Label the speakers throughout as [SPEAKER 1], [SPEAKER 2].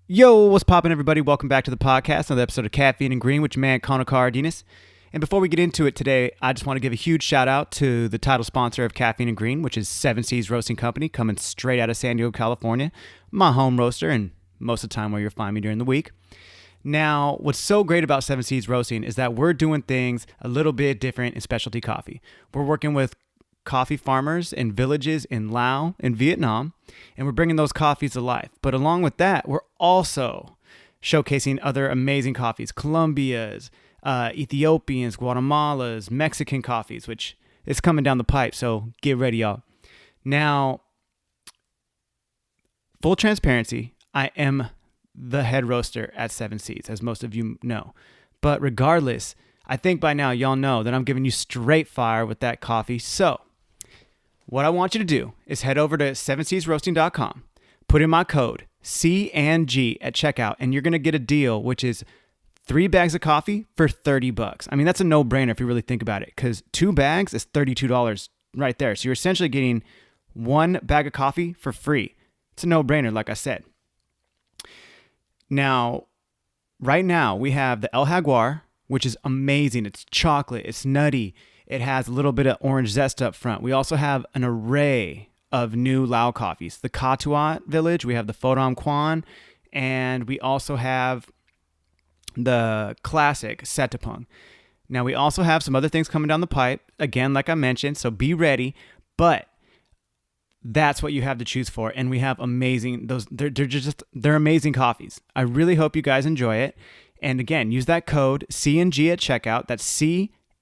[SPEAKER 1] Yo, what's poppin', everybody? Welcome back to the podcast, another episode of Caffeine and Green with your man, Connor Cardenas. And before we get into it today, I just want to give a huge shout out to the title sponsor of Caffeine and Green, which is 7 Seas Roasting Company, coming straight out of San Diego, California. My home roaster, and most of the time where you'll find me during the week. Now, what's so great about 7 Seas Roasting is that we're doing things a little bit different in specialty coffee. We're working with coffee farmers in villages in Laos and Vietnam, and we're bringing those coffees to life. But along with that, we're also showcasing other amazing coffees, Colombia's, Ethiopians, Guatemala's, Mexican coffees, which is coming down the pipe, so get ready, y'all. Now, full transparency, I am the head roaster at 7 Seas, as most of you know. But regardless, I think by now y'all know that I'm giving you straight fire with that coffee. So what I want you to do is head over to 7seasroasting.com, put in my code C&G at checkout, and you're going to get a deal, which is 3 bags of coffee for $30. I mean, that's a no-brainer if you really think about it, because 2 bags is $32 right there. So you're essentially getting 1 bag of coffee for free. It's a no-brainer, like I said. Now, right now, we have the El Jaguar, which is amazing. It's chocolate. It's nutty. It has a little bit of orange zest up front. We also have an array of new Lao coffees. The Katuat Village, we have the Phodom Kwan, and we also have the classic Setapung. Now, we also have some other things coming down the pipe, again, like I mentioned, so be ready, but that's what you have to choose for, and we have amazing, they're amazing coffees. I really hope you guys enjoy it, and again, use that code C&G at checkout. That's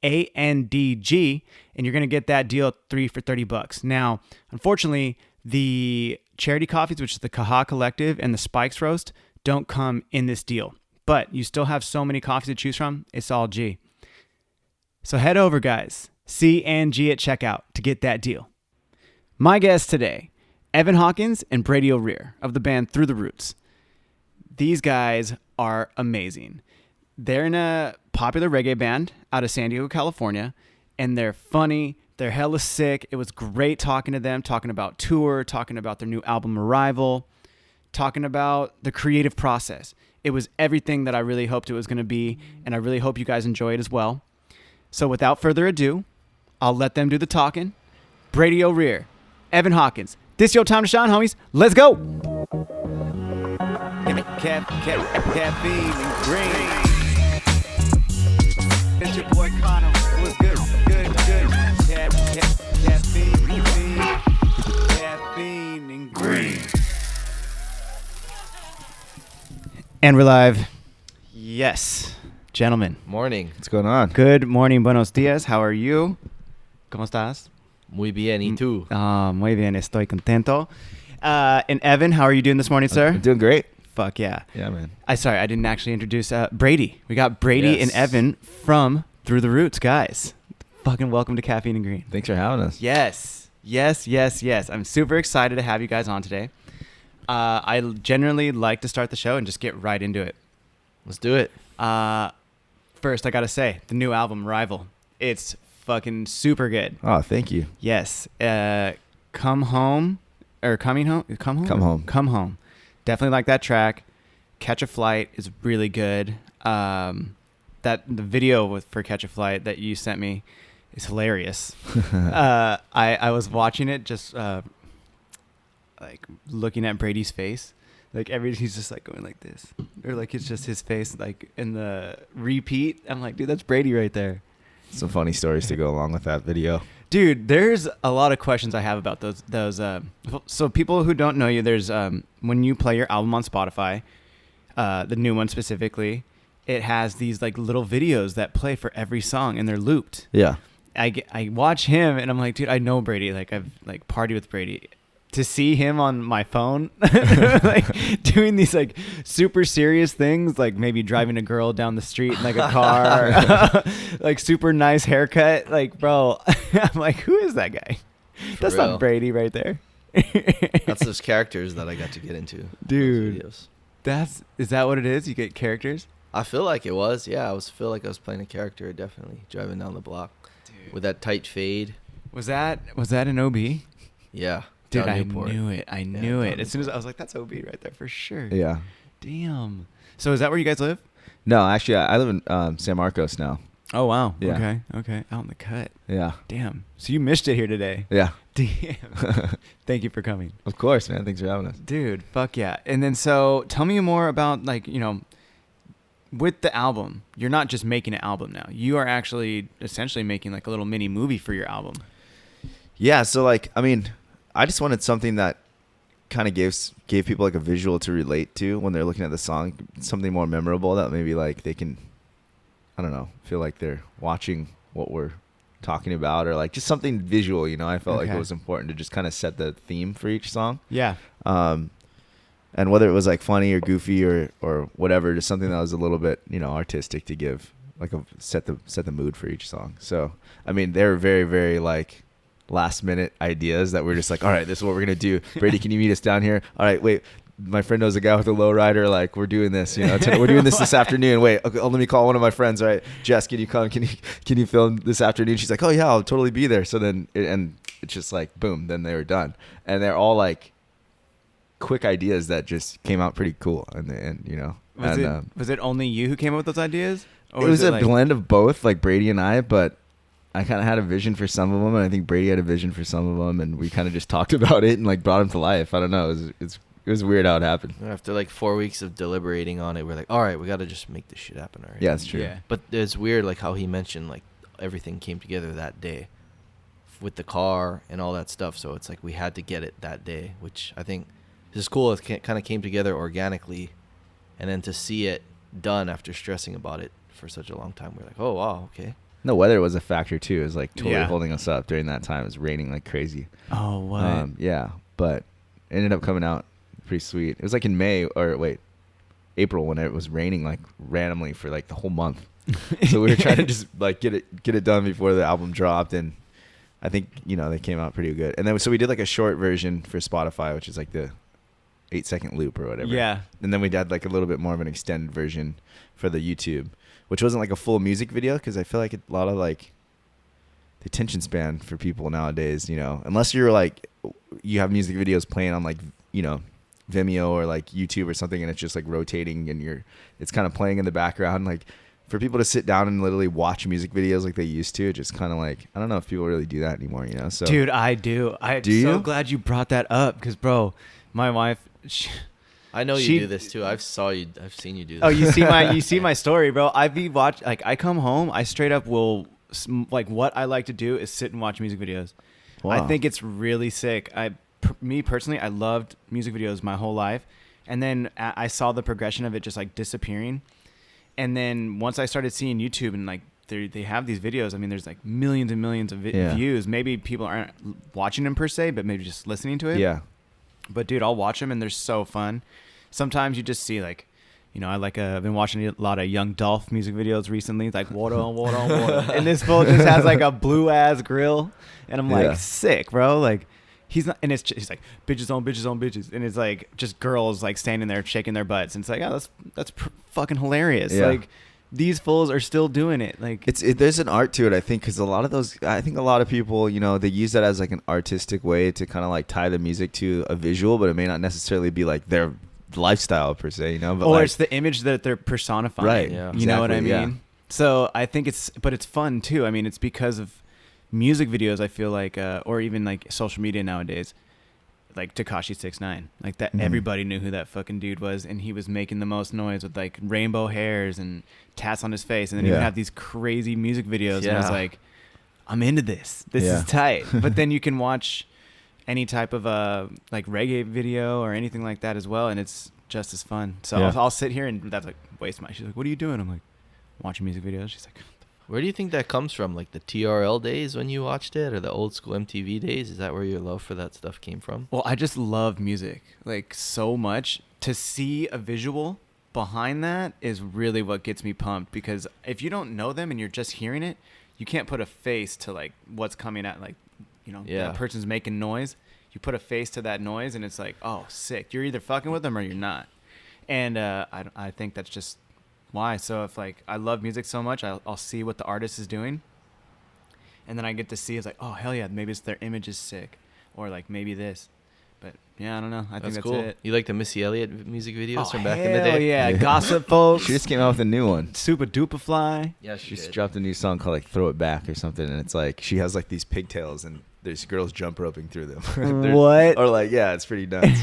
[SPEAKER 1] CANDG, and you're going to get that deal 3 for $30. Now, unfortunately, the charity coffees, which is the Kaha Collective and the Spikes Roast, don't come in this deal. But you still have so many coffees to choose from, it's all G. So head over, guys, C&G at checkout to get that deal. My guests today, Evan Hawkins and Brady O'Rear of the band Through the Roots. These guys are amazing. They're in a popular reggae band out of San Diego, California, and they're funny. They're hella sick. It was great talking to them, talking about tour, talking about their new album Arrival, talking about the creative process. It was everything that I really hoped it was going to be, and I really hope you guys enjoy it as well. So without further ado, I'll let them do the talking. Brady O'Rear, Evan Hawkins, this your time to shine, homies. Let's go. Caffeine and Green. It's your boy Connor. What's good? Good. Caffeine and Green. And we're live. Yes, gentlemen.
[SPEAKER 2] Morning. What's going on?
[SPEAKER 1] Good morning. Buenos dias. How are you? ¿Cómo estás?
[SPEAKER 2] Muy bien. ¿Y tú?
[SPEAKER 1] Muy bien. Estoy contento. And Evan, how are you doing this morning, sir?
[SPEAKER 2] I'm doing great.
[SPEAKER 1] Fuck yeah.
[SPEAKER 2] Yeah, man.
[SPEAKER 1] I didn't actually introduce Brady. We got Brady and Evan from Through the Roots, guys. Fucking welcome to Caffeine and Green.
[SPEAKER 2] Thanks for having us.
[SPEAKER 1] Yes. I'm super excited to have you guys on today. I generally like to start the show and just get right into it.
[SPEAKER 2] Let's do it.
[SPEAKER 1] First, I gotta say, the new album, Arrival. It's fucking super good.
[SPEAKER 2] Oh, thank you.
[SPEAKER 1] Yes. Come Home. Definitely like that track. Catch a Flight is really good. The video for Catch a Flight that you sent me is hilarious. I was watching it just like looking at Brady's face. Like he's just like going like this, or like it's just his face like in the repeat. I'm like, dude, that's Brady right there.
[SPEAKER 2] Some funny stories to go along with that video.
[SPEAKER 1] Dude, there's a lot of questions I have about those. So people who don't know you, there's when you play your album on Spotify, the new one specifically, it has these like little videos that play for every song and they're looped.
[SPEAKER 2] Yeah.
[SPEAKER 1] I watch him and I'm like, dude, I know Brady. Like I've like partied with Brady. To see him on my phone, like doing these like super serious things, like maybe driving a girl down the street in like a car, like super nice haircut. Like, bro, I'm like, who is that guy? That's not Brady right there.
[SPEAKER 2] That's those characters that I got to get into.
[SPEAKER 1] Dude, is that what it is? You get characters?
[SPEAKER 2] I feel like it was. Yeah, I feel like I was playing a character, definitely driving down the block. Dude. With that tight fade.
[SPEAKER 1] Was that an OB?
[SPEAKER 2] Yeah.
[SPEAKER 1] Dude, I knew it. As soon as I was like, that's OB right there for sure.
[SPEAKER 2] Yeah.
[SPEAKER 1] Damn. So is that where you guys live?
[SPEAKER 3] No, actually, I live in San Marcos now.
[SPEAKER 1] Oh, wow.
[SPEAKER 3] Yeah.
[SPEAKER 1] Okay. Out in the cut.
[SPEAKER 3] Yeah.
[SPEAKER 1] Damn. So you missed it here today.
[SPEAKER 3] Yeah.
[SPEAKER 1] Damn. Thank you for coming.
[SPEAKER 3] Of course, man. Thanks for having us.
[SPEAKER 1] Dude, fuck yeah. And then so tell me more about like, with the album, you're not just making an album now. You are actually essentially making like a little mini movie for your album.
[SPEAKER 3] Yeah. So like, I mean, I just wanted something that kind of gave people like a visual to relate to when they're looking at the song, something more memorable that maybe like they can, I don't know, feel like they're watching what we're talking about, or like just something visual, I felt like it was important to just kind of set the theme for each song.
[SPEAKER 1] Yeah.
[SPEAKER 3] And whether it was like funny or goofy or whatever, just something that was a little bit, artistic to give like set the mood for each song. So, I mean, they were very, very like last minute ideas that we're just like, all right, this is what we're going to do. Brady, can you meet us down here? All right, wait. My friend knows a guy with a lowrider. Like, we're doing this, we're doing this afternoon. Wait, okay, let me call one of my friends. All right, Jess, can you come? Can you film this afternoon? She's like, oh yeah, I'll totally be there. So then, it's just like, boom, then they were done. And they're all like quick ideas that just came out pretty cool.
[SPEAKER 1] Was it only you who came up with those ideas? Or
[SPEAKER 3] it was a blend of both, like Brady and I, but I kind of had a vision for some of them, and I think Brady had a vision for some of them, and we kind of just talked about it and like brought them to life. I don't know. It was weird how it happened.
[SPEAKER 2] After like 4 weeks of deliberating on it, we're like, all right, we got to just make this shit happen already.
[SPEAKER 3] Yeah, it's true.
[SPEAKER 1] Yeah.
[SPEAKER 2] But it's weird, like how he mentioned, like everything came together that day with the car and all that stuff. So it's like we had to get it that day, which I think is cool. It kind of came together organically, and then to see it done after stressing about it for such a long time, we're like, oh wow, okay.
[SPEAKER 3] The weather was a factor too. It was like totally holding us up during that time. It was raining like crazy.
[SPEAKER 1] Oh, what?
[SPEAKER 3] Yeah, but it ended up coming out pretty sweet. It was like in April when it was raining like randomly for like the whole month. So we were trying to just like get it done before the album dropped, and I think they came out pretty good. And then so we did like a short version for Spotify, which is like the 8-second loop or whatever.
[SPEAKER 1] Yeah.
[SPEAKER 3] And then we did like a little bit more of an extended version for the YouTube, which wasn't like a full music video, because I feel like a lot of like the attention span for people nowadays, unless you're like you have music videos playing on like Vimeo or like YouTube or something, and it's just like rotating and it's kind of playing in the background. Like for people to sit down and literally watch music videos like they used to, just kind of like, I don't know if people really do that anymore, So
[SPEAKER 1] dude, I do. I'm so glad you brought that up, because bro, my wife,
[SPEAKER 2] I know you do this too. I've seen you do this.
[SPEAKER 1] Oh, you see my story, bro. I come home, I straight up will, like, what I like to do is sit and watch music videos. Wow. I think it's really sick. Me personally, I loved music videos my whole life, and then I saw the progression of it just like disappearing. And then once I started seeing YouTube and like they have these videos, I mean, there's like millions and millions of views. Maybe people aren't watching them per se, but maybe just listening to it. Yeah. But dude, I'll watch them and they're so fun. Sometimes you just see like, I've been watching a lot of Young Dolph music videos recently. It's like water on water on water, and this fool just has like a blue ass grill, and I'm like, sick, bro. Like. He's not, and he's like bitches on bitches on bitches, and it's like just girls like standing there shaking their butts, and it's like, oh, that's fucking hilarious. Yeah. Like these fools are still doing it. Like
[SPEAKER 3] there's an art to it, I think, because a lot of people, they use that as like an artistic way to kind of like tie the music to a visual, but it may not necessarily be like their lifestyle per se, But
[SPEAKER 1] or it's the image that they're personifying, right? Yeah. You know what I mean? Yeah. So I think it's fun too. I mean, it's because of music videos, I feel like, or even like social media nowadays, like Tekashi 6ix9ine, like that. Everybody knew who that fucking dude was, and he was making the most noise with like rainbow hairs and tats on his face, and then he would have these crazy music videos, and I was like, I'm into this. This is tight. But then you can watch any type of like reggae video or anything like that as well, and it's just as fun. So I'll sit here and that's like waste my. She's like, what are you doing? I'm like, watching music videos. She's like,
[SPEAKER 2] where do you think that comes from? Like the TRL days when you watched it, or the old school MTV days? Is that where your love for that stuff came from?
[SPEAKER 1] Well, I just love music like so much. To see a visual behind that is really what gets me pumped, because if you don't know them and you're just hearing it, you can't put a face to like what's coming at, like, that person's making noise. You put a face to that noise and it's like, oh, sick. You're either fucking with them or you're not. And I think that's just why. So if like I love music so much, I'll see what the artist is doing, and then I get to see it's like, oh hell yeah, maybe it's their image is sick, or like maybe this. But yeah, I don't know. I think that's
[SPEAKER 2] cool.
[SPEAKER 1] it.
[SPEAKER 2] You like the Missy Elliott music videos
[SPEAKER 1] Oh,
[SPEAKER 2] from back in the
[SPEAKER 1] hell
[SPEAKER 2] day?
[SPEAKER 1] yeah. Gossip, folks.
[SPEAKER 3] She just came out with a new one.
[SPEAKER 1] Super duper fly.
[SPEAKER 2] Yeah,
[SPEAKER 3] She just dropped a new song called like "Throw It Back" or something, and it's like she has like these pigtails and there's girls jump roping through them.
[SPEAKER 1] What?
[SPEAKER 3] Or like, yeah, it's pretty nuts.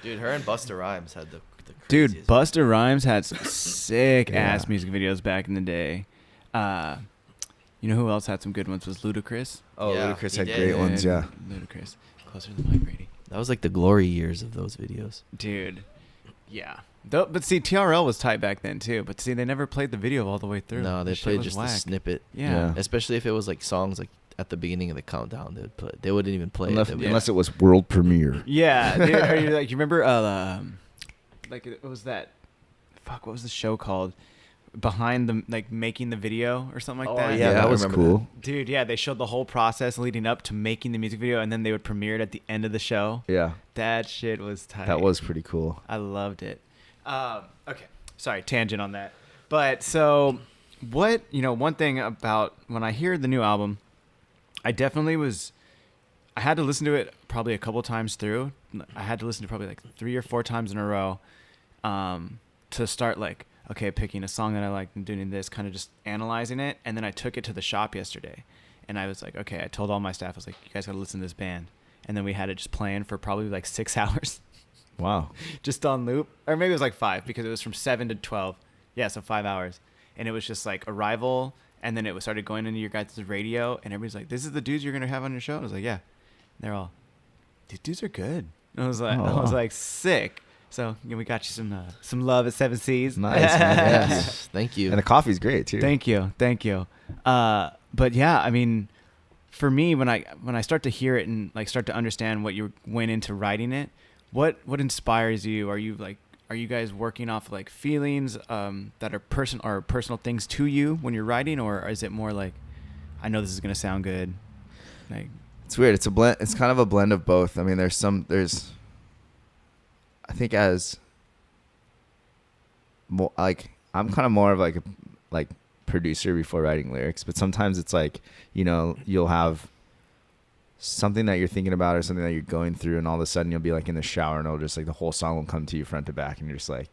[SPEAKER 2] Dude, her and Busta Rhymes had the
[SPEAKER 1] Dude,
[SPEAKER 2] craziest-
[SPEAKER 1] Busta Rhymes had some sick
[SPEAKER 3] Yeah.
[SPEAKER 1] ass music videos back in the day. You know who else had some good ones? Was Ludacris.
[SPEAKER 3] Oh,
[SPEAKER 2] Yeah,
[SPEAKER 3] Ludacris
[SPEAKER 2] he
[SPEAKER 3] had
[SPEAKER 2] did.
[SPEAKER 3] great ones, yeah.
[SPEAKER 1] Ludacris. Closer to the mic, Brady.
[SPEAKER 2] That was like the glory years of those videos.
[SPEAKER 1] Dude, yeah. But see, TRL was tight back then too. But see, they never played the video all the way through.
[SPEAKER 2] No, they
[SPEAKER 1] The shit
[SPEAKER 2] played
[SPEAKER 1] was
[SPEAKER 2] just
[SPEAKER 1] whack.
[SPEAKER 2] a snippet.
[SPEAKER 1] Yeah.
[SPEAKER 3] Yeah.
[SPEAKER 2] Especially if it was like songs like at the beginning of the countdown, they wouldn't even play
[SPEAKER 3] Unless,
[SPEAKER 2] it. They would-
[SPEAKER 3] unless it was world premiere.
[SPEAKER 1] Yeah, dude, are you like you remember? Like it was that. Fuck, what was the show called? Behind the like making the video or something like that.
[SPEAKER 3] yeah, that was
[SPEAKER 2] remember
[SPEAKER 3] cool.
[SPEAKER 1] Dude, yeah, they showed the whole process leading up to making the music video, and then they would premiere it at the end of the show.
[SPEAKER 3] Yeah,
[SPEAKER 1] That shit was tight.
[SPEAKER 3] that was pretty cool.
[SPEAKER 1] I loved it. Okay, sorry, tangent on that. But so, what one thing about when I hear the new album, I definitely was. I had to listen to it probably a couple times through. I had to listen to probably like 3 or 4 times in a row, to start like. Okay, picking a song that I like and doing this, kind of just analyzing it. And then I took it to the shop yesterday. And I was like, okay, I told all my staff, I was like, you guys got to listen to this band. And then we had it just playing for probably like 6 hours.
[SPEAKER 3] Wow.
[SPEAKER 1] Just on loop. Or maybe it was like 5 because it was from 7 to 12. Yeah, so 5 hours. And it was just like Arrival. And then it started going into your guys' radio. And everybody's like, this is the dudes you're going to have on your show? And I was like, yeah. And they're all, these dudes are good. And I was like, sick. So we got you some love at 7 Seas.
[SPEAKER 3] Nice, man.
[SPEAKER 2] Yes, thank you.
[SPEAKER 3] And the coffee's great too.
[SPEAKER 1] Thank you. But yeah, I mean, for me, when I start to hear it and like start to understand what you went into writing it, what inspires you? Are you guys working off like feelings that are personal things to you when you're writing, or is it more like, I know this is gonna sound good? Like,
[SPEAKER 3] It's weird. It's a blend. It's kind of a blend of both. I mean, I think as more like I'm kind of more of like a producer before writing lyrics, but sometimes it's like, you'll have something that you're thinking about or something that you're going through, and all of a sudden you'll be like in the shower and it'll just like the whole song will come to you front to back, and you're just like,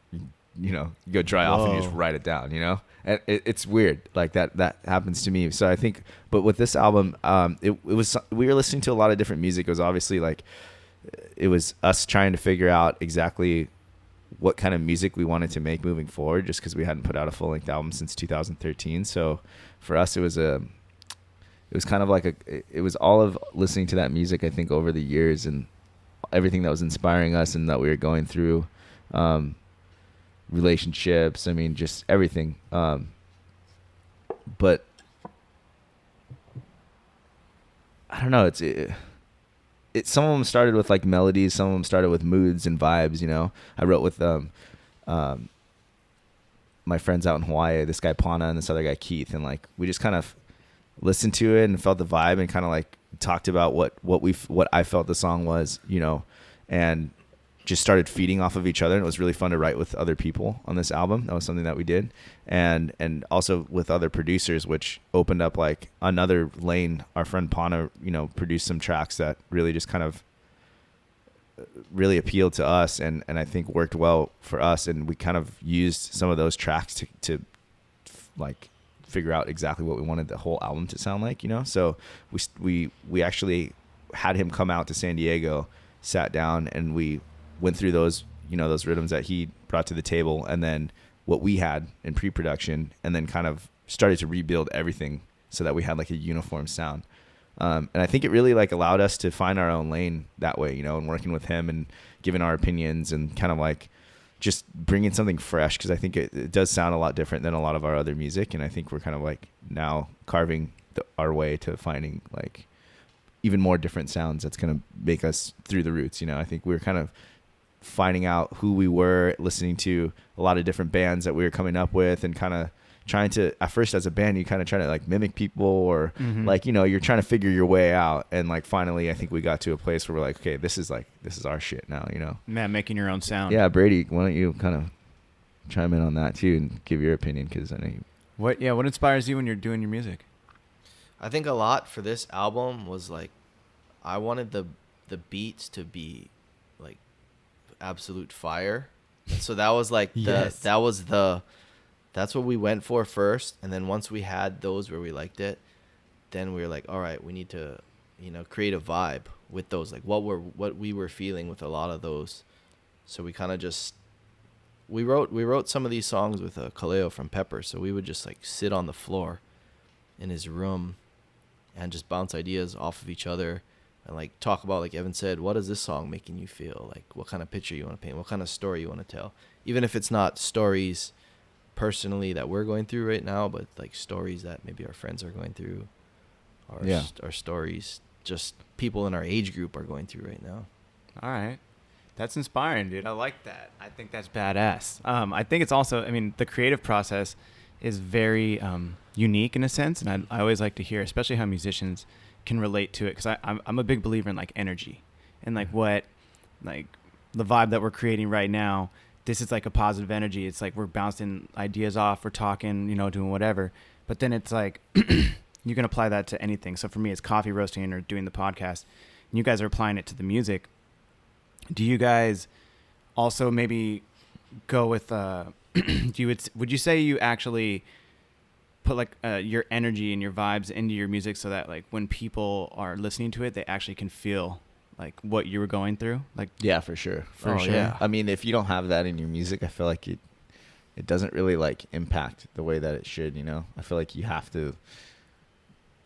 [SPEAKER 3] you go dry off and you just
[SPEAKER 1] Whoa.
[SPEAKER 3] write it down, and it's weird like that happens to me. So I think, but with this album, it was, we were listening to a lot of different music. It was obviously like, it was us trying to figure out exactly what kind of music we wanted to make moving forward, just because we hadn't put out a full-length album since 2013. So for us, it was kind of like it was all of listening to that music, I think, over the years, and everything that was inspiring us and that we were going through, relationships, I mean, just everything. But I don't know, some of them started with like melodies, some of them started with moods and vibes. I wrote with my friends out in Hawaii, this guy Pana and this other guy Keith, and like we just kind of listened to it and felt the vibe and kind of like talked about what I felt the song was, and just started feeding off of each other. And it was really fun to write with other people on this album. That was something that we did, and also with other producers, which opened up like another lane. Our friend Pana, produced some tracks that really just kind of really appealed to us, and I think worked well for us. And we kind of used some of those tracks to like figure out exactly what we wanted the whole album to sound like, So we actually had him come out to San Diego, sat down, and we went through those rhythms that he brought to the table, and then what we had in pre-production, and then kind of started to rebuild everything so that we had like a uniform sound. And I think it really like allowed us to find our own lane that way, and working with him and giving our opinions and kind of like just bringing something fresh, because I think it does sound a lot different than a lot of our other music. And I think we're kind of like now carving our way to finding like even more different sounds that's going to make us through the roots. I think we're kind of finding out who we were, listening to a lot of different bands that we were coming up with, and kind of trying to, at first as a band, you kind of try to like mimic people, or like, you're trying to figure your way out. And like, finally, I think we got to a place where we're like, okay, this is our shit now,
[SPEAKER 1] Man, making your own sound.
[SPEAKER 3] Yeah. Brady, why don't you kind of chime in on that too and give your opinion? Cause I know
[SPEAKER 1] What inspires you when you're doing your music?
[SPEAKER 2] I think a lot for this album was like, I wanted the beats to be like absolute fire. And so that was like
[SPEAKER 1] Yes.
[SPEAKER 2] that's what we went for first. And then once we had those where we liked it, then we were like, all right, we need to, create a vibe with those, like what we were feeling with a lot of those. So we kind of just, we wrote some of these songs with Kaleo from Pepper. So we would just like sit on the floor in his room and just bounce ideas off of each other and like talk about, like Evan said, what is this song making you feel? Like what kind of picture you want to paint? What kind of story you want to tell? Even if it's not stories personally that we're going through right now, but like stories that maybe our friends are going through, or our stories just people in our age group are going through right now.
[SPEAKER 1] All right. That's inspiring, dude. I like that. I think that's badass. I think it's also, I mean, the creative process is very unique in a sense. And I always like to hear, especially how musicians can relate to it. Because I'm a big believer in like energy and like like the vibe that we're creating right now. This is like a positive energy. It's like we're bouncing ideas off, we're talking, doing whatever. But then it's like you can apply that to anything. So for me, it's coffee roasting or doing the podcast. And you guys are applying it to the music. Do you guys also maybe go with would you say you actually put like your energy and your vibes into your music so that like when people are listening to it, they actually can feel like what you were going through? Like,
[SPEAKER 3] yeah, for sure.
[SPEAKER 1] For sure.
[SPEAKER 2] Yeah.
[SPEAKER 3] I mean, if you don't have that in your music, I feel like it doesn't really like impact the way that it should, I feel like you have to.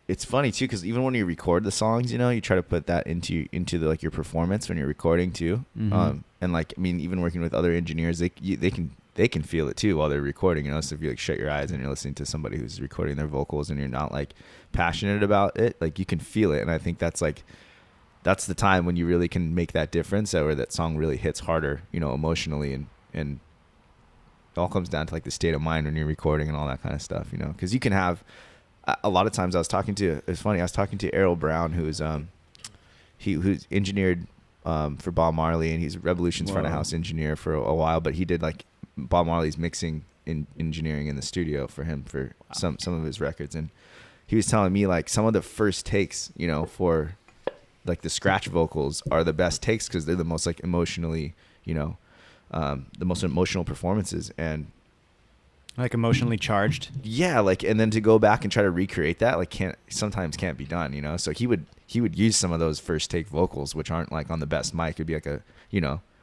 [SPEAKER 3] It's funny too, because even when you record the songs, you try to put that into the, like your performance when you're recording too.
[SPEAKER 1] Mm-hmm.
[SPEAKER 3] And like, I mean, even working with other engineers, they can feel it too while they're recording. So if you like shut your eyes and you're listening to somebody who's recording their vocals and you're not like passionate about it, like you can feel it. And I think that's the time when you really can make that difference, or that song really hits harder, emotionally, and it all comes down to like the state of mind when you're recording and all that kind of stuff, because you can have. A lot of times it's funny, I was talking to Errol Brown, who's engineered for Bob Marley, and he's Revolution's front of house engineer for a while, but he did like Bob Marley's mixing in engineering in the studio for him for some of his records. And he was telling me like some of the first takes, for like the scratch vocals are the best takes because they're the most like emotionally, the most emotional performances. And
[SPEAKER 1] like emotionally charged.
[SPEAKER 3] Yeah, like, and then to go back and try to recreate that, like, sometimes can't be done, So he would use some of those first take vocals, which aren't like on the best mic. It'd be like a,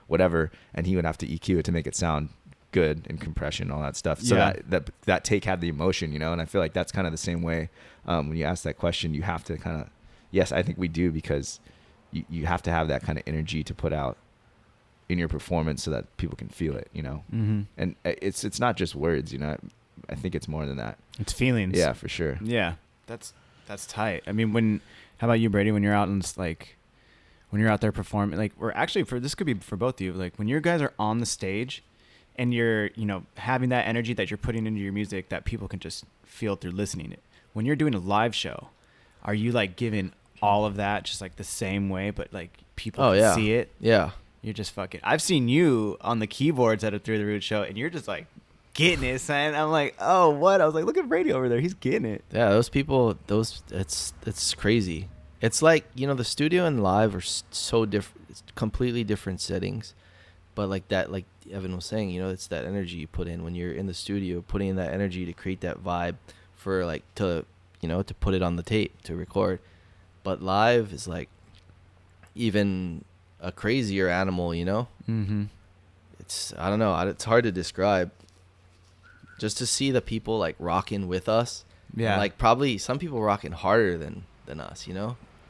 [SPEAKER 3] whatever, and he would have to EQ it to make it sound good, and compression, all that stuff. So that take had the emotion, and I feel like that's kind of the same way. When you ask that question, you have to kind of, yes, I think we do, because you have to have that kind of energy to put out in your performance so that people can feel it,
[SPEAKER 1] Mm-hmm.
[SPEAKER 3] And it's not just words, I think it's more than that.
[SPEAKER 1] It's feelings.
[SPEAKER 3] Yeah, for sure.
[SPEAKER 1] Yeah. That's tight. I mean, how about you, Brady, when you're out and when you're out there performing, like, or actually this could be for both of you, like when you guys are on the stage and you're, having that energy that you're putting into your music that people can just feel through listening it. When you're doing a live show, are you like giving all of that just like the same way, but like people can see it?
[SPEAKER 2] Yeah.
[SPEAKER 1] You're just fucking. I've seen you on the keyboards at a Through the Root show, and you're just like getting it, son. I'm like, oh, what? I was like, look at Brady over there. He's getting it.
[SPEAKER 2] Yeah, those people, it's crazy. It's like, the studio and live are so different. It's completely different settings. But like that, like Evan was saying, it's that energy you put in when you're in the studio, putting in that energy to create that vibe for like to put it on the tape to record. But live is like even a crazier animal,
[SPEAKER 1] Mm-hmm.
[SPEAKER 2] It's, I don't know, it's hard to describe. Just to see the people like rocking with us.
[SPEAKER 1] Yeah.
[SPEAKER 2] And, like probably some people rocking harder than us,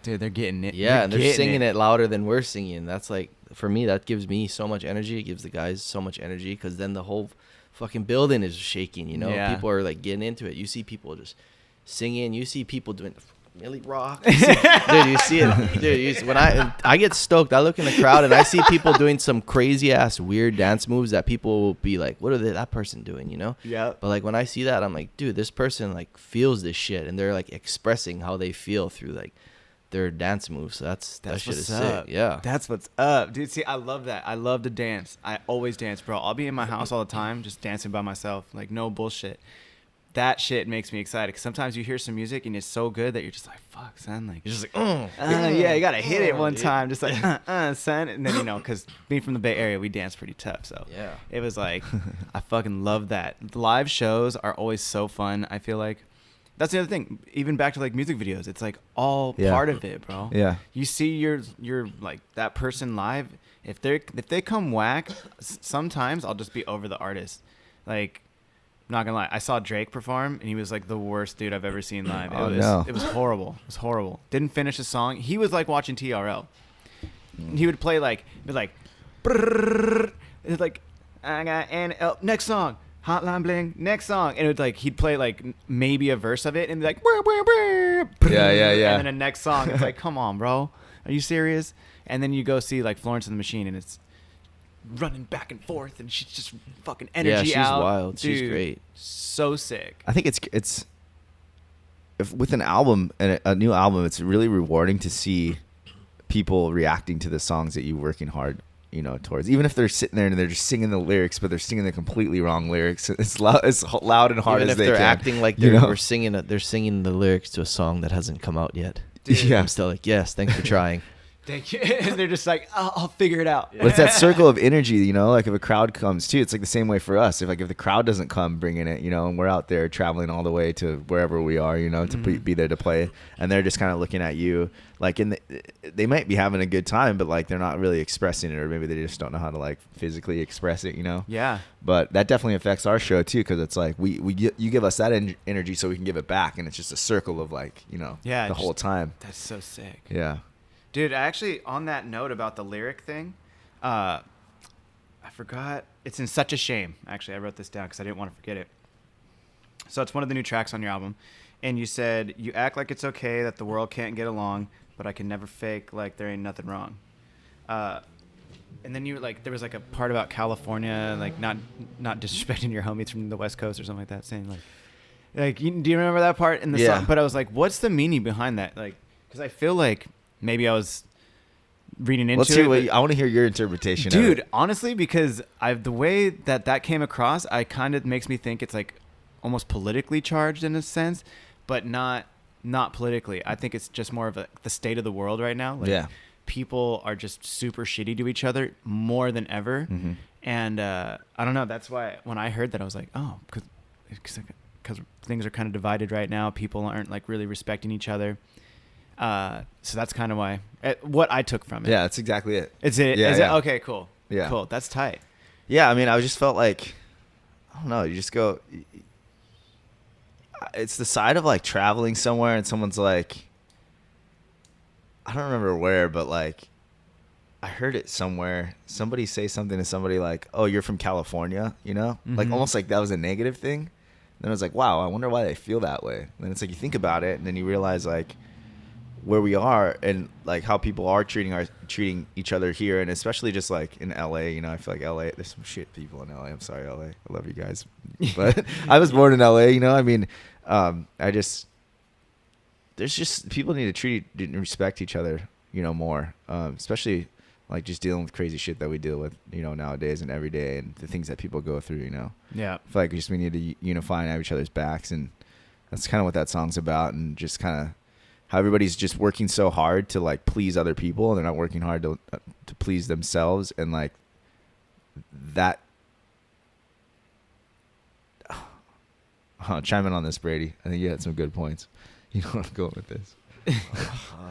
[SPEAKER 1] Dude, they're getting it.
[SPEAKER 2] Yeah, and they're singing it louder than we're singing. That's like, for me, that gives me so much energy. It gives the guys so much energy, because then the whole fucking building is shaking,
[SPEAKER 1] Yeah.
[SPEAKER 2] People are like getting into it. You see people just singing. You see people doing Millie Rock. You see it. Dude, when I get stoked, I look in the crowd and I see people doing some crazy ass weird dance moves that people will be like, what are that person doing,
[SPEAKER 1] Yeah.
[SPEAKER 2] But like when I see that, I'm like, dude, this person like feels this shit, and they're like expressing how they feel through like their dance moves. So that shit is sick. Yeah.
[SPEAKER 1] That's what's up, dude. See, I love that. I love to dance. I always dance, bro. I'll be in my house all the time just dancing by myself, like no bullshit. that shit makes me excited. Because sometimes you hear some music and it's so good that you're just like, fuck, son. Like,
[SPEAKER 2] You're just like,
[SPEAKER 1] yeah, you got to hit it one
[SPEAKER 2] dude.
[SPEAKER 1] time. Just like, son. And then, you know, because being from the Bay Area, we dance pretty tough. So
[SPEAKER 2] yeah.
[SPEAKER 1] it was like, I fucking love that. Live shows are always so fun, I feel like. That's the other thing. Even back to like music videos, it's like all part of it, bro.
[SPEAKER 3] Yeah.
[SPEAKER 1] You see your like that person live. If they come whack, sometimes I'll just be over the artist. Like, not gonna lie, I saw Drake perform and he was like the worst dude I've ever seen live. It was horrible. It was horrible. Didn't finish a song. He was like watching TRL. He would play like brrrr. It's like I got next song. Hotline Bling, next song. And it would like, he'd play like maybe a verse of it and be like,
[SPEAKER 3] Yeah.
[SPEAKER 1] And then the next song, it's like, come on, bro. Are you serious? And then you go see like Florence and the Machine and it's running back and forth and she's just fucking energy out.
[SPEAKER 2] Yeah, she's wild.
[SPEAKER 1] Dude,
[SPEAKER 2] she's great.
[SPEAKER 1] So sick.
[SPEAKER 3] I think it's if with an album and a new album, it's really rewarding to see people reacting to the songs that you're working hard, you know, towards. Even if they're sitting there and they're just singing the lyrics, but they're singing the completely wrong lyrics. It's loud and hard
[SPEAKER 2] Even
[SPEAKER 3] as
[SPEAKER 2] if
[SPEAKER 3] they
[SPEAKER 2] they're
[SPEAKER 3] can.
[SPEAKER 2] acting like they're singing the lyrics to a song that hasn't come out yet.
[SPEAKER 1] Dude.
[SPEAKER 3] Yeah.
[SPEAKER 2] I'm still like, yes, thanks for trying.
[SPEAKER 1] Thank you. And they're just like, I'll figure it out.
[SPEAKER 3] But it's that circle of energy, you know, like if a crowd comes too, it's like the same way for us. If the crowd doesn't come bringing it, you know, and we're out there traveling all the way to wherever we are, you know, to be there to play, and they're just kind of looking at you like they might be having a good time, but like they're not really expressing it, or maybe they just don't know how to like physically express it, you know?
[SPEAKER 1] Yeah.
[SPEAKER 3] But that definitely affects our show too, because it's like you give us that energy so we can give it back, and it's just a circle of like, you know, the whole time.
[SPEAKER 1] That's so sick.
[SPEAKER 3] Yeah.
[SPEAKER 1] Dude, actually, on that note about the lyric thing, I forgot. It's in Such a Shame. Actually, I wrote this down because I didn't want to forget it. So it's one of the new tracks on your album. And you said, you act like it's okay that the world can't get along, but I can never fake like there ain't nothing wrong. And then you like, there was like a part about California, like not disrespecting your homies from the West Coast or something like that, saying like do you remember that part in the song? But I was like, what's the meaning behind that? Like, because I feel like maybe I was reading into it.
[SPEAKER 3] I want to hear your interpretation,
[SPEAKER 1] dude.
[SPEAKER 3] of it.
[SPEAKER 1] Honestly, because the way that came across, I kind of makes me think it's like almost politically charged in a sense, but not politically. I think it's just more of the state of the world right now. Like, people are just super shitty to each other more than ever, and I don't know. That's why when I heard that, I was like, oh, because things are kind of divided right now. People aren't like really respecting each other. So that's kind of why what I took from it.
[SPEAKER 3] Yeah, that's exactly it.
[SPEAKER 1] Is it?
[SPEAKER 3] Yeah,
[SPEAKER 1] is
[SPEAKER 3] yeah.
[SPEAKER 1] it? Okay, cool.
[SPEAKER 3] Yeah.
[SPEAKER 1] Cool. That's tight.
[SPEAKER 3] Yeah, I mean, I just felt like, I don't know, you just go, it's the side of like traveling somewhere and someone's like, I don't remember where, but like, I heard it somewhere. Somebody say something to somebody like, oh, you're from California, you know? Like almost like that was a negative thing. Then I was like, wow, I wonder why they feel that way. And then it's like you think about it and then you realize like, where we are and like how people are treating each other here, and especially just like in LA, you know, I feel like LA, there's some shit people in LA. I'm sorry, LA, I love you guys, but I was born in LA, you know. I mean, there's just people need to treat and respect each other, you know, more, especially like just dealing with crazy shit that we deal with, you know, nowadays and every day, and the things that people go through, you know.
[SPEAKER 1] Yeah,
[SPEAKER 3] I feel like we need to unify and have each other's backs, and that's kind of what that song's about, and just kind of how everybody's just working so hard to like please other people, and they're not working hard to please themselves, and like that. Chime in on this, Brady. I think you had some good points. You know where I'm going with this.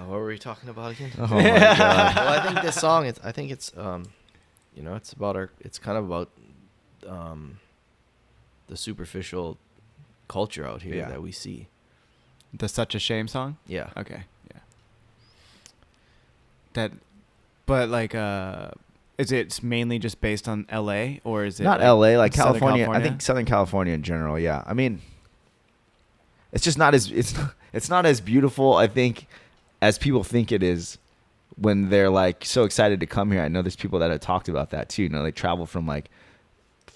[SPEAKER 2] What were we talking about again?
[SPEAKER 3] Oh my god!
[SPEAKER 2] Well, I think this song. It's you know, it's about it's kind of about the superficial culture out here that we see.
[SPEAKER 1] The Such a Shame song?
[SPEAKER 2] Yeah.
[SPEAKER 1] Okay. Yeah. But like, is it mainly just based on LA, or is it
[SPEAKER 3] not
[SPEAKER 1] like
[SPEAKER 3] LA, like
[SPEAKER 1] Southern
[SPEAKER 3] California? I think Southern California in general. Yeah. I mean, it's just not as it's not as beautiful, I think, as people think it is when they're like so excited to come here. I know there's people that have talked about that too. You know, they travel from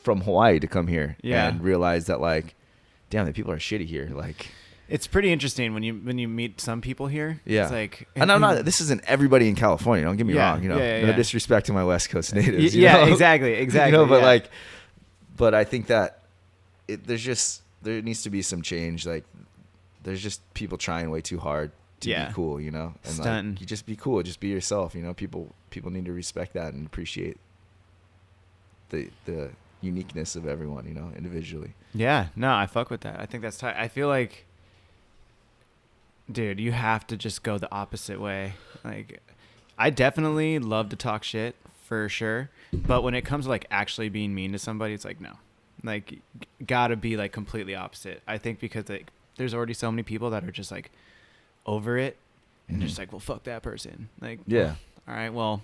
[SPEAKER 3] Hawaii to come here and realize that like, damn, the people are shitty here. Like,
[SPEAKER 1] it's pretty interesting when you meet some people here.
[SPEAKER 3] Yeah.
[SPEAKER 1] It's like,
[SPEAKER 3] and I'm not. This isn't everybody in California. Don't get me wrong. You know, no disrespect to my West Coast natives. You know?
[SPEAKER 1] Exactly.
[SPEAKER 3] You know, but but I think that there's just there needs to be some change. Like, there's just people trying way too hard to be cool, you know? And
[SPEAKER 1] Stunting.
[SPEAKER 3] like, you just be cool, just be yourself, you know? People need to respect that and appreciate the uniqueness of everyone, you know, individually.
[SPEAKER 1] Yeah, no, I fuck with that. I think that's tight. I feel like, dude, you have to just go the opposite way. Like, I definitely love to talk shit for sure, but when it comes to like actually being mean to somebody, it's like, no, like, gotta be like completely opposite. I think because like there's already so many people that are just like over it and just like, well, fuck that person. Like,
[SPEAKER 3] Yeah.
[SPEAKER 1] all right, well,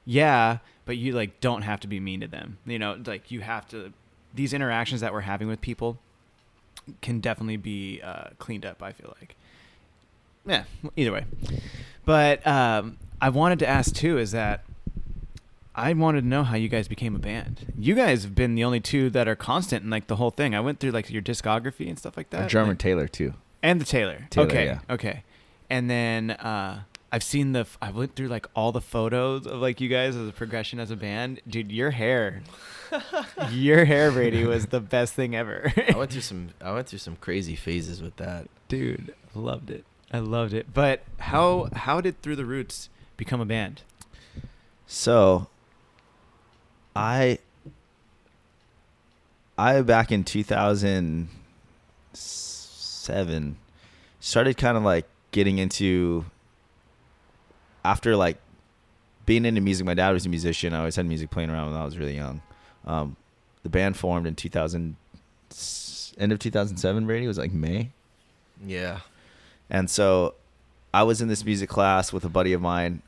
[SPEAKER 1] yeah, but you like don't have to be mean to them. You know, like you have to. These interactions that we're having with people can definitely be cleaned up, I feel like. Yeah, either way. But I wanted to ask too, is that I wanted to know how you guys became a band. You guys have been the only two that are constant in like the whole thing. I went through like your discography and stuff like that.
[SPEAKER 3] Our drummer
[SPEAKER 1] like,
[SPEAKER 3] Taylor too.
[SPEAKER 1] And the Taylor.
[SPEAKER 3] Taylor,
[SPEAKER 1] okay.
[SPEAKER 3] yeah.
[SPEAKER 1] Okay. And then I've seen I went through like all the photos of like you guys as a progression as a band. Dude, your hair, Brady, was the best thing ever.
[SPEAKER 2] I went through some crazy phases with that.
[SPEAKER 1] Dude, loved it. I loved it. But how did Through the Roots become a band?
[SPEAKER 3] So, I back in 2007 started kind of like getting into, after like being into music. My dad was a musician. I always had music playing around when I was really young. The band formed in end of 2007. Brady, it was like May.
[SPEAKER 2] Yeah.
[SPEAKER 3] And so I was in this music class with a buddy of mine,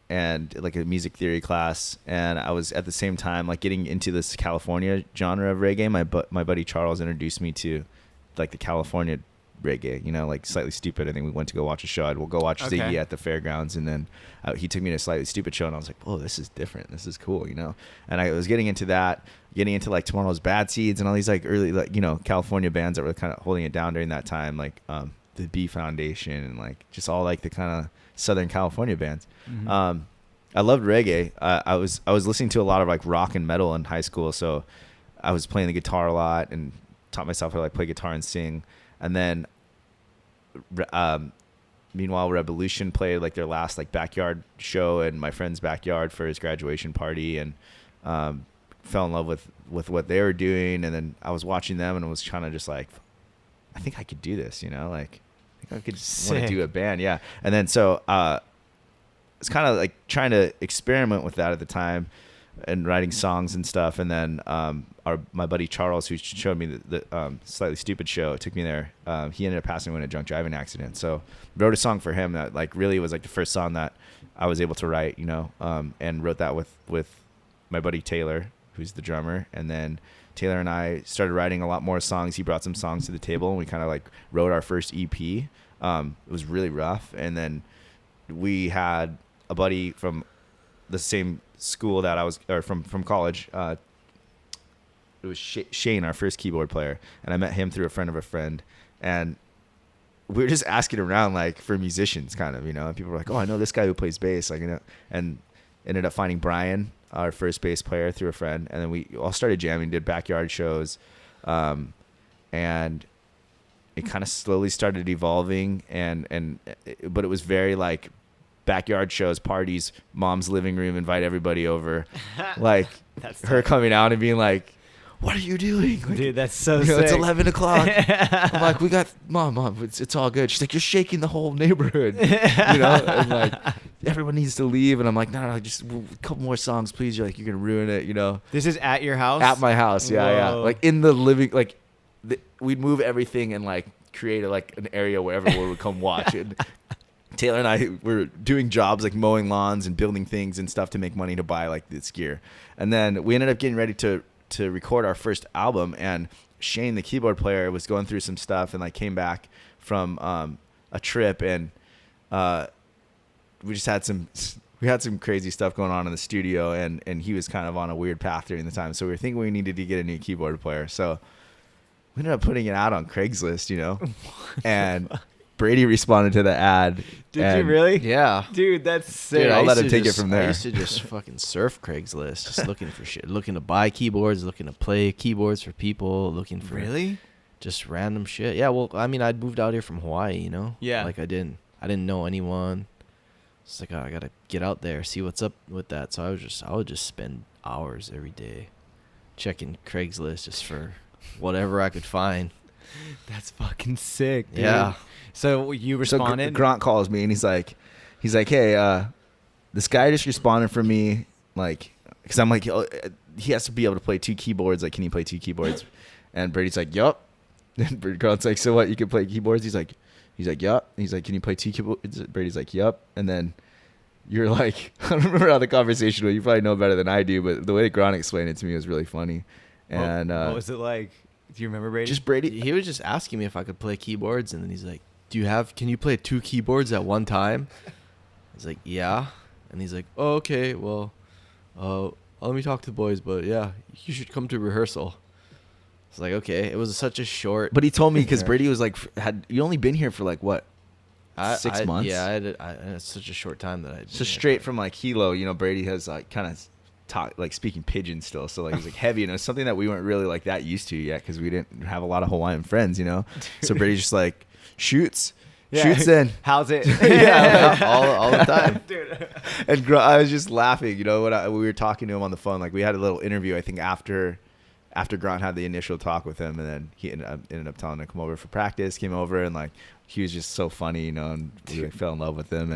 [SPEAKER 3] and like a music theory class, and I was at the same time like getting into this California genre of reggae. My buddy Charles introduced me to like the California reggae, you know, like Slightly Stupid. I think we went to go watch a show. We'll go watch Ziggy at the fairgrounds, and then he took me to a Slightly Stupid show, and I was like, "Whoa, this is different. This is cool," you know. And I was getting into like Tomorrow's Bad Seeds and all these like early, like, you know, California bands that were kind of holding it down during that time, like the B Foundation and like just all like the kind of Southern California bands. Mm-hmm. I loved reggae. I was listening to a lot of like rock and metal in high school, so I was playing the guitar a lot and taught myself how to like play guitar and sing. And then, meanwhile, Revolution played like their last like backyard show in my friend's backyard for his graduation party, and fell in love with what they were doing. And then I was watching them and was kind of just like, I think I could do this, you know, like I think I could want to do a band, yeah. And then so it's kind of like trying to experiment with that at the time and writing songs and stuff. And then my buddy Charles, who showed me the Slightly Stupid show, took me there. He ended up passing away in a drunk driving accident. So wrote a song for him that like really was like the first song that I was able to write, you know, and wrote that with my buddy Taylor, who's the drummer. And then Taylor and I started writing a lot more songs. He brought some songs to the table, and we kind of like wrote our first EP. It was really rough. And then we had a buddy from the same school that I was, or from college. It was Shane, our first keyboard player, and I met him through a friend of a friend, and we were just asking around like for musicians, kind of, you know. And people were like, "Oh, I know this guy who plays bass," like, you know, and ended up finding Brian, our first bass player, through a friend, and then we all started jamming, did backyard shows, and it kind of slowly started evolving, but it was very like backyard shows, parties, mom's living room, invite everybody over, like
[SPEAKER 1] That's
[SPEAKER 3] her
[SPEAKER 1] tight.
[SPEAKER 3] coming out and being like, "What are you doing?" Like,
[SPEAKER 1] Dude, that's so
[SPEAKER 3] you know,
[SPEAKER 1] sick.
[SPEAKER 3] it's 11 o'clock. I'm like, "We got mom, it's all good." She's like, "You're shaking the whole neighborhood," you know, and like everyone needs to leave, and I'm like, no, just a couple more songs, please. You're like, "You're gonna ruin it," you know.
[SPEAKER 1] This is at your house?
[SPEAKER 3] At my house, yeah,
[SPEAKER 1] Whoa.
[SPEAKER 3] like in the living, like we'd move everything and like create like an area where everyone would come watch it. Taylor and I were doing jobs like mowing lawns and building things and stuff to make money to buy like this gear. And then we ended up getting ready to record our first album, and Shane, the keyboard player, was going through some stuff and like came back from a trip, and we just had some crazy stuff going on in the studio, and he was kind of on a weird path during the time. So we were thinking we needed to get a new keyboard player. So we ended up putting it out on Craigslist, you know, and Brady responded to the ad.
[SPEAKER 1] Did you really?
[SPEAKER 2] Yeah.
[SPEAKER 1] Dude, that's sick.
[SPEAKER 3] Dude, I'll let him
[SPEAKER 2] used to
[SPEAKER 3] take it from there.
[SPEAKER 2] I used to just fucking surf Craigslist, just looking for shit, looking to buy keyboards, looking to play keyboards for people, looking for
[SPEAKER 1] Really?
[SPEAKER 2] just random shit. Yeah, well, I mean, I'd moved out here from Hawaii, you know?
[SPEAKER 1] Yeah.
[SPEAKER 2] Like, I didn't know anyone. It's like, oh, I gotta get out there, see what's up with that. So I would just spend hours every day checking Craigslist just for whatever I could find.
[SPEAKER 1] That's fucking sick, dude.
[SPEAKER 2] Yeah.
[SPEAKER 1] So you responded?
[SPEAKER 3] So Grant calls me and he's like, hey, this guy just responded for me, like, because I'm like, oh, he has to be able to play 2 keyboards. Like, can you play 2 keyboards? And Brady's like, yup. And Grant's like, so what? You can play keyboards? He's like, yup. He's like, can you play 2 keyboards? Brady's like, yup. And then you're like, I don't remember how the conversation went. You probably know better than I do, but the way Grant explained it to me was really funny. And
[SPEAKER 1] what was it like? Do you remember, Brady?
[SPEAKER 3] just Brady.
[SPEAKER 2] He was just asking me if I could play keyboards, and then he's like, can you play 2 keyboards at one time? I was like, yeah. And he's like, oh, okay, well, let me talk to the boys, but yeah, you should come to rehearsal. It's like, okay. It was such a short.
[SPEAKER 3] But he told me because Brady was like, had you only been here for like what? 6 months?
[SPEAKER 2] Yeah, it's such a short time that I.
[SPEAKER 3] So straight from like Hilo, you know, Brady has like kind of like speaking pidgin still, so like he's like heavy, and it was something that we weren't really like that used to yet because we didn't have a lot of Hawaiian friends, you know. So Brady's just like shoots then.
[SPEAKER 1] How's it?
[SPEAKER 3] Yeah,
[SPEAKER 2] all the time.
[SPEAKER 1] Dude.
[SPEAKER 3] And I was just laughing, you know, when we were talking to him on the phone. Like we had a little interview, I think after Grant had the initial talk with him, and then he ended up telling him to come over for practice. Came over, and like he was just so funny, you know, and we like, fell in love with him.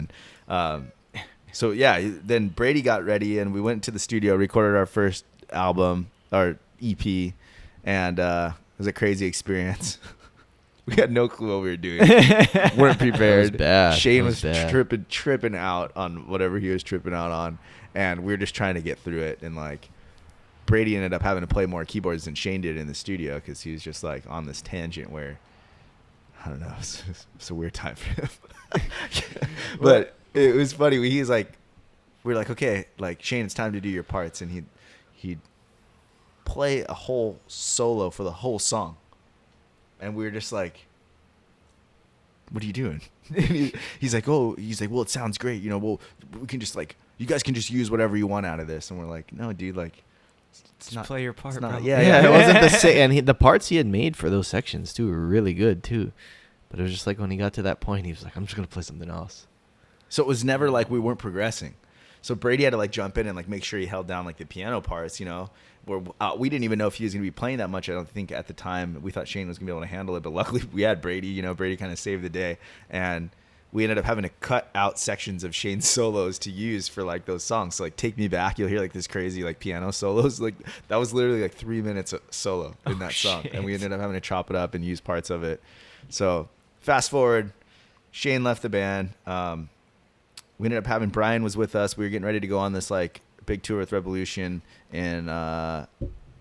[SPEAKER 3] And so yeah, then Brady got ready, and we went to the studio, recorded our first album, our EP, and it was a crazy experience. We had no clue what we were doing. Weren't prepared.
[SPEAKER 2] It was bad.
[SPEAKER 3] Shane was tripping out on whatever he was tripping out on, and we were just trying to get through it. And like Brady ended up having to play more keyboards than Shane did in the studio because he was just like on this tangent where I don't know. It's a weird time for him. But it was funny. We were like, okay, like Shane, it's time to do your parts, and he'd play a whole solo for the whole song. And we were just like, what are you doing? He's like, well, it sounds great. You know, well, we can just like, you guys can just use whatever you want out of this. And we're like, no, dude, like,
[SPEAKER 1] Just not, play your part,
[SPEAKER 3] it's not,
[SPEAKER 1] bro.
[SPEAKER 3] yeah.
[SPEAKER 2] It wasn't the same. And the parts he had made for those sections, too, were really good, too. But it was just like when he got to that point, he was like, I'm just going to play something else.
[SPEAKER 3] So it was never like we weren't progressing. So Brady had to like jump in and like make sure he held down like the piano parts, you know, where we didn't even know if he was going to be playing that much. I don't think at the time we thought Shane was going to be able to handle it, but luckily we had Brady, you know, Brady kind of saved the day, and we ended up having to cut out sections of Shane's solos to use for like those songs. So like Take Me Back, you'll hear like this crazy like piano solos. Like that was literally like 3 minutes of solo in that song. And we ended up having to chop it up and use parts of it. So fast forward, Shane left the band. We ended up having Brian was with us. We were getting ready to go on this like big tour with Revolution in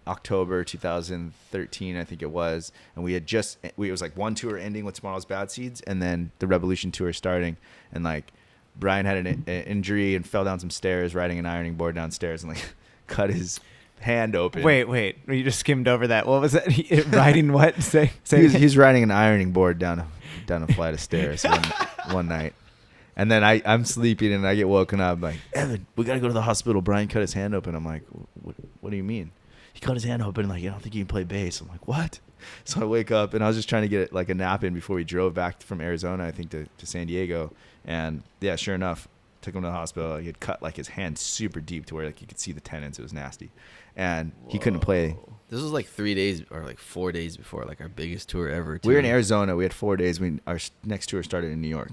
[SPEAKER 3] October 2013, I think it was. And it was like one tour ending with Tomorrow's Bad Seeds, and then the Revolution tour starting. And like Brian had an injury and fell down some stairs riding an ironing board downstairs and like cut his hand open.
[SPEAKER 1] Wait. You just skimmed over that. What was that? Riding what? Say
[SPEAKER 3] He's riding an ironing board down a flight of stairs one night. And then I'm sleeping and I get woken up. I'm like, Evan, we got to go to the hospital. Brian cut his hand open. I'm like, what do you mean? He cut his hand open. Like, I don't think he can play bass. I'm like, what? So I wake up and I was just trying to get like a nap in before we drove back from Arizona, I think, to San Diego. And yeah, sure enough, took him to the hospital. He had cut like his hand super deep to where like you could see the tendons. It was nasty. And he couldn't play.
[SPEAKER 2] This was like 3 days or like 4 days before like our biggest tour ever. Too.
[SPEAKER 3] We were in Arizona. We had 4 days. Our next tour started in New York.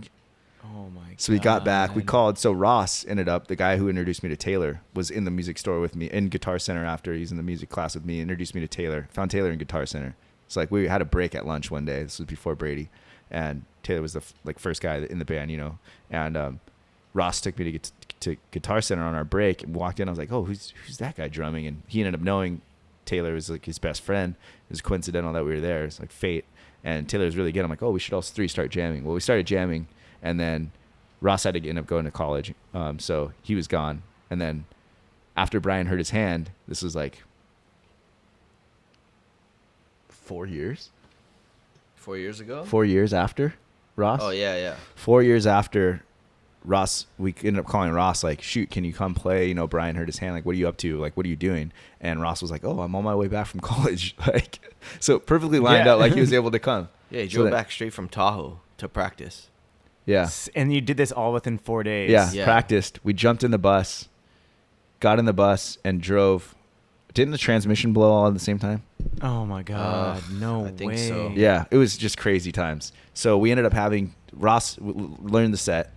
[SPEAKER 1] Oh my god.
[SPEAKER 3] So we got back. We called. So Ross ended up, the guy who introduced me to Taylor, was in the music store with me in Guitar Center after. He's in the music class with me. Introduced me to Taylor. Found Taylor in Guitar Center. So like we had a break at lunch one day. This was before Brady, and Taylor was the first guy in the band, you know. And Ross took me to Guitar Center on our break and walked in. I was like, oh, who's that guy drumming? And he ended up knowing Taylor was like his best friend. It was coincidental that we were there. It's like fate. And Taylor was really good. I'm like, oh, we should all three start jamming. Well, we started jamming, and then Ross had to end up going to college, so he was gone. And then after Brian hurt his hand, this was like 4 years.
[SPEAKER 2] 4 years ago.
[SPEAKER 3] 4 years after Ross.
[SPEAKER 2] Oh yeah.
[SPEAKER 3] 4 years after Ross, we ended up calling Ross like, shoot, can you come play? You know, Brian hurt his hand. Like, what are you up to? Like, what are you doing? And Ross was like, oh, I'm on my way back from college. Like, so perfectly lined out. Like he was able to come.
[SPEAKER 2] Yeah, he drove back straight from Tahoe to practice.
[SPEAKER 3] Yeah.
[SPEAKER 1] And you did this all within 4 days.
[SPEAKER 3] Yeah. Practiced. We jumped in the bus, got in the bus and drove. Didn't the transmission blow all at the same time?
[SPEAKER 1] Oh my God. No way.
[SPEAKER 2] I think so.
[SPEAKER 3] Yeah. It was just crazy times. So we ended up having Ross learn the set.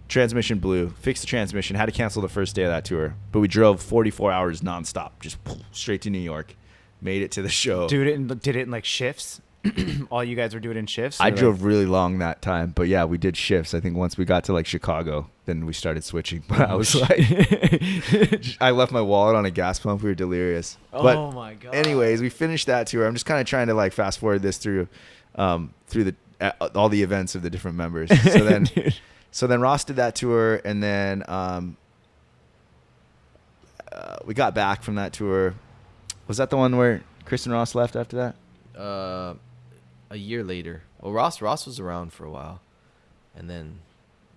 [SPEAKER 3] Transmission blew, fixed the transmission, had to cancel the first day of that tour. But we drove 44 hours nonstop, just straight to New York. Made it to the show.
[SPEAKER 1] Did it in like shifts? All you guys were doing in shifts?
[SPEAKER 3] I drove really long that time, but yeah, we did shifts. I think once we got to like Chicago, then we started switching. But I was like, I left my wallet on a gas pump. We were delirious. But
[SPEAKER 1] oh my God.
[SPEAKER 3] anyways, we finished that tour. I'm just kind of trying to like fast forward this through the all the events of the different members. So then, so then Ross did that tour, and then we got back from that tour. Was that the one where Chris and Ross left after that?
[SPEAKER 2] A year later. Well, Ross was around for a while, and then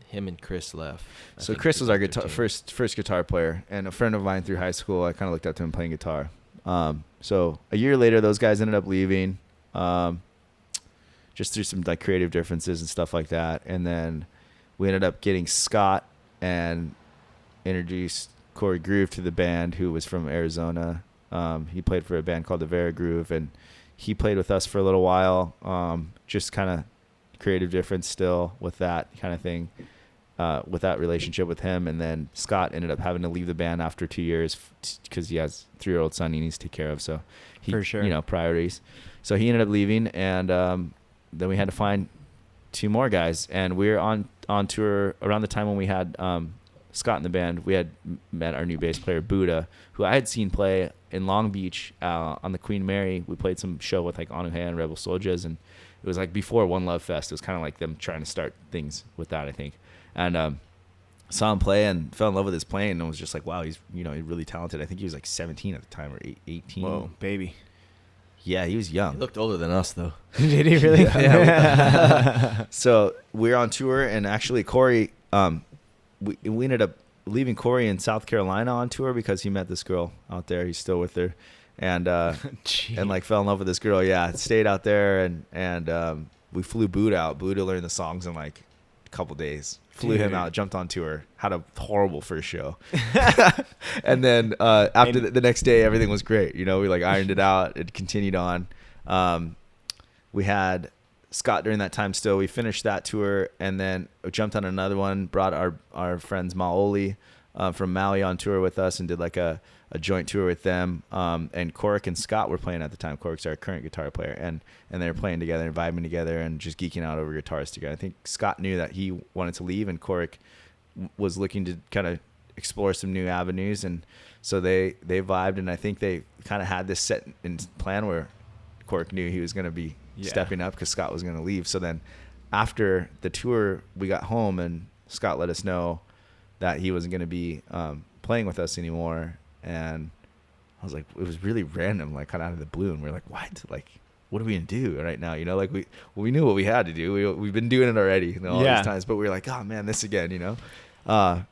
[SPEAKER 2] him and Chris left.
[SPEAKER 3] So Chris was our first guitar player, and a friend of mine through high school. I kind of looked up to him playing guitar. So a year later, those guys ended up leaving, just through some like creative differences and stuff like that. And then we ended up getting Scott and introduced Corey Groove to the band, who was from Arizona. He played for a band called the Vera Groove, and he played with us for a little while. Just kind of creative difference still with that kind of thing, with that relationship with him. And then Scott ended up having to leave the band after 2 years because he has a 3-year-old son he needs to take care of. So he,
[SPEAKER 1] for sure,
[SPEAKER 3] priorities. So he ended up leaving, and then we had to find 2 more guys. And we were on tour around the time when we had Scott in the band. We had met our new bass player, Buddha, who I had seen play in Long Beach on the Queen Mary. We played some show with like Anuhe and Rebel Soldiers, and it was like before One Love Fest. It was kind of like them trying to start things with that, I think. And saw him play and fell in love with his playing, and was just like, wow, he's he's really talented. I think he was like 17 at the time, or 18.
[SPEAKER 1] Whoa, baby.
[SPEAKER 3] Yeah, he was young.
[SPEAKER 2] He looked older than us, though.
[SPEAKER 1] Did he really?
[SPEAKER 3] Yeah. So we were on tour, and actually Corey, we ended up leaving Corey in South Carolina on tour because he met this girl out there. He's still with her, and and like fell in love with this girl. Yeah, stayed out there, and we flew Buddha out. Buddha learned the songs in like a couple days. Flew him out, jumped on tour, had a horrible first show, and then after the next day, everything was great. We like ironed it out. It continued on. We had Scott during that time still. We finished that tour, and then jumped on another one. Brought our friends Maoli from Maui on tour with us, and did like a joint tour with them. And Corrick and Scott were playing at the time. Corrick's our current guitar player, and they were playing together and vibing together and just geeking out over guitars together. I think Scott knew that he wanted to leave, and Corrick was looking to kind of explore some new avenues, and so they vibed. And I think they kind of had this set in plan where Corrick knew he was going to be stepping up because Scott was going to leave. So then after the tour, we got home, and Scott let us know that he wasn't going to be playing with us anymore. And I was like, it was really random, like kind of out of the blue. And we were like, what? Like, what are we going to do right now? Like we knew what we had to do. We've been doing it already, all these times, but we were like, oh man, this again, and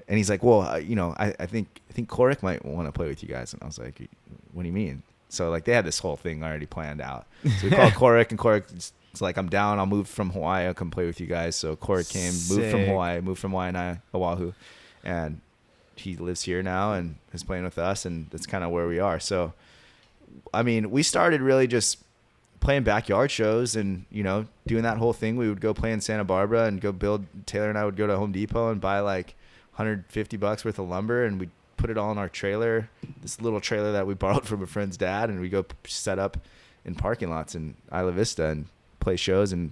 [SPEAKER 3] he's like, well, I think Corrick might want to play with you guys. And I was like, what do you mean? So like they had this whole thing already planned out. So we called Corrick, and Corrick's like, I'm down. I'll move from Hawaii. I'll come play with you guys. So Corrick came, moved from Hawaii and Oahu, and he lives here now and is playing with us, and that's kind of where we are. So, I mean, we started really just playing backyard shows and, doing that whole thing. We would go play in Santa Barbara and Taylor and I would go to Home Depot and buy like $150 worth of lumber, and we'd put it all in our trailer, this little trailer that we borrowed from a friend's dad, and we go set up in parking lots in Isla Vista and play shows, and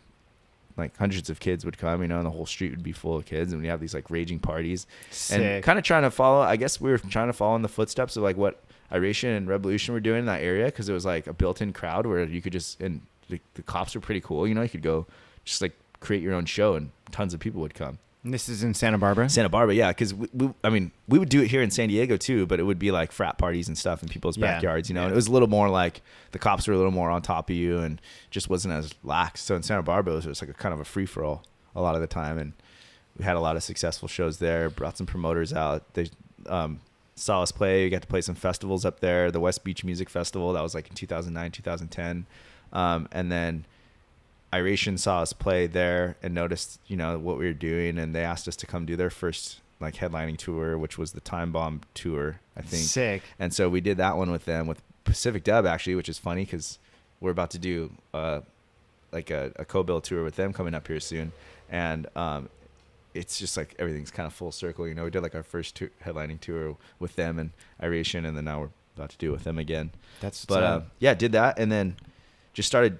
[SPEAKER 3] like hundreds of kids would come, and the whole street would be full of kids, and we have these like raging parties. Sick. And kind of trying to follow, I guess we were trying to follow in the footsteps of like what Iration and Revolution were doing in that area, because it was like a built-in crowd where you could just, and the cops were pretty cool, you could go just like create your own show, and tons of people would come.
[SPEAKER 1] And this is in Santa Barbara?
[SPEAKER 3] Santa Barbara, yeah, because we would do it here in San Diego too, but it would be like frat parties and stuff in people's backyards, and it was a little more like the cops were a little more on top of you and just wasn't as lax. So in Santa Barbara, it was just like a kind of a free-for-all a lot of the time, and we had a lot of successful shows there. Brought some promoters out. They saw us play. We got to play some festivals up there. The West Beach Music Festival, that was like in 2009, 2010. And then Iration saw us play there and noticed, you know, what we were doing, and they asked us to come do their first like headlining tour, which was the Time Bomb tour, I think.
[SPEAKER 1] Sick.
[SPEAKER 3] And so we did that one with them, with Pacific Dub actually, which is funny because we're about to do like a co-bill tour with them coming up here soon. And it's just like everything's kind of full circle. You know, we did like our first headlining tour with them and Iration, and then now we're about to do it with them again. Yeah, did that, and then just started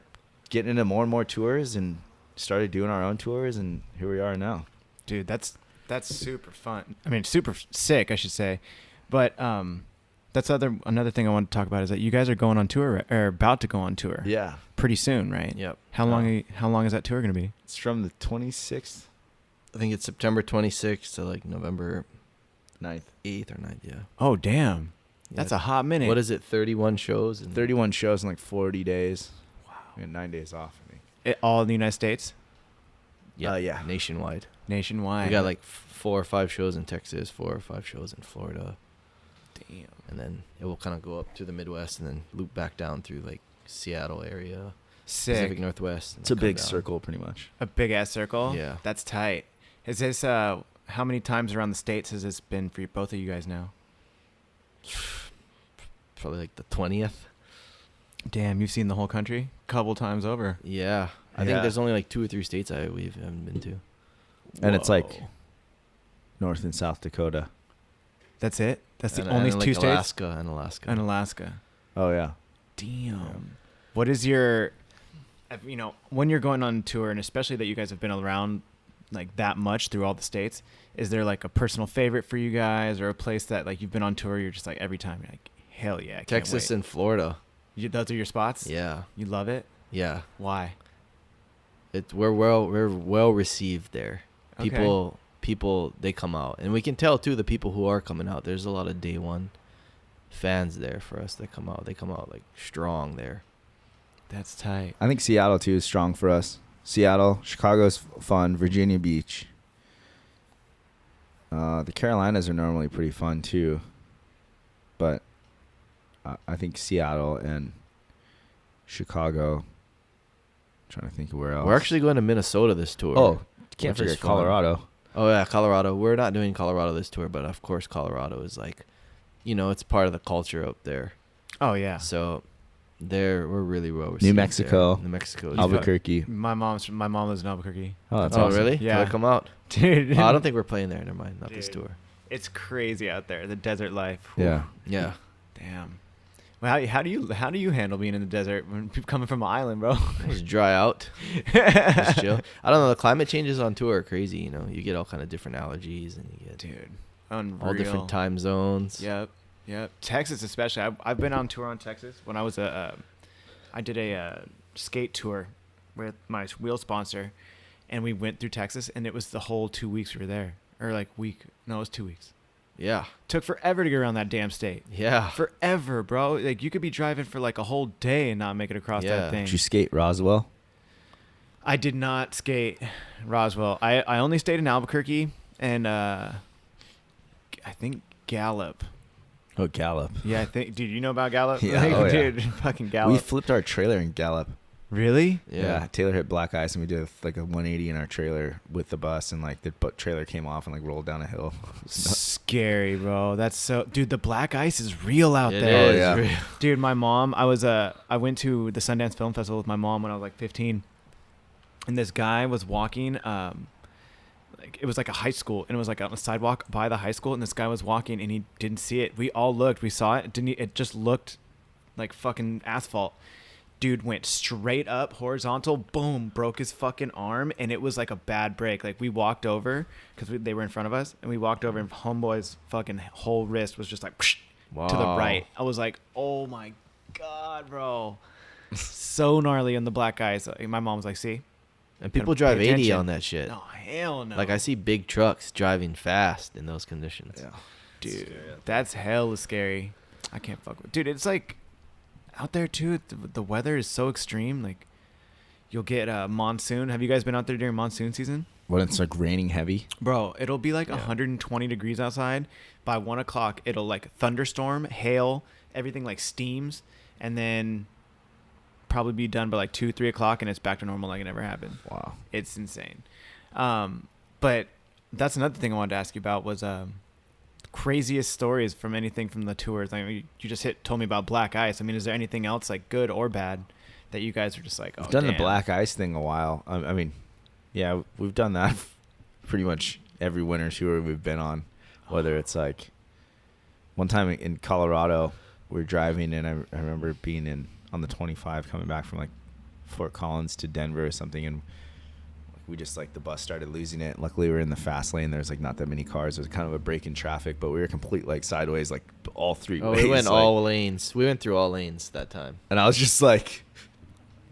[SPEAKER 3] getting into more and more tours and started doing our own tours, and here we are now.
[SPEAKER 1] Dude, that's super fun. I mean, super sick, I should say. But that's another thing I want to talk about is that you guys are going on tour, or about to go on tour.
[SPEAKER 3] Yeah.
[SPEAKER 1] Pretty soon, right?
[SPEAKER 2] Yep.
[SPEAKER 1] How long is that tour going to be?
[SPEAKER 3] It's from the 26th.
[SPEAKER 2] I think it's September 26th to like November
[SPEAKER 3] 9th.
[SPEAKER 2] 8th or 9th, yeah.
[SPEAKER 1] Oh, damn.
[SPEAKER 2] Yeah.
[SPEAKER 1] That's a hot minute.
[SPEAKER 2] What is it, 31 shows?
[SPEAKER 3] 31 shows in like 40 days.
[SPEAKER 1] Wow.
[SPEAKER 3] We had 9 days off, I think.
[SPEAKER 1] All in the United States?
[SPEAKER 2] Yeah,
[SPEAKER 3] yeah.
[SPEAKER 2] nationwide.
[SPEAKER 1] Nationwide.
[SPEAKER 2] We got like 4 or 5 shows in Texas, 4 or 5 shows in Florida.
[SPEAKER 1] Damn.
[SPEAKER 2] And then it will kind of go up to the Midwest and then loop back down through like Seattle area, Pacific
[SPEAKER 1] Sick.
[SPEAKER 2] Northwest.
[SPEAKER 3] It's a big circle, pretty much.
[SPEAKER 1] A big ass circle?
[SPEAKER 2] Yeah.
[SPEAKER 1] That's tight. Is this, how many times around the States has this been for both of you guys now?
[SPEAKER 2] Probably like the 20th.
[SPEAKER 1] Damn, you've seen the whole country? Couple times over.
[SPEAKER 2] Yeah. I think there's only like 2 or 3 states we haven't been to.
[SPEAKER 3] And it's like
[SPEAKER 1] Whoa.
[SPEAKER 3] North and South Dakota.
[SPEAKER 1] That's it? That's the
[SPEAKER 2] And-
[SPEAKER 1] only
[SPEAKER 2] and,
[SPEAKER 1] two
[SPEAKER 2] like,
[SPEAKER 1] states?
[SPEAKER 2] Alaska and Alaska.
[SPEAKER 1] And Alaska.
[SPEAKER 3] Oh, yeah.
[SPEAKER 1] Damn. What is your, you know, when you're going on tour, and especially that you guys have been around like that much through all the states, is there like a personal favorite for you guys, or a place that like you've been on tour, you're just like every time you're like, hell yeah, I can't
[SPEAKER 2] Texas
[SPEAKER 1] wait.
[SPEAKER 2] and Florida.
[SPEAKER 1] Those are your spots?
[SPEAKER 2] Yeah.
[SPEAKER 1] You love it?
[SPEAKER 2] Yeah.
[SPEAKER 1] Why?
[SPEAKER 2] We're well received there.
[SPEAKER 1] Okay.
[SPEAKER 2] People they come out, and we can tell too the people who are coming out. There's a lot of day one fans there for us that come out. They come out like strong there.
[SPEAKER 1] That's tight.
[SPEAKER 3] I think Seattle, too, is strong for us. Seattle, Chicago's fun, Virginia Beach. The Carolinas are normally pretty fun, too. But I think Seattle and Chicago. I'm trying to think of where else.
[SPEAKER 2] We're actually going to Minnesota this tour.
[SPEAKER 3] Oh, can't
[SPEAKER 2] which is
[SPEAKER 3] forget
[SPEAKER 2] fun.
[SPEAKER 3] Colorado.
[SPEAKER 2] Oh yeah, Colorado. We're not doing Colorado this tour, but of course Colorado is like, you know, it's part of the culture up there.
[SPEAKER 1] Oh, yeah.
[SPEAKER 2] So we're really well received.
[SPEAKER 3] New Mexico.
[SPEAKER 2] New Mexico. is
[SPEAKER 3] Albuquerque.
[SPEAKER 1] My mom lives in Albuquerque.
[SPEAKER 3] Oh, that's
[SPEAKER 2] Oh
[SPEAKER 3] awesome.
[SPEAKER 2] really?
[SPEAKER 1] Yeah.
[SPEAKER 2] Gotta come out.
[SPEAKER 1] Dude.
[SPEAKER 2] Oh, I don't think we're playing there. Never mind. Not this
[SPEAKER 1] Dude.
[SPEAKER 2] tour.
[SPEAKER 1] It's crazy out there, the desert life.
[SPEAKER 3] Yeah.
[SPEAKER 2] Yeah.
[SPEAKER 1] Damn. Well, how do you handle being in the desert when people coming from an island, bro?
[SPEAKER 2] Just dry out. Just chill. I don't know. The climate changes on tour are crazy. You know, you get all kind of different allergies, and you get
[SPEAKER 1] Dude, unreal.
[SPEAKER 2] all different time zones.
[SPEAKER 1] Yep. Texas especially. I've been on tour on Texas when I was I did a skate tour with my wheel sponsor, and we went through Texas, and it was the whole 2 weeks we were there, or like week. No, it was 2 weeks.
[SPEAKER 2] Yeah.
[SPEAKER 1] Took forever to get around that damn state.
[SPEAKER 2] Yeah.
[SPEAKER 1] Forever, bro. Like you could be driving for like a whole day and not make it across
[SPEAKER 2] Yeah.
[SPEAKER 1] that thing.
[SPEAKER 3] Did you skate Roswell?
[SPEAKER 1] I did not skate Roswell. I only stayed in Albuquerque and I think Gallup.
[SPEAKER 3] Oh, Gallup.
[SPEAKER 1] Yeah, I think. Dude, you know about Gallup?
[SPEAKER 3] Yeah,
[SPEAKER 1] Like,
[SPEAKER 3] oh, yeah.
[SPEAKER 1] dude, fucking
[SPEAKER 3] We
[SPEAKER 1] Gallup.
[SPEAKER 3] flipped our trailer in Gallup.
[SPEAKER 1] Really?
[SPEAKER 3] Yeah. Taylor hit black ice, and we did like a 180 in our trailer with the bus, and like the trailer came off and like rolled down a hill.
[SPEAKER 1] Scary, bro. That's so. Dude, the black ice is real out
[SPEAKER 2] It
[SPEAKER 1] there.
[SPEAKER 2] is
[SPEAKER 3] yeah.
[SPEAKER 2] real.
[SPEAKER 1] Dude, my mom. I went to the Sundance Film Festival with my mom when I was like 15, and this guy was walking. Like it was like a high school, and it was like on the sidewalk by the high school, and this guy was walking, and he didn't see it. We all looked. We saw it. It just looked like fucking asphalt. Dude went straight up horizontal, boom, broke his fucking arm, and it was like a bad break. Like we walked over because they were in front of us, and we walked over, and homeboy's fucking whole wrist was just like to the
[SPEAKER 2] Wow.
[SPEAKER 1] right. I was like, oh my god, bro, so gnarly on the black ice. My mom was like, see,
[SPEAKER 2] And people
[SPEAKER 1] Gotta
[SPEAKER 2] drive
[SPEAKER 1] pay
[SPEAKER 2] 80
[SPEAKER 1] attention.
[SPEAKER 2] on that shit.
[SPEAKER 1] no, hell no.
[SPEAKER 2] Like I see big trucks driving fast in those conditions.
[SPEAKER 3] Yeah.
[SPEAKER 1] dude, that's hella scary. I can't fuck with. Dude, it's like out there too. The weather is so extreme. Like you'll get monsoon. Have you guys been out there during monsoon season?
[SPEAKER 3] When it's like raining heavy.
[SPEAKER 1] Bro, it'll be like
[SPEAKER 2] Yeah.
[SPEAKER 1] 120 degrees outside. By 1 o'clock, it'll like thunderstorm, hail, everything like steams, and then probably be done by like 2, 3 o'clock, and it's back to normal like it never happened.
[SPEAKER 3] Wow.
[SPEAKER 1] It's insane. But that's another thing I wanted to ask you about was craziest stories from anything from the tours. Like you just told me about Black Ice. I mean, is there anything else like good or bad that you guys are just like, oh,
[SPEAKER 3] We've done
[SPEAKER 1] damn.
[SPEAKER 3] the Black Ice thing a while. I mean, yeah, we've done that pretty much every winter tour we've been on. Whether it's like one time in Colorado, we were driving, and I remember being on the 25 coming back from like Fort Collins to Denver or something, and we just like the bus started losing it. Luckily, we were in the fast lane. There's like not that many cars. It was kind of a break in traffic, but we were complete like sideways, like all three ways.
[SPEAKER 2] We went
[SPEAKER 3] like,
[SPEAKER 2] all lanes. We went through all lanes that time.
[SPEAKER 3] and I was just like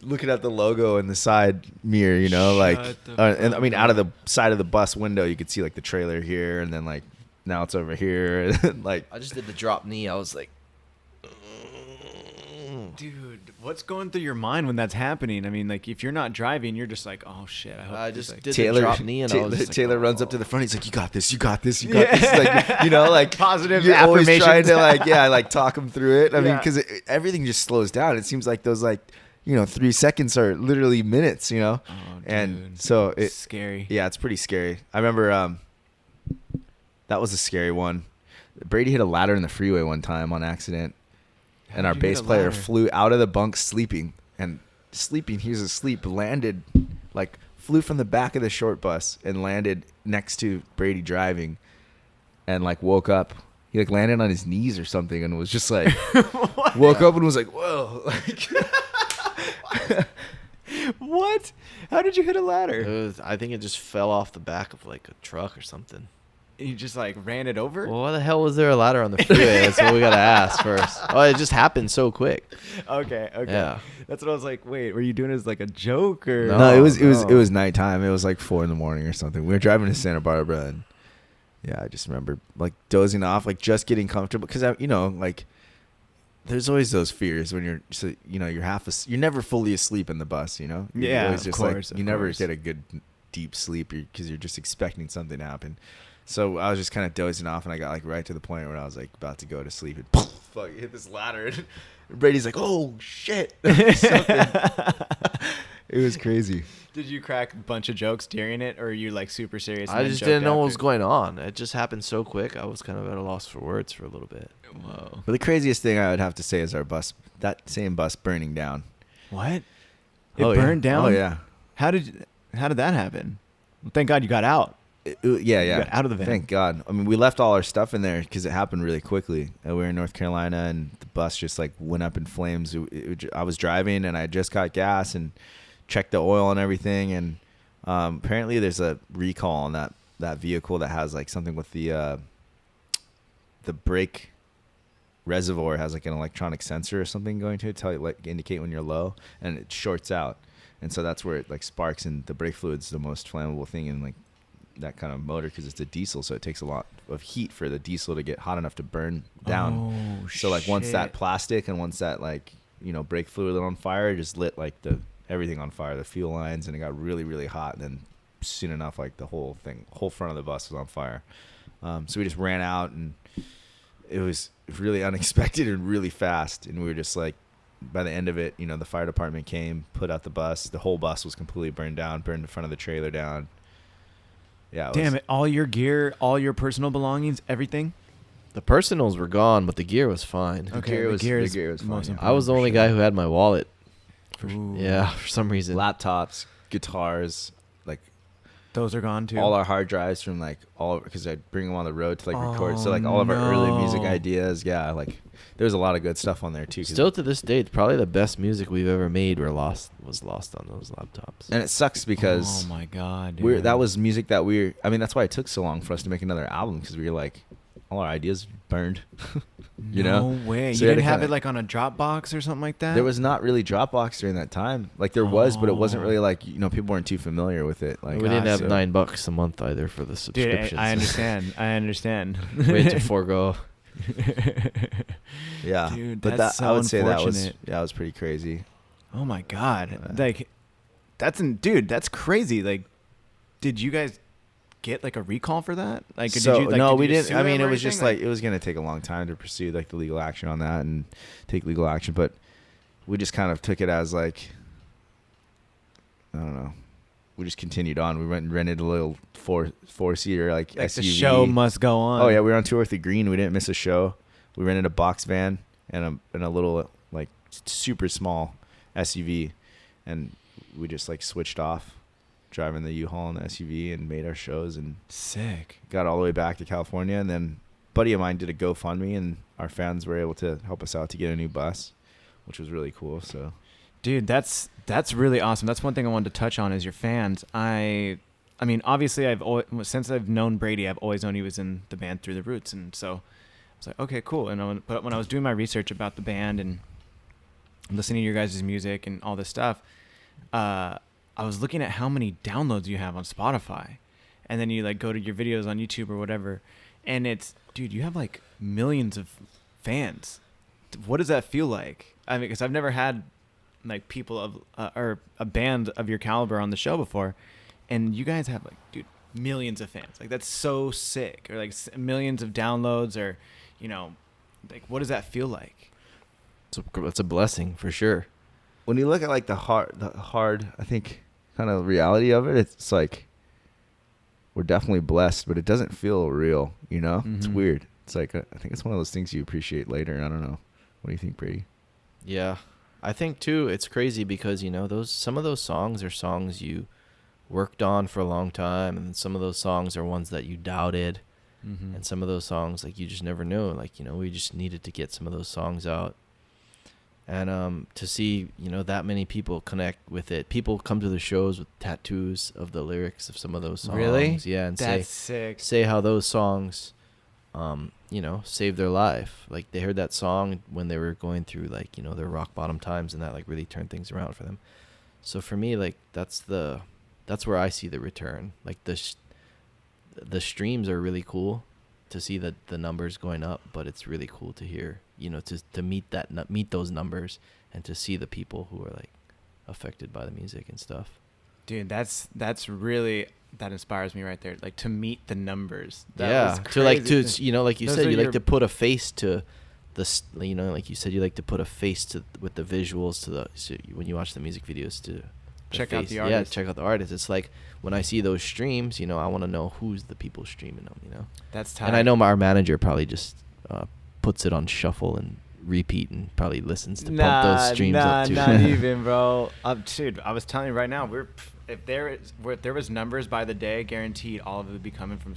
[SPEAKER 3] looking at the logo in the side mirror, you know, like, and I mean, out of the side of the bus window, you could see like the trailer here, and then like now it's over here, and like
[SPEAKER 2] I just did the drop knee. I was like,
[SPEAKER 1] Dude, what's going through your mind when that's happening? I mean, like, if you're not driving, you're just like, oh, shit. I hope
[SPEAKER 2] I
[SPEAKER 1] this,
[SPEAKER 2] just
[SPEAKER 1] like,
[SPEAKER 2] did
[SPEAKER 3] Taylor,
[SPEAKER 2] the drop knee, and I was just like,
[SPEAKER 3] Taylor runs
[SPEAKER 2] oh.
[SPEAKER 3] up to the front. He's like, "You got this. You got this. You got this." Like, you know, like
[SPEAKER 1] Positive
[SPEAKER 3] you're always trying
[SPEAKER 1] affirmations.
[SPEAKER 3] to like talk him through it. I mean,
[SPEAKER 1] Yeah.
[SPEAKER 3] because everything just slows down. It seems like those 3 seconds are literally minutes. You know,
[SPEAKER 1] Oh,
[SPEAKER 3] and
[SPEAKER 1] dude.
[SPEAKER 3] so
[SPEAKER 1] It's scary.
[SPEAKER 3] yeah, it's pretty scary. I remember that was a scary one. Brady hit a ladder in the freeway one time on accident, and our
[SPEAKER 1] How'd you hit
[SPEAKER 3] bass
[SPEAKER 1] a
[SPEAKER 3] player
[SPEAKER 1] ladder?
[SPEAKER 3] flew out of the bunk sleeping. He was asleep, landed, like flew from the back of the short bus and landed next to Brady driving, and like woke up. He like landed on his knees or something, and was just like woke up and was like, "Whoa!" Like,
[SPEAKER 1] What? How did you hit a ladder?
[SPEAKER 2] I think it just fell off the back of like a truck or something.
[SPEAKER 1] You just like ran it over?
[SPEAKER 2] Well, why the hell was there a ladder on the freeway? That's what we gotta ask first. Oh, it just happened so quick.
[SPEAKER 1] Okay.
[SPEAKER 2] Yeah.
[SPEAKER 1] That's what I was like, wait, were you doing it as like a joke or?
[SPEAKER 3] no, it was
[SPEAKER 1] no.
[SPEAKER 3] nighttime. It was like 4 a.m. or something. We were driving to Santa Barbara, and yeah, I just remember like dozing off, like just getting comfortable, because like there's always those fears when you're never fully asleep in the bus, you know. You're
[SPEAKER 1] Yeah,
[SPEAKER 3] always
[SPEAKER 1] of
[SPEAKER 3] just
[SPEAKER 1] course,
[SPEAKER 3] like you never get a good deep sleep because you're just expecting something to happen. So I was just kind of dozing off, and I got like right to the point where I was like about to go to sleep, and fuck, hit this ladder, and Brady's like, "Oh shit!" It was crazy.
[SPEAKER 1] Did you crack a bunch of jokes during it, or are you like super serious? and
[SPEAKER 2] I
[SPEAKER 1] then
[SPEAKER 2] just
[SPEAKER 1] joked
[SPEAKER 2] didn't know what
[SPEAKER 1] after?
[SPEAKER 2] was going on. It just happened so quick. I was kind of at a loss for words for a little bit.
[SPEAKER 1] Whoa.
[SPEAKER 3] But the craziest thing I would have to say is that same bus burning down.
[SPEAKER 1] What? It
[SPEAKER 3] Oh,
[SPEAKER 1] burned
[SPEAKER 3] yeah.
[SPEAKER 1] down?
[SPEAKER 3] Oh yeah.
[SPEAKER 1] How did that happen? Well, thank God you got out.
[SPEAKER 3] Yeah.
[SPEAKER 1] got out of the van.
[SPEAKER 3] Thank God. I mean, we left all our stuff in there because it happened really quickly. We were in North Carolina, and the bus just like went up in flames. I was driving, and I just got gas and checked the oil and everything. And apparently, there's a recall on that vehicle that has like something with the brake reservoir has like an electronic sensor or something going to it, tell you, like indicate when you're low, and it shorts out. And so that's where it like sparks, and the brake fluid's the most flammable thing in like that kind of motor because it's a diesel, so it takes a lot of heat for the diesel to get hot enough to burn down.
[SPEAKER 1] Oh,
[SPEAKER 3] So like once that
[SPEAKER 1] shit.
[SPEAKER 3] plastic and once that like brake fluid lit on fire, it just lit like everything on fire, the fuel lines, and it got really really hot. And then soon enough, like the whole front of the bus was on fire. So we just ran out, and it was really unexpected and really fast. And we were just like, by the end of it, the fire department came, put out the bus. The whole bus was completely burned down, burned the front of the trailer down. Yeah.
[SPEAKER 1] Damn it! All your gear, all your personal belongings, everything.
[SPEAKER 2] The personals were gone, but the gear was fine.
[SPEAKER 1] Okay, the gear is most
[SPEAKER 3] fine,
[SPEAKER 1] important.
[SPEAKER 2] I was the
[SPEAKER 1] for
[SPEAKER 2] only
[SPEAKER 1] sure.
[SPEAKER 2] guy who had my wallet.
[SPEAKER 1] Ooh.
[SPEAKER 2] Yeah, for some reason.
[SPEAKER 3] Laptops, guitars, like
[SPEAKER 1] Those are gone too.
[SPEAKER 3] all our hard drives from like because I'd bring them on the road to like record. So
[SPEAKER 1] Oh,
[SPEAKER 3] like all of our early music
[SPEAKER 1] no.
[SPEAKER 3] ideas, yeah, like there's a lot of good stuff on there too. 'Cause-
[SPEAKER 2] Still to this day, probably the best music we've ever made was lost on those laptops.
[SPEAKER 3] and it sucks because
[SPEAKER 1] oh my God, dude.
[SPEAKER 3] that was music that I mean, that's why it took so long for us to make another album, because we were like, all our ideas burned. you
[SPEAKER 1] no
[SPEAKER 3] know?
[SPEAKER 1] way.
[SPEAKER 3] So
[SPEAKER 1] You
[SPEAKER 3] we had
[SPEAKER 1] didn't
[SPEAKER 3] to
[SPEAKER 1] have
[SPEAKER 3] kinda-
[SPEAKER 1] it like on a Dropbox or something like that.
[SPEAKER 3] There was not really Dropbox during that time. Like there was, but it wasn't
[SPEAKER 1] Oh.
[SPEAKER 3] really like people weren't too familiar with it. Like
[SPEAKER 2] we didn't have
[SPEAKER 3] so-
[SPEAKER 2] $9 a month either for the
[SPEAKER 1] Dude,
[SPEAKER 2] subscriptions.
[SPEAKER 1] I understand. I understand.
[SPEAKER 2] We had to forego.
[SPEAKER 3] Yeah,
[SPEAKER 1] Dude,
[SPEAKER 3] but
[SPEAKER 1] that's
[SPEAKER 3] I
[SPEAKER 1] so
[SPEAKER 3] would say that was
[SPEAKER 1] unfortunate.
[SPEAKER 3] that was pretty crazy.
[SPEAKER 1] Oh my God.
[SPEAKER 3] Yeah.
[SPEAKER 1] Like, that's crazy. Like, did you guys get like a recall for that? Like,
[SPEAKER 3] So
[SPEAKER 1] did you, like,
[SPEAKER 3] no,
[SPEAKER 1] did
[SPEAKER 3] we
[SPEAKER 1] you
[SPEAKER 3] didn't.
[SPEAKER 1] sue
[SPEAKER 3] I mean,
[SPEAKER 1] them
[SPEAKER 3] it
[SPEAKER 1] or
[SPEAKER 3] was just
[SPEAKER 1] anything?
[SPEAKER 3] like it was gonna take a long time to pursue like the legal action on that and take legal action, but we just kind of took it as like, I don't know. We just continued on. We went and rented a little four-seater like
[SPEAKER 1] Like
[SPEAKER 3] SUV.
[SPEAKER 1] the show must go on.
[SPEAKER 3] Oh yeah, we were on tour with the Green. We didn't miss a show. We rented a box van and a little like super small SUV, and we just like switched off, driving the U-Haul and the SUV, and made our shows and
[SPEAKER 1] Sick.
[SPEAKER 3] got all the way back to California. And then a buddy of mine did a GoFundMe, and our fans were able to help us out to get a new bus, which was really cool. So,
[SPEAKER 1] Dude, that's really awesome. That's one thing I wanted to touch on is your fans. I mean, obviously, since I've known Brady, I've always known he was in the band Through the Roots, and so I was like, okay, cool. But when I was doing my research about the band and listening to your guys' music and all this stuff, I was looking at how many downloads you have on Spotify, and then you like go to your videos on YouTube or whatever, and it's, dude, you have like millions of fans. What does that feel like? I mean, because I've never had like people of or a band of your caliber on the show before, and you guys have like, dude, millions of fans. Like, that's so sick. Or like millions of downloads, or, you know, like, what does that feel like?
[SPEAKER 2] It's a blessing for sure.
[SPEAKER 3] when you look at like the hard, I think, kind of reality of it, it's like we're definitely blessed, but it doesn't feel real. You know, It's
[SPEAKER 1] Mhm.
[SPEAKER 3] weird. It's like I think it's one of those things you appreciate later. I don't know. What do you think, Brady?
[SPEAKER 2] Yeah, I think too. It's crazy because some of those songs are songs you worked on for a long time, and some of those songs are ones that you doubted,
[SPEAKER 1] Mm-hmm.
[SPEAKER 2] and some of those songs like you just never knew. Like we just needed to get some of those songs out, and to see that many people connect with it. People come to the shows with tattoos of the lyrics of some of those songs.
[SPEAKER 1] Really?
[SPEAKER 2] Yeah, and
[SPEAKER 1] That's sick.
[SPEAKER 2] say how those songs saved their life. Like they heard that song when they were going through like, their rock bottom times, and that like really turned things around for them. So for me, like that's where I see the return. Like the streams are really cool to see the numbers going up, but it's really cool to hear, to meet those numbers and to see the people who are like affected by the music and stuff.
[SPEAKER 1] Dude, that's really, that inspires me right there. Like, to meet the numbers.
[SPEAKER 2] Yeah, to like you
[SPEAKER 1] Those
[SPEAKER 2] said,
[SPEAKER 1] are
[SPEAKER 2] you
[SPEAKER 1] your-
[SPEAKER 2] like to put a face to this. Like you said, you like to put a face to with the visuals when you watch the music videos to
[SPEAKER 1] Check out
[SPEAKER 2] face.
[SPEAKER 1] the
[SPEAKER 2] Yeah,
[SPEAKER 1] artist.
[SPEAKER 2] check out the artist. It's like when I see those streams, I want to know who's the people streaming them.
[SPEAKER 1] That's tight.
[SPEAKER 2] And I know our manager probably just puts it on shuffle and repeat and probably listens to pump those streams up too.
[SPEAKER 1] Not even, bro. Dude, I was telling you right now, if there was numbers by the day, guaranteed all of it would be coming from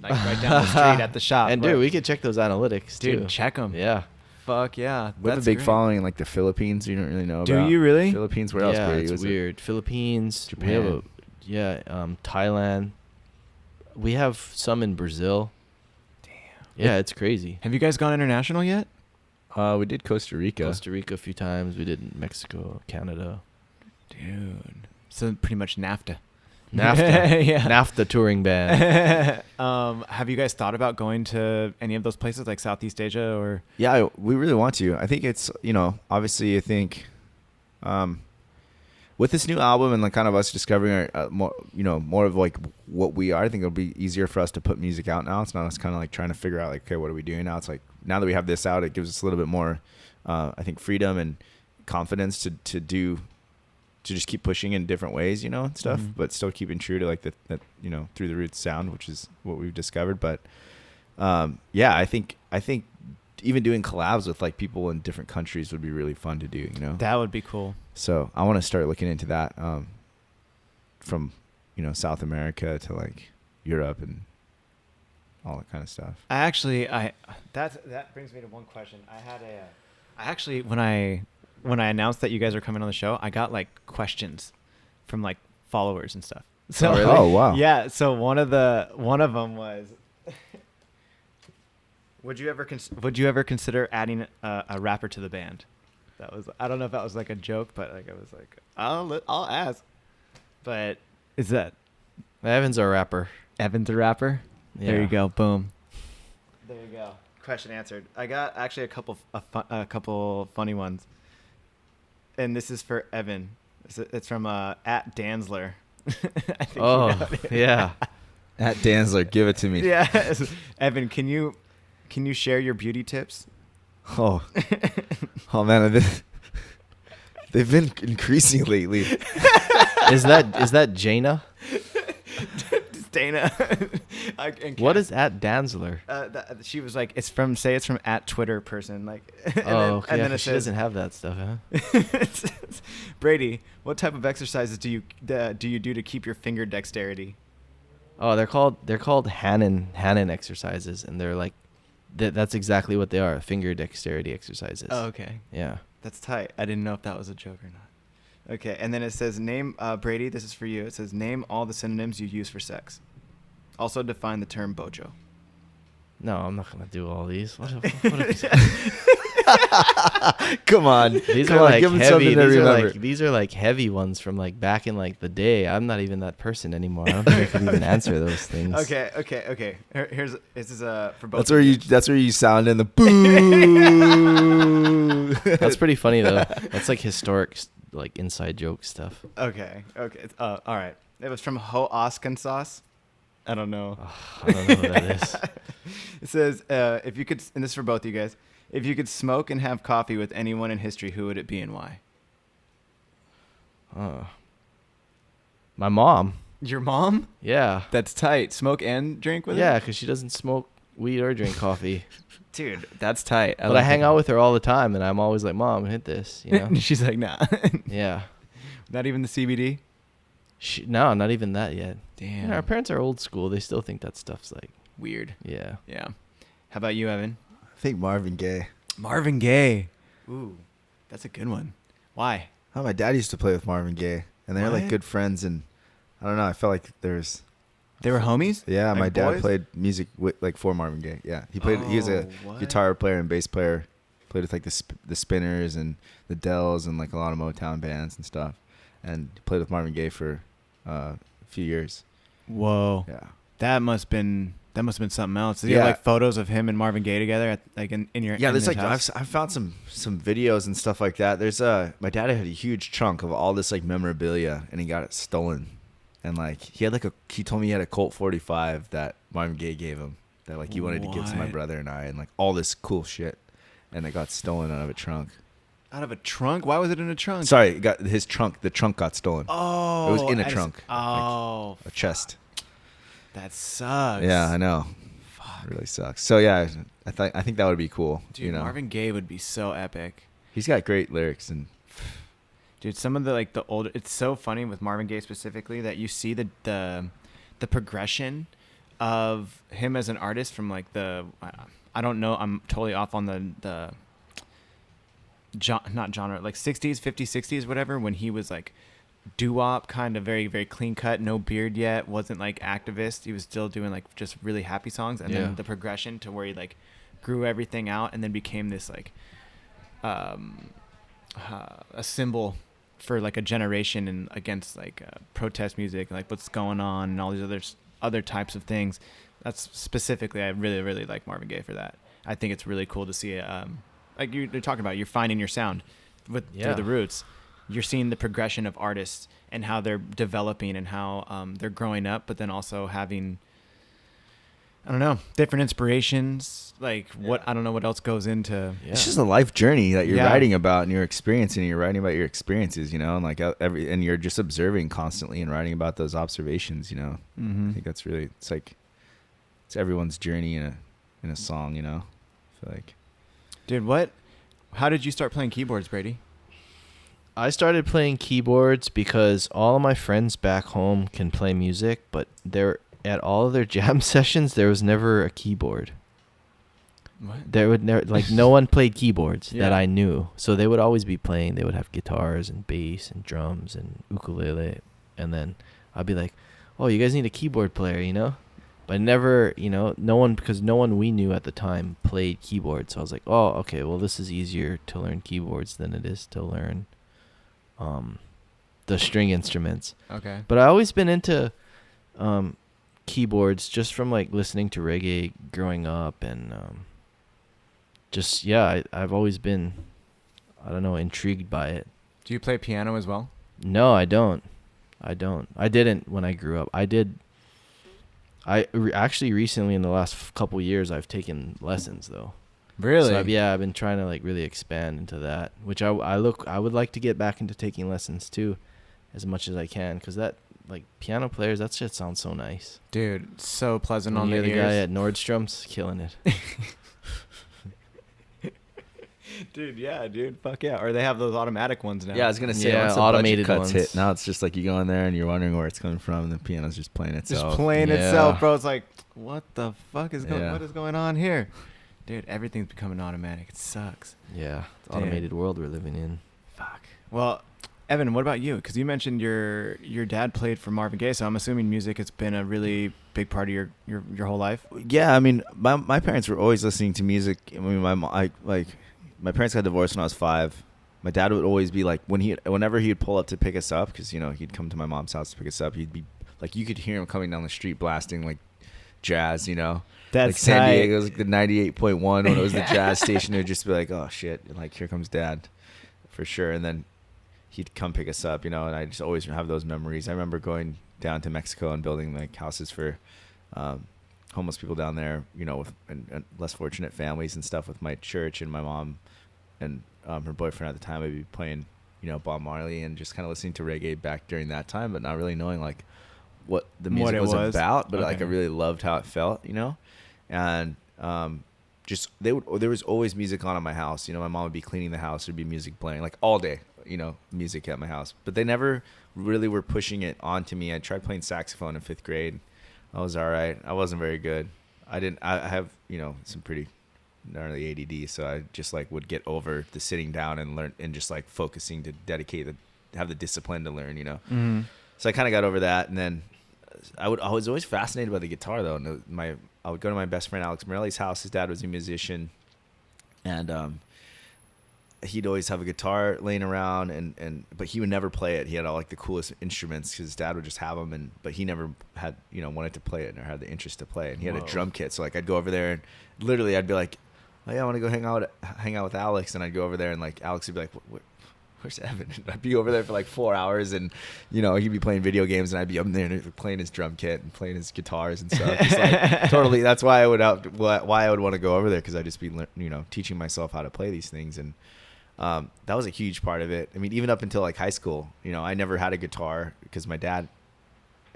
[SPEAKER 1] like right down the street at the shop.
[SPEAKER 2] And dude, we could check those analytics too.
[SPEAKER 1] dude, check them.
[SPEAKER 2] Yeah.
[SPEAKER 1] Fuck yeah.
[SPEAKER 3] We have a
[SPEAKER 1] That's
[SPEAKER 3] big
[SPEAKER 1] great.
[SPEAKER 3] following in like the Philippines. You don't really know
[SPEAKER 1] Do
[SPEAKER 3] about.
[SPEAKER 1] you really?
[SPEAKER 3] Philippines? Where else,
[SPEAKER 2] Yeah,
[SPEAKER 3] Brady?
[SPEAKER 2] it's
[SPEAKER 3] Was it?
[SPEAKER 2] weird. Philippines, we have
[SPEAKER 3] Japan.
[SPEAKER 2] Thailand. We have some in Brazil.
[SPEAKER 1] Damn.
[SPEAKER 2] Yeah, it's crazy.
[SPEAKER 1] Have you guys gone international yet?
[SPEAKER 3] We did Costa Rica.
[SPEAKER 2] Costa Rica a few times. We did Mexico, Canada.
[SPEAKER 1] Dude. So pretty much NAFTA.
[SPEAKER 2] NAFTA.
[SPEAKER 1] Yeah.
[SPEAKER 2] NAFTA touring band.
[SPEAKER 1] Have you guys thought about going to any of those places like Southeast Asia or?
[SPEAKER 3] Yeah, we really want to. I think it's, obviously I think with this new album and like kind of us discovering our, more of like what we are, I think it'll be easier for us to put music out now. It's not us kind of like trying to figure out like, okay, what are we doing now? It's like now that we have this out, it gives us a little bit more, I think, freedom and confidence to just keep pushing in different ways, and stuff,
[SPEAKER 1] Mhm.
[SPEAKER 3] but still keeping true to like that Through the Roots sound, which is what we've discovered. But yeah, I think even doing collabs with like people in different countries would be really fun to do,
[SPEAKER 1] That would be cool.
[SPEAKER 3] So I want to start looking into that, from South America to like Europe and all that kind of stuff.
[SPEAKER 1] That brings me to one question. When I announced that you guys are coming on the show, I got like questions from like followers and stuff. So,
[SPEAKER 2] really?
[SPEAKER 3] Oh, wow.
[SPEAKER 1] Yeah. So one of them was, would you ever consider adding a rapper to the band? That was, I don't know if that was like a joke, but like I was like, I'll ask. But is that
[SPEAKER 2] Evan's our rapper.
[SPEAKER 1] Evan's a rapper? There
[SPEAKER 2] Yeah.
[SPEAKER 1] you go. Boom. There you go. Question answered. I got actually a couple funny ones. And this is for Evan. It's from at Danzler. I think
[SPEAKER 2] Oh,
[SPEAKER 1] you know it.
[SPEAKER 2] yeah.
[SPEAKER 3] At Danzler, give it to me.
[SPEAKER 1] Yeah. Evan, can you share your beauty tips?
[SPEAKER 3] Oh, oh man, they've been increasing lately.
[SPEAKER 2] Is that Jaina?
[SPEAKER 1] Dana.
[SPEAKER 2] What is at Danzler?
[SPEAKER 1] She was like, it's from at Twitter person. Like,
[SPEAKER 2] Oh,
[SPEAKER 1] and then
[SPEAKER 2] yeah,
[SPEAKER 1] it
[SPEAKER 2] she
[SPEAKER 1] says,
[SPEAKER 2] doesn't have that stuff, huh?
[SPEAKER 1] it says, Brady, what type of exercises do you do to keep your finger dexterity?
[SPEAKER 2] Oh, they're called Hannon exercises, and they're like, that's exactly what they are, finger dexterity exercises.
[SPEAKER 1] Oh, okay.
[SPEAKER 2] Yeah.
[SPEAKER 1] That's tight. I didn't know if that was a joke or not. Okay, and then it says name Brady. This is for you. It says name all the synonyms you use for sex. Also define the term bojo.
[SPEAKER 2] No, I'm not gonna do all these. What
[SPEAKER 3] Come on,
[SPEAKER 2] these
[SPEAKER 3] come
[SPEAKER 2] are
[SPEAKER 3] on,
[SPEAKER 2] like
[SPEAKER 3] give 'em
[SPEAKER 2] heavy.
[SPEAKER 3] something to remember.
[SPEAKER 2] These are like heavy ones from like back in like the day. I'm not even that person anymore. I don't think I can even answer those things.
[SPEAKER 1] Okay. This is for both.
[SPEAKER 3] That's where you sound in the boo.
[SPEAKER 2] That's pretty funny though. That's like historic, like inside joke stuff.
[SPEAKER 1] Okay. All right. It was from Hawkins. I don't know.
[SPEAKER 2] I don't know what that is.
[SPEAKER 1] It says, if you could, and this is for both of you guys, if you could smoke and have coffee with anyone in history, who would it be and why?
[SPEAKER 2] My mom.
[SPEAKER 1] Your mom?
[SPEAKER 2] Yeah.
[SPEAKER 1] That's tight. Smoke and drink with her?
[SPEAKER 2] Yeah, because she doesn't smoke weed or drink coffee.
[SPEAKER 1] Dude, that's tight.
[SPEAKER 2] But I hang out with her all the time, and I'm always like, Mom, hit this, you know?
[SPEAKER 1] She's like, nah.
[SPEAKER 2] Yeah.
[SPEAKER 1] Not even the CBD?
[SPEAKER 2] No, not even that yet.
[SPEAKER 1] Damn.
[SPEAKER 2] You know, our parents are old school. They still think that stuff's like
[SPEAKER 1] Weird.
[SPEAKER 2] Yeah.
[SPEAKER 1] Yeah. How about you, Evan?
[SPEAKER 3] I think Marvin Gaye.
[SPEAKER 1] Marvin Gaye. Ooh, that's a good one. Why?
[SPEAKER 3] Oh, my dad used to play with Marvin Gaye, and they're like
[SPEAKER 1] What?
[SPEAKER 3] good friends. And I don't know. I felt like there's.
[SPEAKER 1] They were homies?
[SPEAKER 3] Yeah,
[SPEAKER 1] Like
[SPEAKER 3] my dad
[SPEAKER 1] boys?
[SPEAKER 3] played music with like for Marvin Gaye. Yeah, he played. He was a
[SPEAKER 1] what?
[SPEAKER 3] guitar player and bass player. Played with like the Spinners and the Dells and like a lot of Motown bands and stuff. And played with Marvin Gaye for a few years.
[SPEAKER 1] Whoa.
[SPEAKER 3] Yeah.
[SPEAKER 1] That must have been something else. Did you have like photos of him and Marvin Gaye together at, like in your
[SPEAKER 3] Yeah,
[SPEAKER 1] in
[SPEAKER 3] there's
[SPEAKER 1] his
[SPEAKER 3] like
[SPEAKER 1] house?
[SPEAKER 3] I've found some videos and stuff like that. There's my dad had a huge chunk of all this like memorabilia, and he got it stolen. And like he told me he had a Colt 45 that Marvin Gaye gave him that like he wanted to give to my
[SPEAKER 1] What?
[SPEAKER 3] brother and I, and like all this cool shit, and it got stolen out of a trunk.
[SPEAKER 1] Out of a trunk? Why was it in a trunk?
[SPEAKER 3] Sorry, it got his trunk. The trunk got stolen.
[SPEAKER 1] Oh.
[SPEAKER 3] It was in a
[SPEAKER 1] at his-
[SPEAKER 3] trunk.
[SPEAKER 1] Oh.
[SPEAKER 3] A chest.
[SPEAKER 1] That sucks.
[SPEAKER 3] Yeah, I know. It really sucks. So yeah, I think that would be cool.
[SPEAKER 1] Dude,
[SPEAKER 3] you know,
[SPEAKER 1] Marvin Gaye would be so epic.
[SPEAKER 3] he's got great lyrics and.
[SPEAKER 1] Dude, some of the like the older, it's so funny with Marvin Gaye specifically that you see the progression of him as an artist from like I don't know, I'm totally off on the not genre, like 60s, 50s, 60s, whatever, when he was like doo-wop, kind of very, very clean cut, no beard yet, wasn't like activist. He was still doing like just really happy songs, and
[SPEAKER 2] Yeah.
[SPEAKER 1] then the progression to where he like grew everything out and then became this like a symbol for like a generation and against like protest music, like what's going on and all these other types of things. That's specifically, I really, really like Marvin Gaye for that. I think it's really cool to see like you're talking about, you're finding your sound through the roots. You're seeing the progression of artists and how they're developing and how they're growing up, but then also having, I don't know, different inspirations. Like I don't know what else goes into.
[SPEAKER 2] Yeah.
[SPEAKER 3] It's just a life journey that you're
[SPEAKER 1] Yeah.
[SPEAKER 3] writing about and you're experiencing. And you're writing about your experiences, you know, and like and you're just observing constantly and writing about those observations, you know.
[SPEAKER 1] Mm-hmm.
[SPEAKER 3] I think that's really it's everyone's journey in a song, you know. I feel like.
[SPEAKER 1] Dude, how did you start playing keyboards, Brady?
[SPEAKER 2] I started playing keyboards because all of my friends back home can play music, but at all of their jam sessions, there was never a keyboard.
[SPEAKER 1] What?
[SPEAKER 2] There would never, like, no one played keyboards
[SPEAKER 1] Yeah.
[SPEAKER 2] that I knew. So they would always be playing. They would have guitars and bass and drums and ukulele. And then I'd be like, oh, you guys need a keyboard player, you know? But never, you know, because no one we knew at the time played keyboards. So I was like, oh, okay, well, this is easier to learn keyboards than it is to learn the string instruments.
[SPEAKER 1] Okay.
[SPEAKER 2] But I always been into keyboards just from like listening to reggae growing up, and I've always been, I don't know, intrigued by it.
[SPEAKER 1] Do you play piano as well?
[SPEAKER 2] No, I don't. I don't. I didn't when I grew up. I did. Actually recently in the last couple years I've taken lessons though.
[SPEAKER 1] Really?
[SPEAKER 2] So I've been trying to like really expand into that, which I would like to get back into taking lessons too, as much as I can, because that like piano players, that shit sounds so nice.
[SPEAKER 1] Dude, so pleasant
[SPEAKER 2] When
[SPEAKER 1] on
[SPEAKER 2] you
[SPEAKER 1] the
[SPEAKER 2] hear
[SPEAKER 1] ears.
[SPEAKER 2] the guy at Nordstrom's killing it.
[SPEAKER 1] Dude, yeah, dude, fuck yeah. Or they have those automatic ones now.
[SPEAKER 3] Yeah, I was gonna say
[SPEAKER 2] Yeah,
[SPEAKER 3] once the
[SPEAKER 2] automated
[SPEAKER 3] budget cuts
[SPEAKER 2] ones.
[SPEAKER 3] hit, now it's just like you go in there and you're wondering where it's coming from, and the piano's just playing itself.
[SPEAKER 1] just playing
[SPEAKER 2] Yeah.
[SPEAKER 1] itself, bro. It's like, what the fuck is going?
[SPEAKER 3] Yeah.
[SPEAKER 1] What is going on here, dude? Everything's becoming automatic. It sucks.
[SPEAKER 2] Yeah, it's
[SPEAKER 1] Damn.
[SPEAKER 2] automated world we're living in.
[SPEAKER 1] Fuck. Well, Evan, what about you? Because you mentioned your dad played for Marvin Gaye, so I'm assuming music has been a really big part of your whole life.
[SPEAKER 3] Yeah, I mean, my parents were always listening to music. I mean, my parents got divorced when I was 5. My dad would always be like, whenever he'd pull up to pick us up, because he'd come to my mom's house to pick us up, he'd be like, you could hear him coming down the street blasting like jazz,
[SPEAKER 1] That's
[SPEAKER 3] like San
[SPEAKER 1] tight.
[SPEAKER 3] Diego was like the 98.1 when it was the jazz station. It would just be like, oh shit, and like here comes dad, for sure. And then he'd come pick us up, and I just always have those memories. I remember going down to Mexico and building like houses for homeless people down there, with and less fortunate families and stuff with my church, and my mom and her boyfriend at the time would be playing, Bob Marley, and just kind of listening to reggae back during that time, but not really knowing like what the music
[SPEAKER 1] it
[SPEAKER 3] was about, but
[SPEAKER 1] Okay.
[SPEAKER 3] like I really loved how it felt, and just there was always music on in my house. My mom would be cleaning the house, there'd be music playing like all day, music at my house, but they never really were pushing it onto me. I tried playing saxophone in 5th grade. I was all right. I wasn't very good. I have, some pretty gnarly ADD, so I just like would get over the sitting down and learn and just like focusing to have the discipline to learn,
[SPEAKER 1] Mm-hmm.
[SPEAKER 3] So I kind of got over that, and then I was always fascinated by the guitar though. And I would go to my best friend Alex Morelli's house. His dad was a musician, and he'd always have a guitar laying around, but he would never play it. He had all like the coolest instruments because his dad would just have them, but he never had wanted to play it or had the interest to play it. And he had a drum kit, so like I'd go over there and literally I'd be like, oh yeah, I want to go hang out with Alex, and I'd go over there and like Alex would be like, where's Evan? And I'd be over there for like 4 hours, and he'd be playing video games, and I'd be up there playing his drum kit and playing his guitars and stuff. Just like totally, that's why I would want to go over there, because I'd just be teaching myself how to play these things. And that was a huge part of it. I mean, even up until like high school, I never had a guitar because my dad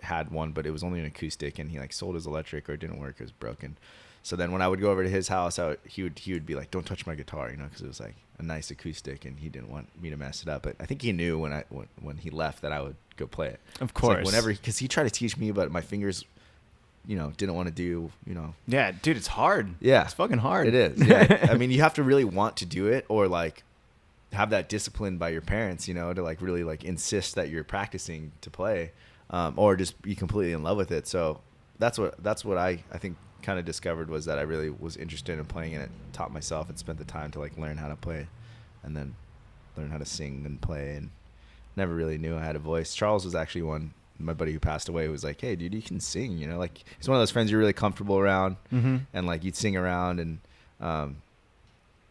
[SPEAKER 3] had one, but it was only an acoustic, and he like sold his electric, or it didn't work, it was broken. So then when I would go over to his house, he would be like, don't touch my guitar, because it was like a nice acoustic, and he didn't want me to mess it up. But I think he knew when he left that I would go play it.
[SPEAKER 1] Of course.
[SPEAKER 3] Like whenever, because he tried to teach me, but my fingers, didn't want to do,
[SPEAKER 1] Yeah, dude, it's hard.
[SPEAKER 3] Yeah.
[SPEAKER 1] It's fucking hard.
[SPEAKER 3] It is. Yeah. I mean, you have to really want to do it, or like have that discipline by your parents, to like really like insist that you're practicing to play, or just be completely in love with it. So that's what I think kind of discovered, was that I really was interested in playing, and it taught myself and spent the time to like learn how to play, and then learn how to sing and play, and never really knew I had a voice. Charles was actually my buddy who passed away, who was like, hey dude, you can sing, like he's one of those friends you're really comfortable around,
[SPEAKER 1] Mm-hmm.
[SPEAKER 3] and like you'd sing around, and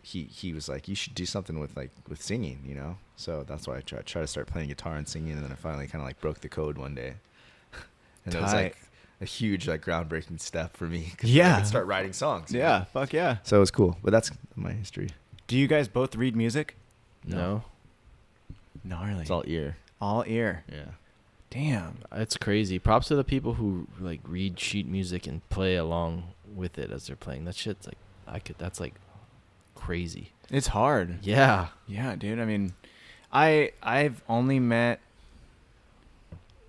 [SPEAKER 3] he was like, you should do something with singing, so that's why I tried to start playing guitar and singing, and then I finally kind of like broke the code one day. And it was like a huge like groundbreaking step for me, because
[SPEAKER 1] Yeah.
[SPEAKER 3] I could start writing songs.
[SPEAKER 1] Yeah, fuck yeah.
[SPEAKER 3] So it was cool, but that's my history.
[SPEAKER 1] Do you guys both read music?
[SPEAKER 2] No,
[SPEAKER 1] Gnarly.
[SPEAKER 3] It's all ear.
[SPEAKER 1] All ear.
[SPEAKER 3] Yeah.
[SPEAKER 1] Damn.
[SPEAKER 2] it's crazy. Props to the people who like read sheet music and play along with it as they're playing. That shit's like that's like crazy.
[SPEAKER 1] It's hard.
[SPEAKER 2] Yeah.
[SPEAKER 1] Yeah, dude. I mean, I've only met.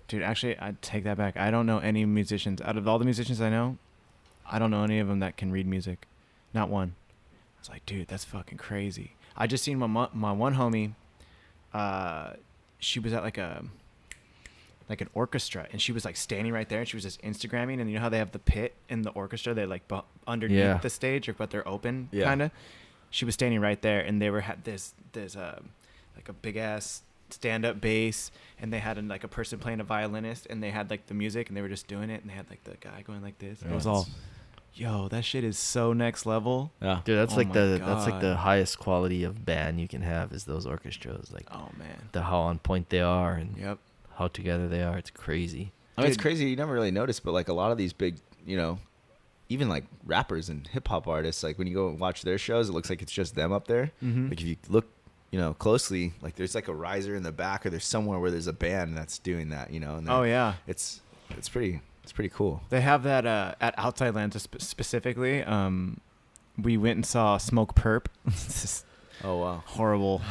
[SPEAKER 1] Dude, actually, I take that back. I don't know any musicians. Out of all the musicians I know, I don't know any of them that can read music. Not one. I was like, dude, that's fucking crazy. I just seen my one homie. She was at like an orchestra, and she was like standing right there, and she was just Instagramming. And you know how they have the pit in the orchestra? They like underneath
[SPEAKER 2] Yeah.
[SPEAKER 1] the stage, or but they're open,
[SPEAKER 3] Yeah.
[SPEAKER 1] kind of. She was standing right there, and they had this like a big ass stand up bass, and they had like a person playing a violinist, and they had like the music, and they were just doing it, and they had like the guy going like this. And it was all, yo, that shit is so next level.
[SPEAKER 3] Yeah.
[SPEAKER 2] Dude, that's
[SPEAKER 1] Oh
[SPEAKER 2] like
[SPEAKER 1] my
[SPEAKER 2] that's like the
[SPEAKER 1] God.
[SPEAKER 2] highest quality of band you can have, is those orchestras. Like
[SPEAKER 1] Oh man.
[SPEAKER 2] how on point they are, and
[SPEAKER 1] Yep.
[SPEAKER 2] how together they are. It's crazy.
[SPEAKER 3] I mean, it's crazy. You never really notice, but like a lot of these big, even like rappers and hip hop artists, like when you go and watch their shows, it looks like it's just them up there.
[SPEAKER 1] Mm-hmm.
[SPEAKER 3] Like if you look, closely, like there's like a riser in the back, or there's somewhere where there's a band that's doing that, and
[SPEAKER 1] Oh yeah,
[SPEAKER 3] it's pretty cool.
[SPEAKER 1] they have that at Outside Lands specifically. We went and saw Smoke Perp.
[SPEAKER 3] Oh wow,
[SPEAKER 1] horrible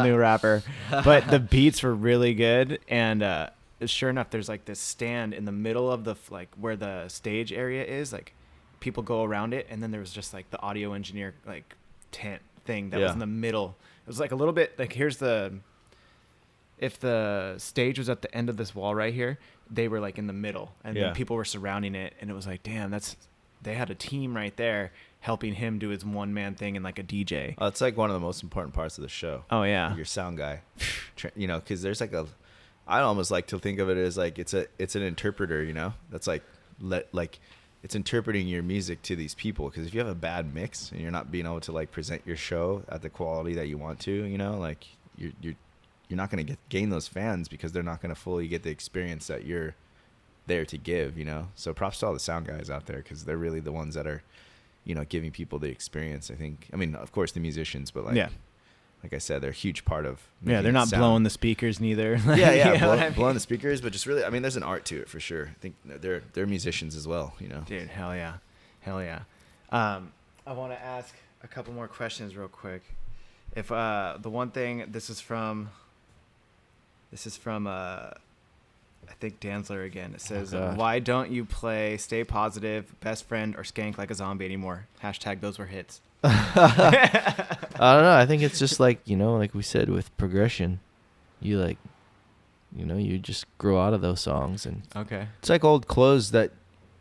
[SPEAKER 1] new rapper, but the beats were really good. And sure enough, there's like this stand in the middle of the like where the stage area is. Like people go around it, and then there was just like the audio engineer like tent thing that was in the middle. It was like a little bit like if the stage was at the end of this wall right here, they were like in the middle, and then people were surrounding it, and it was like, damn, they had a team right there helping him do his one-man thing and like a DJ.
[SPEAKER 3] It's like one of the most important parts of the show.
[SPEAKER 1] Oh yeah,
[SPEAKER 3] your sound guy, because there's like I almost like to think of it as like it's an interpreter, that's like it's interpreting your music to these people. Because if you have a bad mix and you're not being able to like present your show at the quality that you want to, like you're not going to gain those fans, because they're not going to fully get the experience that you're there to give. So props to all the sound guys out there, because they're really the ones that are giving people the experience. I think, of course the musicians, but like I said, they're a huge part of
[SPEAKER 1] they're not blowing the speakers neither.
[SPEAKER 3] Blowing the speakers, but just really, there's an art to it for sure. I think they're musicians as well,
[SPEAKER 1] Dude, hell yeah. I want to ask a couple more questions real quick. If the one thing, this is from I think Danzler again. It says, why don't you play Stay Positive, Best Friend, or Skank Like a Zombie anymore? # those were hits.
[SPEAKER 2] I don't know. I think it's just like, like we said with progression, you you just grow out of those songs. And
[SPEAKER 1] okay,
[SPEAKER 3] it's like old clothes that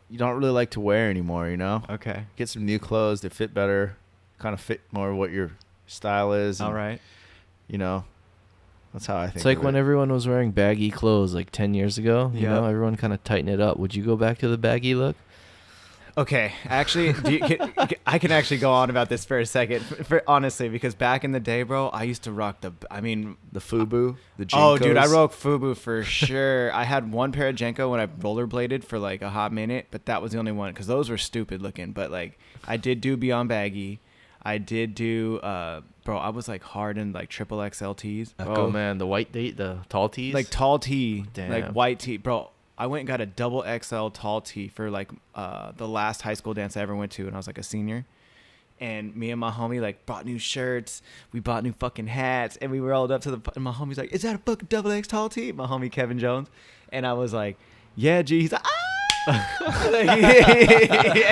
[SPEAKER 3] you don't really like to wear anymore,
[SPEAKER 1] Okay.
[SPEAKER 3] Get some new clothes that fit better, kind of fit more what your style is.
[SPEAKER 1] All right.
[SPEAKER 3] That's how I think.
[SPEAKER 2] It's like when everyone was wearing baggy clothes like 10 years ago, everyone kind of tightened it up. Would you go back to the baggy look?
[SPEAKER 1] Okay, actually, I can actually go on about this for a second, honestly, because back in the day, bro, I used to rock the
[SPEAKER 3] FUBU, the Jenkos.
[SPEAKER 1] Oh, dude, I rocked FUBU for sure. I had one pair of Jenko when I rollerbladed for like a hot minute, but that was the only one, because those were stupid looking. But like, I did do Beyond Baggy. I did do, bro, I was like hard in like triple XL tees.
[SPEAKER 2] Oh man, the tall tees?
[SPEAKER 1] Like tall tee,
[SPEAKER 2] damn.
[SPEAKER 1] like white tee. Bro, I went and got a double XL tall tee for like the last high school dance I ever went to when I was like a senior. And me and my homie like bought new shirts. We bought new fucking hats, and we rolled up to and my homie's like, is that a fucking double X tall tee? My homie Kevin Jones. And I was like, yeah, G. He's like,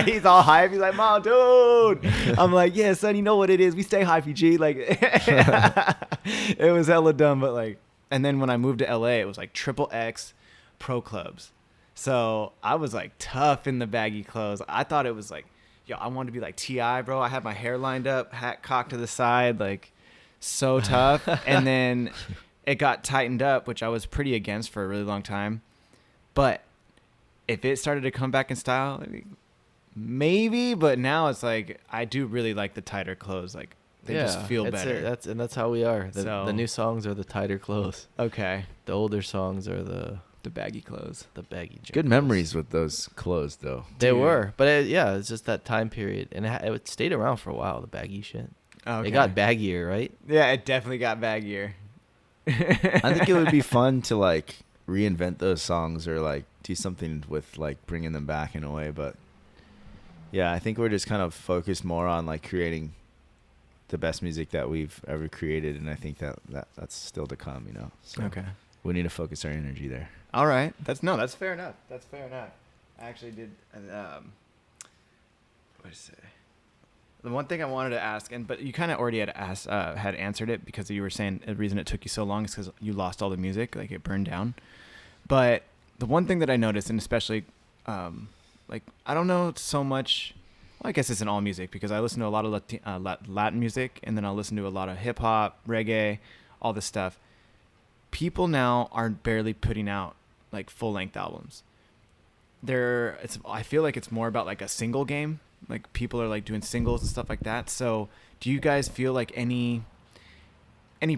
[SPEAKER 1] he's all hype. He's like, Mom, dude. I'm like, yeah, son, you know what it is. We stay hypey, G. Like, it was hella dumb, but like, and then when I moved to LA, it was like triple X pro clubs. So I was like tough in the baggy clothes. I thought it was like, yo, I wanted to be like T.I., bro. I had my hair lined up, hat cocked to the side, like so tough. And then it got tightened up, which I was pretty against for a really long time. But if it started to come back in style, maybe. But now it's like I do really like the tighter clothes. Like they just feel better.
[SPEAKER 2] That's how we are. The new songs are the tighter clothes.
[SPEAKER 1] Okay.
[SPEAKER 2] The older songs are the
[SPEAKER 1] baggy clothes.
[SPEAKER 2] The baggy.
[SPEAKER 3] Good memories with those clothes, though.
[SPEAKER 2] They were, but it's just that time period, and it stayed around for a while. The baggy shit. Okay. It got baggier, right?
[SPEAKER 1] Yeah, it definitely got baggier.
[SPEAKER 3] I think it would be fun to like reinvent those songs or like do something with like bringing them back in a way, but yeah, I think we're just kind of focused more on like creating the best music that we've ever created, and I think that's still to come, So
[SPEAKER 1] okay,
[SPEAKER 3] we need to focus our energy there.
[SPEAKER 1] All right, that's fair enough. That's fair enough. I actually did. What did I say? The one thing I wanted to ask, but you kind of already had answered it, because you were saying the reason it took you so long is because you lost all the music, like it burned down. But the one thing that I noticed, and especially, like I don't know so much. Well, I guess it's in all music, because I listen to a lot of Latin music, and then I'll listen to a lot of hip hop, reggae, all this stuff. People now are barely putting out like full length albums. I feel like it's more about like a single game. Like people are like doing singles and stuff like that. So do you guys feel like any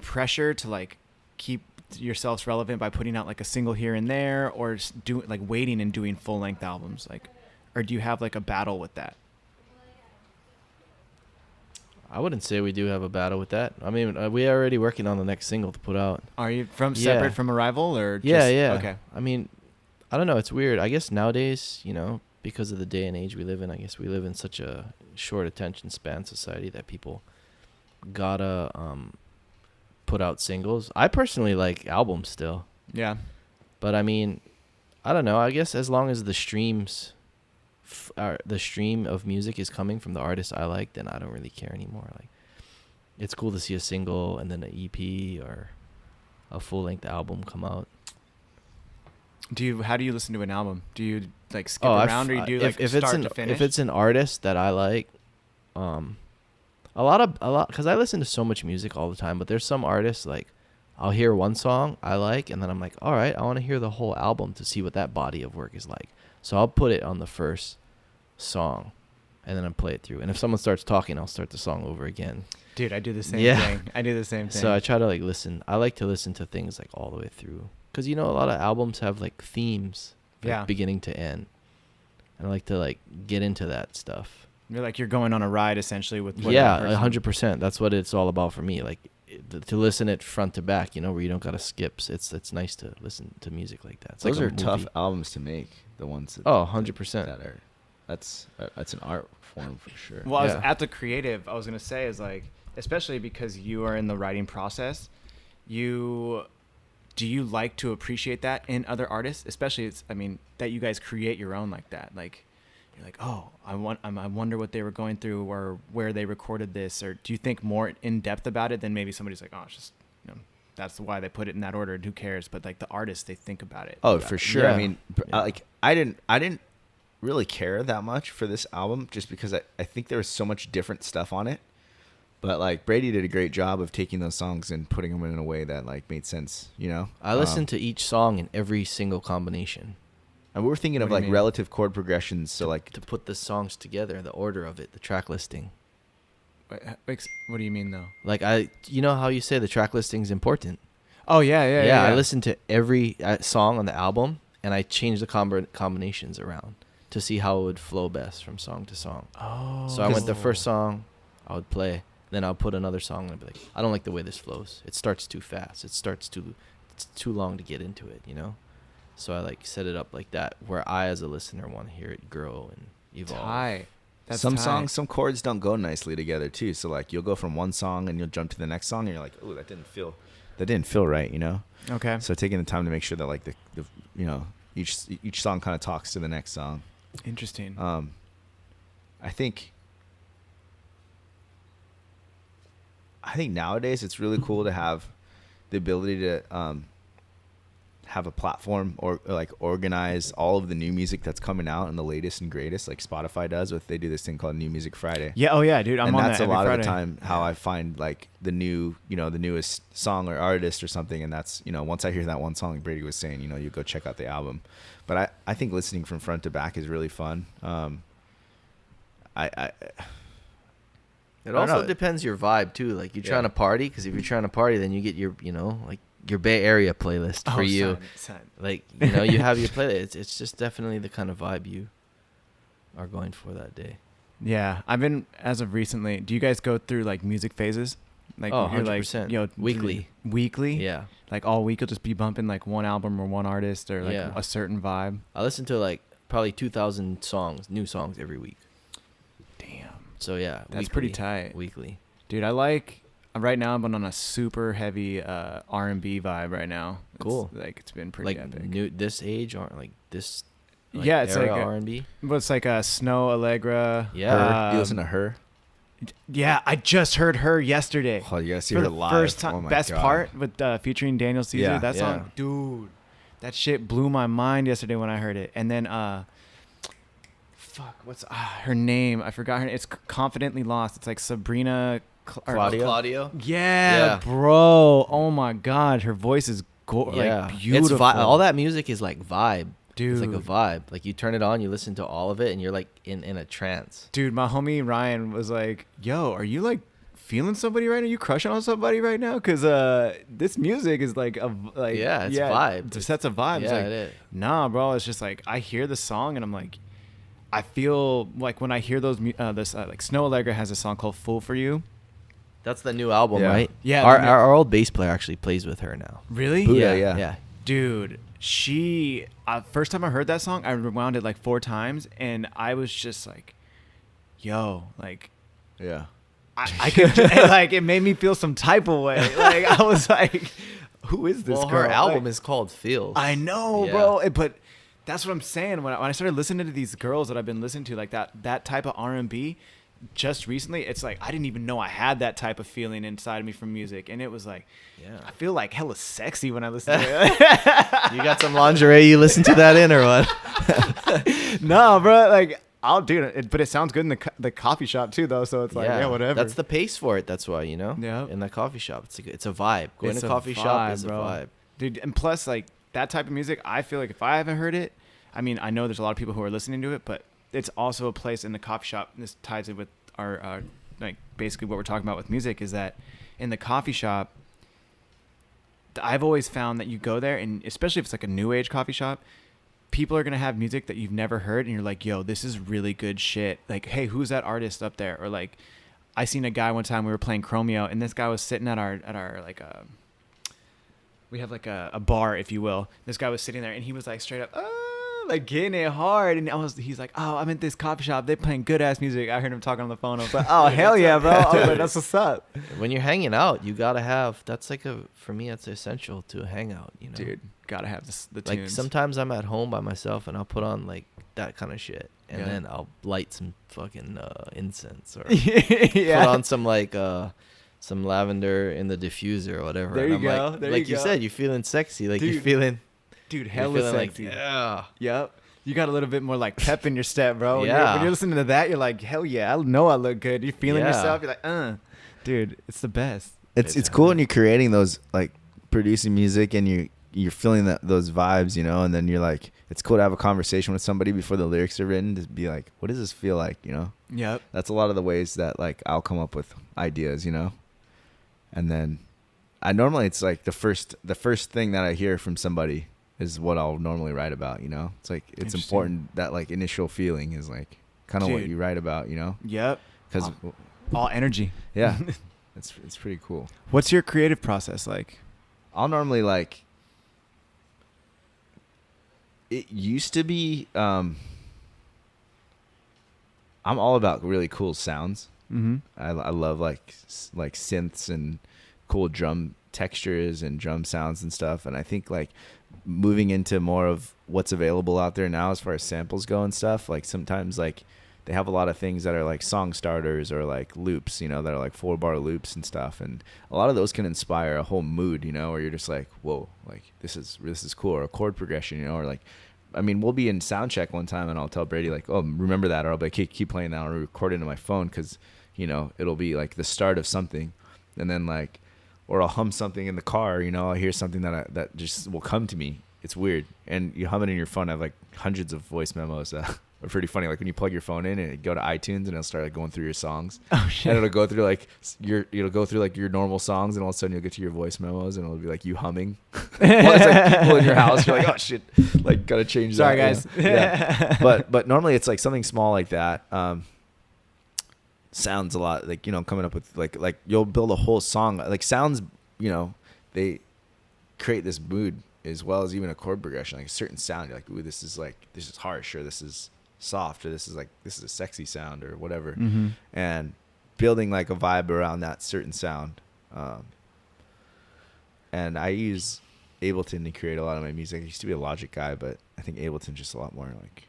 [SPEAKER 1] pressure to like keep yourselves relevant by putting out like a single here and there, or just like waiting and doing full length albums, like, or do you have like a battle with that?
[SPEAKER 2] I wouldn't say we do have a battle with that. I mean, we are already working on the next single to put out.
[SPEAKER 1] Are you separate from Arrival, or just,
[SPEAKER 2] yeah?
[SPEAKER 1] Okay.
[SPEAKER 2] I mean, I don't know. It's weird. I guess nowadays, you know, because of the day and age we live in, I guess we live in such a short attention span society that people gotta put out singles. I personally like albums still.
[SPEAKER 1] Yeah.
[SPEAKER 2] But I mean, I don't know. I guess as long as the streams, the stream of music is coming from the artists I like, then I don't really care anymore. Like, it's cool to see a single and then an EP or a full length album come out.
[SPEAKER 1] How do you listen to an album? Do you like skip around, or you do like start to finish?
[SPEAKER 2] If it's an artist that I like, a lot because I listen to so much music all the time, but there's some artists like I'll hear one song I like and then I'm like, all right, I want to hear the whole album to see what that body of work is like. So I'll put it on the first song and then I'll play it through. And if someone starts talking, I'll start the song over again.
[SPEAKER 1] Dude, I do the same thing. I do the same thing.
[SPEAKER 2] So I try to like listen. I like to listen to things like all the way through. Because, you know, a lot of albums have like themes, like beginning to end. And I like to like get into that stuff.
[SPEAKER 1] You're like, you're going on a ride essentially with what
[SPEAKER 2] 100%. That's what it's all about for me. Like to listen it front to back, you know, where you don't got to skip. It's nice to listen to music like that. It's
[SPEAKER 3] Those
[SPEAKER 2] like
[SPEAKER 3] are tough albums to make. The ones that
[SPEAKER 2] 100%.
[SPEAKER 3] That's an art form for sure.
[SPEAKER 1] Well, I was at the creative. I was gonna say is like, especially because you are in the writing process, do you like to appreciate that in other artists, especially that you guys create your own like that? Like, you're like, oh, I wonder what they were going through or where they recorded this, or do you think more in depth about it than maybe somebody's like, oh, it's just, you know, that's why they put it in that order, and who cares? But like the artists, they think about it.
[SPEAKER 3] Oh, for sure. Yeah. I mean, like I didn't really care that much for this album just because I think there was so much different stuff on it. But like Brady did a great job of taking those songs and putting them in a way that like made sense, you know?
[SPEAKER 2] I listened to each song in every single combination.
[SPEAKER 3] And we were thinking of like relative chord progressions, so like
[SPEAKER 2] to put the songs together, the order of it, the track listing.
[SPEAKER 1] What do you mean though?
[SPEAKER 2] Like you know how you say the track listing is important?
[SPEAKER 1] Oh yeah.
[SPEAKER 2] I listened to every song on the album and I changed the combinations around to see how it would flow best from song to song.
[SPEAKER 1] Oh.
[SPEAKER 2] So I went the first song, I would play. Then I'll put another song and I'll be like, I don't like the way this flows. It starts too fast. It's too long to get into it, you know? So I like set it up like that where I as a listener want to hear it grow and evolve.
[SPEAKER 3] Songs, some chords don't go nicely together too. So like you'll go from one song and you'll jump to the next song and you're like, oh, that didn't feel right, you know?
[SPEAKER 1] Okay.
[SPEAKER 3] So taking the time to make sure that like the you know, each song kind of talks to the next song.
[SPEAKER 1] Interesting.
[SPEAKER 3] I think nowadays it's really cool to have the ability to have a platform or like organize all of the new music that's coming out and the latest and greatest, like Spotify does. They do this thing called New Music Friday.
[SPEAKER 1] Yeah. Oh yeah, dude. I'm on that every Friday. And that's a lot of the time how I find like the newest song or artist or something. And that's, you know, once I hear that one song, like Brady was saying, you know, you go check out the album. But I think listening from front to back is really fun.
[SPEAKER 2] It also depends your vibe too. Like you're trying to party, because if you're trying to party, then you get your, you know, like your Bay Area playlist for you. Son. Like, you know, you have your playlist. It's just definitely the kind of vibe you are going for that day.
[SPEAKER 1] Yeah, I've been, as of recently. Do you guys go through like music phases? Like,
[SPEAKER 2] 100%.
[SPEAKER 1] Like, you know, weekly.
[SPEAKER 2] Yeah.
[SPEAKER 1] Like all week you'll just be bumping like one album or one artist or like a certain vibe.
[SPEAKER 2] I listen to like probably 2,000 new songs every week. So yeah,
[SPEAKER 1] that's pretty tight.
[SPEAKER 2] Weekly,
[SPEAKER 1] dude. I like right now. I'm on a super heavy R&B vibe right now.
[SPEAKER 2] Cool.
[SPEAKER 1] It's been pretty epic.
[SPEAKER 2] New this age or like this. Like
[SPEAKER 1] it's
[SPEAKER 2] era
[SPEAKER 1] like
[SPEAKER 2] R&B.
[SPEAKER 1] But it's like a Snow Allegra.
[SPEAKER 2] Yeah.
[SPEAKER 3] You listen to Her?
[SPEAKER 1] Yeah, I just heard Her yesterday.
[SPEAKER 3] Oh, you gotta see her live.
[SPEAKER 1] First time,
[SPEAKER 3] oh my
[SPEAKER 1] best
[SPEAKER 3] God.
[SPEAKER 1] part with featuring Daniel Caesar.
[SPEAKER 3] Yeah.
[SPEAKER 1] That song, dude. That shit blew my mind yesterday when I heard it. And then what's her name? I forgot her name. It's Confidently Lost. It's like Sabrina
[SPEAKER 2] Claudio.
[SPEAKER 1] Yeah, bro. Oh my God, her voice is like beautiful.
[SPEAKER 2] It's all that music is like vibe.
[SPEAKER 1] Dude.
[SPEAKER 2] It's like a vibe. Like you turn it on, you listen to all of it, and you're like in a trance.
[SPEAKER 1] Dude, my homie Ryan was like, "Yo, are you like feeling somebody right now? You crushing on somebody right now? Because this music is like
[SPEAKER 2] it's vibe.
[SPEAKER 1] It sets a vibe. It's like,
[SPEAKER 2] it is.
[SPEAKER 1] Nah, bro. It's just like I hear the song and I'm like, I feel like when I hear those like Snow Allegra has a song called "Fool for You."
[SPEAKER 2] That's the new album,
[SPEAKER 3] Yeah.
[SPEAKER 2] right?
[SPEAKER 1] Yeah.
[SPEAKER 2] Our old bass player actually plays with her now.
[SPEAKER 1] Really?
[SPEAKER 3] Buddha,
[SPEAKER 2] yeah.
[SPEAKER 3] yeah.
[SPEAKER 1] Dude, she first time I heard that song, I rewound it like 4 times, and I was just like, "Yo, like,
[SPEAKER 3] Yeah.
[SPEAKER 1] I could like it made me feel some type of way." Like I was like, "Who is this
[SPEAKER 2] Well,
[SPEAKER 1] girl?"
[SPEAKER 2] her album
[SPEAKER 1] Like,
[SPEAKER 2] is called Feels.
[SPEAKER 1] I know,
[SPEAKER 2] Yeah.
[SPEAKER 1] bro. But that's what I'm saying. When I started listening to these girls that I've been listening to, like that type of R&B, just recently, it's like I didn't even know I had that type of feeling inside of me from music, and it was like, I feel like hella sexy when I listen to it.
[SPEAKER 2] You got some lingerie you listen to that in or what?
[SPEAKER 1] No, bro. Like I'll do it, but it sounds good in the coffee shop too, though. So it's like, yeah, whatever.
[SPEAKER 2] That's the pace for it. That's why,
[SPEAKER 1] Yeah.
[SPEAKER 2] in the coffee shop, it's a vibe. Going
[SPEAKER 1] It's
[SPEAKER 2] to
[SPEAKER 1] a
[SPEAKER 2] coffee shop
[SPEAKER 1] vibe,
[SPEAKER 2] is
[SPEAKER 1] bro.
[SPEAKER 2] a vibe.
[SPEAKER 1] Dude. And plus, like that type of music, I feel like if I haven't heard it, I mean, I know there's a lot of people who are listening to it, but it's also a place in the coffee shop. And this ties in with our like basically what we're talking about with music is that in the coffee shop, I've always found that you go there, and especially if it's like a new age coffee shop, people are going to have music that you've never heard, and you're like, yo, this is really good shit. Like, hey, who's that artist up there? Or like, I seen a guy one time, we were playing Chromeo, and this guy was sitting at our like we have like a bar, if you will. This guy was sitting there, and he was like straight up, like getting it hard, and he's like, oh, I'm at this coffee shop, they're playing good ass music. I heard him talking on the phone. I was like, oh, hell yeah, bro. I was like, that's what's up.
[SPEAKER 2] When you're hanging out, you gotta have. That's like for me, that's essential to a hangout.
[SPEAKER 1] Dude, gotta have the
[SPEAKER 2] like
[SPEAKER 1] tunes.
[SPEAKER 2] sometimes I'm at home by myself and I'll put on like that kind of shit, and
[SPEAKER 1] Yeah.
[SPEAKER 2] then I'll light some fucking incense or
[SPEAKER 1] Yeah.
[SPEAKER 2] put on some like some lavender in the diffuser or whatever.
[SPEAKER 1] There
[SPEAKER 2] and
[SPEAKER 1] you
[SPEAKER 2] I'm
[SPEAKER 1] go,
[SPEAKER 2] Like,
[SPEAKER 1] there
[SPEAKER 2] like
[SPEAKER 1] you
[SPEAKER 2] you
[SPEAKER 1] go.
[SPEAKER 2] said, you're feeling sexy. Like
[SPEAKER 1] Dude.
[SPEAKER 2] you're feeling
[SPEAKER 1] hella
[SPEAKER 2] feeling
[SPEAKER 1] sexy.
[SPEAKER 2] Like, yeah.
[SPEAKER 1] Yep. You got a little bit more like pep in your step, bro. When
[SPEAKER 2] Yeah.
[SPEAKER 1] you're listening to that, you're like, hell yeah, I know I look good. You're feeling
[SPEAKER 2] Yeah.
[SPEAKER 1] yourself. You're like, dude, it's the best.
[SPEAKER 3] It's cool when you're creating those, like producing music, and you're feeling those vibes, and then you're like, it's cool to have a conversation with somebody before the lyrics are written to be like, what does this feel like,
[SPEAKER 1] Yep.
[SPEAKER 3] That's a lot of the ways that like I'll come up with ideas, and then normally it's like the first thing that I hear from somebody is what I'll normally write about, It's like it's
[SPEAKER 1] Interesting.
[SPEAKER 3] important that like initial feeling is like kind of what
[SPEAKER 1] Dude.
[SPEAKER 3] you write about,
[SPEAKER 1] Yep.
[SPEAKER 3] because
[SPEAKER 1] All energy.
[SPEAKER 3] yeah, it's pretty cool.
[SPEAKER 1] What's your creative process like?
[SPEAKER 3] I'll normally like. It used to be. I'm all about really cool sounds.
[SPEAKER 1] Mm-hmm.
[SPEAKER 3] I love like synths and cool drum textures and drum sounds and stuff. And I think like moving into more of what's available out there now as far as samples go and stuff. Like sometimes like they have a lot of things that are like song starters or like loops, that are like 4-bar loops and stuff. And a lot of those can inspire a whole mood, where you're just like, whoa, like this is cool. Or a chord progression, or like, I mean, we'll be in sound check one time and I'll tell Brady like, oh, remember that. Or I'll be like, hey, keep playing that. I'll record it into my phone because, it'll be like the start of something. And then like, or I'll hum something in the car, I'll hear something that just will come to me. It's weird. And you hum it in your phone. I have like hundreds of voice memos that are pretty funny. Like when you plug your phone in and go to iTunes and it'll start like going through your songs.
[SPEAKER 1] Oh shit.
[SPEAKER 3] And it'll go through like your normal songs, and all of a sudden you'll get to your voice memos and it'll be like you humming. Well, it's like people in your house. You're like, oh shit, like gotta change
[SPEAKER 1] Sorry,
[SPEAKER 3] that.
[SPEAKER 1] guys.
[SPEAKER 3] Yeah. But normally it's like something small like that. Sounds a lot like, coming up with like you'll build a whole song. Like sounds, they create this mood as well as even a chord progression. Like a certain sound, you're like, ooh, this is harsh, or this is soft, or this is a sexy sound, or whatever.
[SPEAKER 1] Mm-hmm.
[SPEAKER 3] And building like a vibe around that certain sound. And I use Ableton to create a lot of my music. I used to be a Logic guy, but I think Ableton's just a lot more like,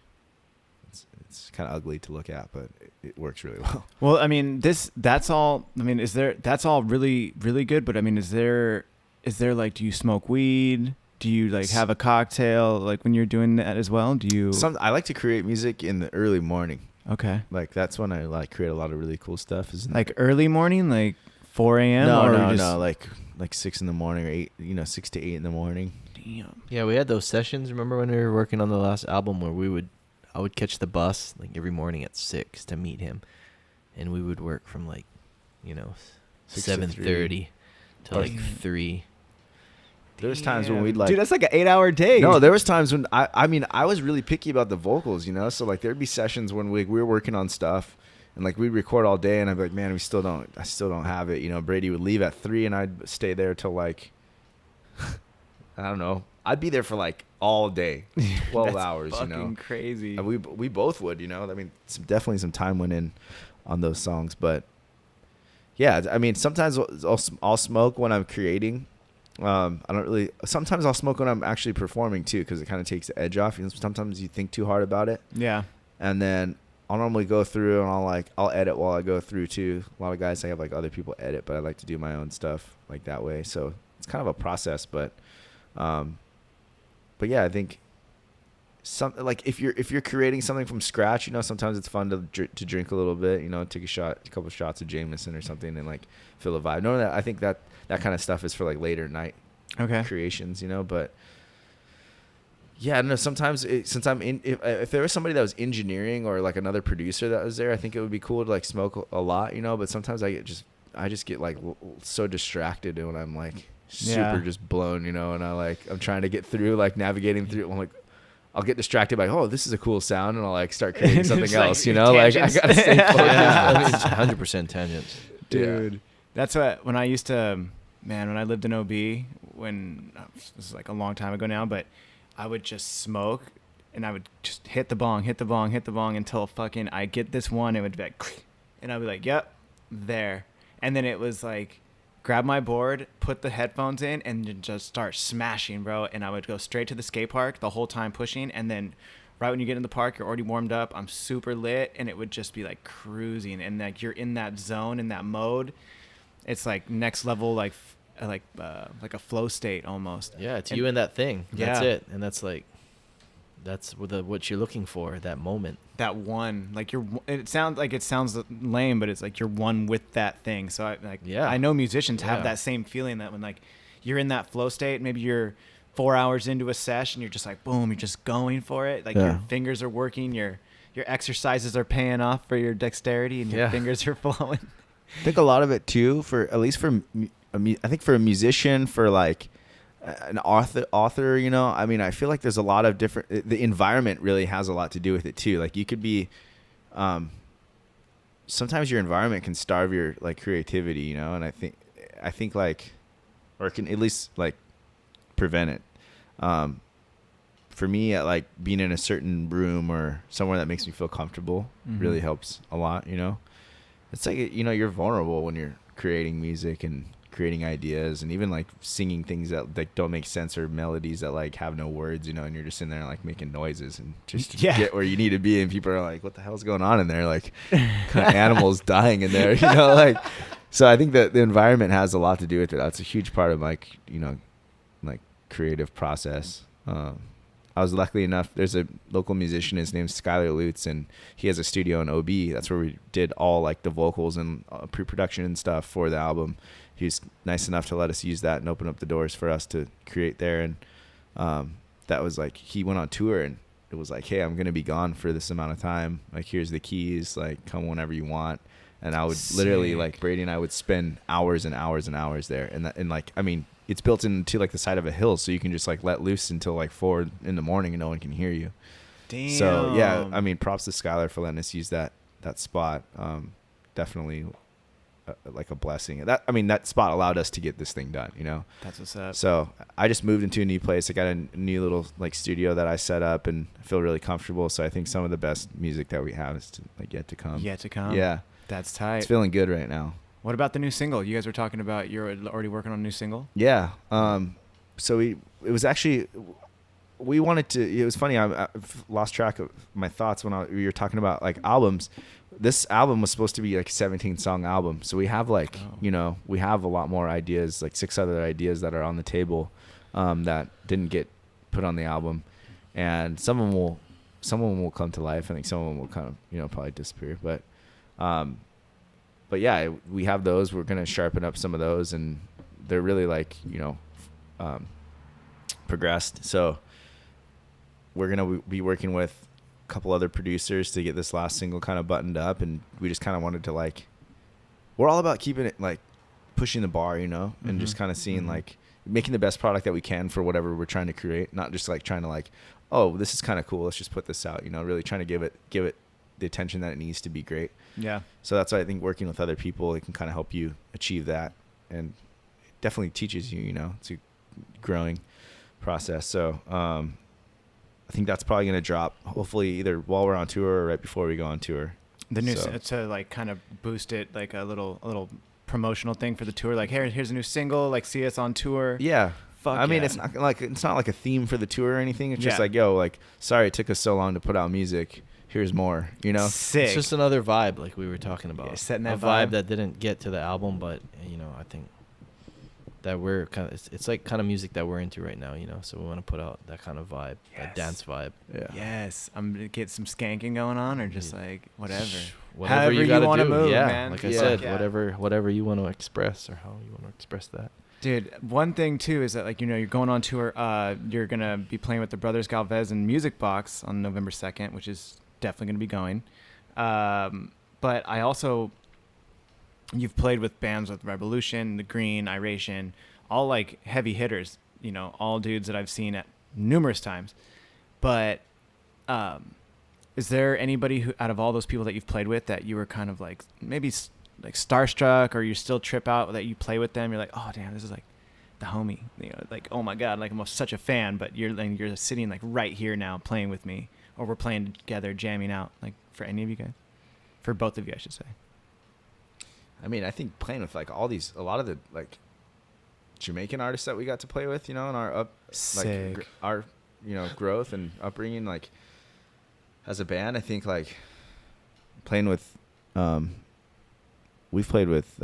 [SPEAKER 3] it's kind of ugly to look at, but it works really well.
[SPEAKER 1] Well, I mean, that's all really, really good. But I mean, is there like, do you smoke weed? Do you like have a cocktail like when you're doing that as well? Do you?
[SPEAKER 3] I like to create music in the early morning.
[SPEAKER 1] Okay.
[SPEAKER 3] Like that's when I like create a lot of really cool stuff.
[SPEAKER 1] Like early morning, like 4 a.m.
[SPEAKER 3] No, like 6 in the morning or 8, 6 to 8 in the morning.
[SPEAKER 1] Damn.
[SPEAKER 2] Yeah, we had those sessions. Remember when we were working on the last album where I would catch the bus like every morning at 6 to meet him, and we would work from like,
[SPEAKER 3] 6 to 3.
[SPEAKER 2] 7:30 to like 3.
[SPEAKER 3] There was times when we'd like,
[SPEAKER 1] dude, that's like an 8-hour day.
[SPEAKER 3] no, there was times when I mean, I was really picky about the vocals, you know? So like there'd be sessions when we were working on stuff and like we'd record all day and I'd be like, man, I still don't have it. You know, Brady would leave at 3 and I'd stay there till like, I don't know. I'd be there for like all day, 12 hours, you know?
[SPEAKER 1] Fucking crazy.
[SPEAKER 3] And we both would, you know? I mean, definitely some time went in on those songs, but yeah, I mean, sometimes I'll smoke when I'm creating. Sometimes I'll smoke when I'm actually performing too, because it kind of takes the edge off. You know, sometimes you think too hard about it.
[SPEAKER 1] Yeah.
[SPEAKER 3] And then I'll normally go through and I'll edit while I go through too. A lot of guys, I have like other people edit, but I like to do my own stuff like that way. So it's kind of a process, but yeah, I think like if you're creating something from scratch, you know, sometimes it's fun to drink a little bit, you know, take a couple of shots of Jameson or something and like feel the vibe. No, that I think that kind of stuff is for like later night creations, you know, but yeah, I don't know. Sometimes since if there was somebody that was engineering or like another producer that was there, I think it would be cool to like smoke a lot, you know, but sometimes I just get like so distracted when I'm like super just blown, you know, and I'm trying to get through, like navigating through. I'm like, I'll get distracted by, oh, this is a cool sound, and I'll like start creating something else, like, you know, tangents. Like I gotta stay focused.
[SPEAKER 2] Yeah, 100% tangents,
[SPEAKER 1] dude. Yeah. That's what when I used to, when I lived in OB, this is like a long time ago now, but I would just smoke and I would just hit the bong until fucking I get this one. It would be like, and I'd be like, yep, there, and then it was like, grab my board, put the headphones in, and just start smashing, bro. And I would go straight to the skate park the whole time pushing. And then right when you get in the park, you're already warmed up. I'm super lit. And it would just be like cruising. And like you're in that zone, in that mode. It's like next level, like a flow state almost.
[SPEAKER 2] Yeah, it's you in that thing. That's it. And that's what you're looking for, that moment. That
[SPEAKER 1] one, like it sounds lame, but it's like you're one with that thing. So I know musicians have that same feeling, that when like you're in that flow state, maybe you're 4 hours into a session, you're just like, boom, you're just going for it. Like your fingers are working, your exercises are paying off for your dexterity, and your fingers are flowing.
[SPEAKER 3] I think a lot of it too, I think for a musician, for like an author, you know, I mean, I feel like there's a lot of the environment really has a lot to do with it too. Like you could be, sometimes your environment can starve your like creativity, you know, and I think like, or it can at least like prevent it. For me, like being in a certain room or somewhere that makes me feel comfortable really helps a lot, you know. It's like, you know, you're vulnerable when you're creating music and creating ideas, and even like singing things that like don't make sense, or melodies that like have no words, you know, and you're just in there like making noises and just get where you need to be, and people are like, what the hell's going on in there, like kind of animals dying in there, you know, like. So I think that the environment has a lot to do with it. That's a huge part of like, you know, like creative process. I was lucky enough, there's a local musician, his name's Skylar Lutz, and he has a studio in OB. That's where we did all like the vocals and pre-production and stuff for the album. He was nice enough to let us use that and open up the doors for us to create there. And that was like, he went on tour, and it was like, hey, I'm going to be gone for this amount of time. Like, here's the keys, like come whenever you want. And I would literally, like, Brady and I would spend hours and hours and hours there. And like, I mean, it's built into like the side of a hill, so you can just like let loose until like 4 a.m. and no one can hear you.
[SPEAKER 1] Damn.
[SPEAKER 3] So yeah, I mean, props to Skylar for letting us use that spot. Definitely like a blessing. That spot allowed us to get this thing done, you know.
[SPEAKER 1] That's what's up.
[SPEAKER 3] So I just moved into a new place. I got a new little like studio that I set up, and I feel really comfortable. So I think some of the best music that we have is yet to come. Yeah.
[SPEAKER 1] That's tight.
[SPEAKER 3] It's feeling good right now.
[SPEAKER 1] What about the new single? You guys were talking about you're already working on a new single?
[SPEAKER 3] Yeah. So it was actually, we wanted to, it was funny. I lost track of my thoughts when we were talking about like albums. This album was supposed to be like a 17-song album. So we have like, you know, we have a lot more ideas, like 6 other ideas that are on the table that didn't get put on the album. And some of them will come to life. I think some of them will kind of, you know, probably disappear. But yeah, we have those. We're going to sharpen up some of those, and they're really like, you know, progressed. So we're going to be working with a couple other producers to get this last single kind of buttoned up. And we just kind of wanted to like, we're all about keeping it like pushing the bar, and just kind of seeing like making the best product that we can for whatever we're trying to create, not just like trying to like, oh, this is kind of cool, let's just put this out, really trying to give it the attention that it needs to be great.
[SPEAKER 1] Yeah. So
[SPEAKER 3] that's why I think working with other people, it can kind of help you achieve that, and it definitely teaches you, it's a growing process. So I think that's probably going to drop hopefully either while we're on tour or right before we go on tour.
[SPEAKER 1] The new to like kind of boost it, like a little promotional thing for the tour, like here's a new single, like see us on tour.
[SPEAKER 3] Yeah. I mean,
[SPEAKER 1] yeah.
[SPEAKER 3] it's not like a theme for the tour or anything. It's just like, yo, like, sorry it took us so long to put out music. Here's more,
[SPEAKER 1] Sick.
[SPEAKER 2] It's just another vibe, like we were talking about.
[SPEAKER 1] Yeah, setting that
[SPEAKER 2] vibe that didn't get to the album, but I think that we're kind of it's like kind of music that we're into right now, So we want to put out that kind of vibe, that dance vibe.
[SPEAKER 3] Yeah.
[SPEAKER 1] Yes, I'm gonna get some skanking going on, or just like whatever.
[SPEAKER 2] Whatever you
[SPEAKER 1] want to move,
[SPEAKER 2] yeah,
[SPEAKER 1] man.
[SPEAKER 2] Like I said, whatever you want to express or how you want to express that.
[SPEAKER 1] Dude, one thing too is that like you're going on tour. You're gonna be playing with the Brothers Galvez and Music Box on November 2nd, which is definitely gonna be going. But I also, you've played with bands with Revolution, The Green, Iration, all like heavy hitters. All dudes that I've seen at numerous times. But is there anybody who, out of all those people that you've played with, that you were kind of like maybe like starstruck, or you still trip out that you play with them? You're like, oh damn, this is like the homie. Like, oh my god, like I'm such a fan. But you're sitting like right here now playing with me, or we're playing together, jamming out. Like for any of you guys, for both of you, I should say.
[SPEAKER 3] I mean, I think playing with like a lot of the like Jamaican artists that we got to play with, in our our growth and upbringing, like as a band, I think like playing with, we've played with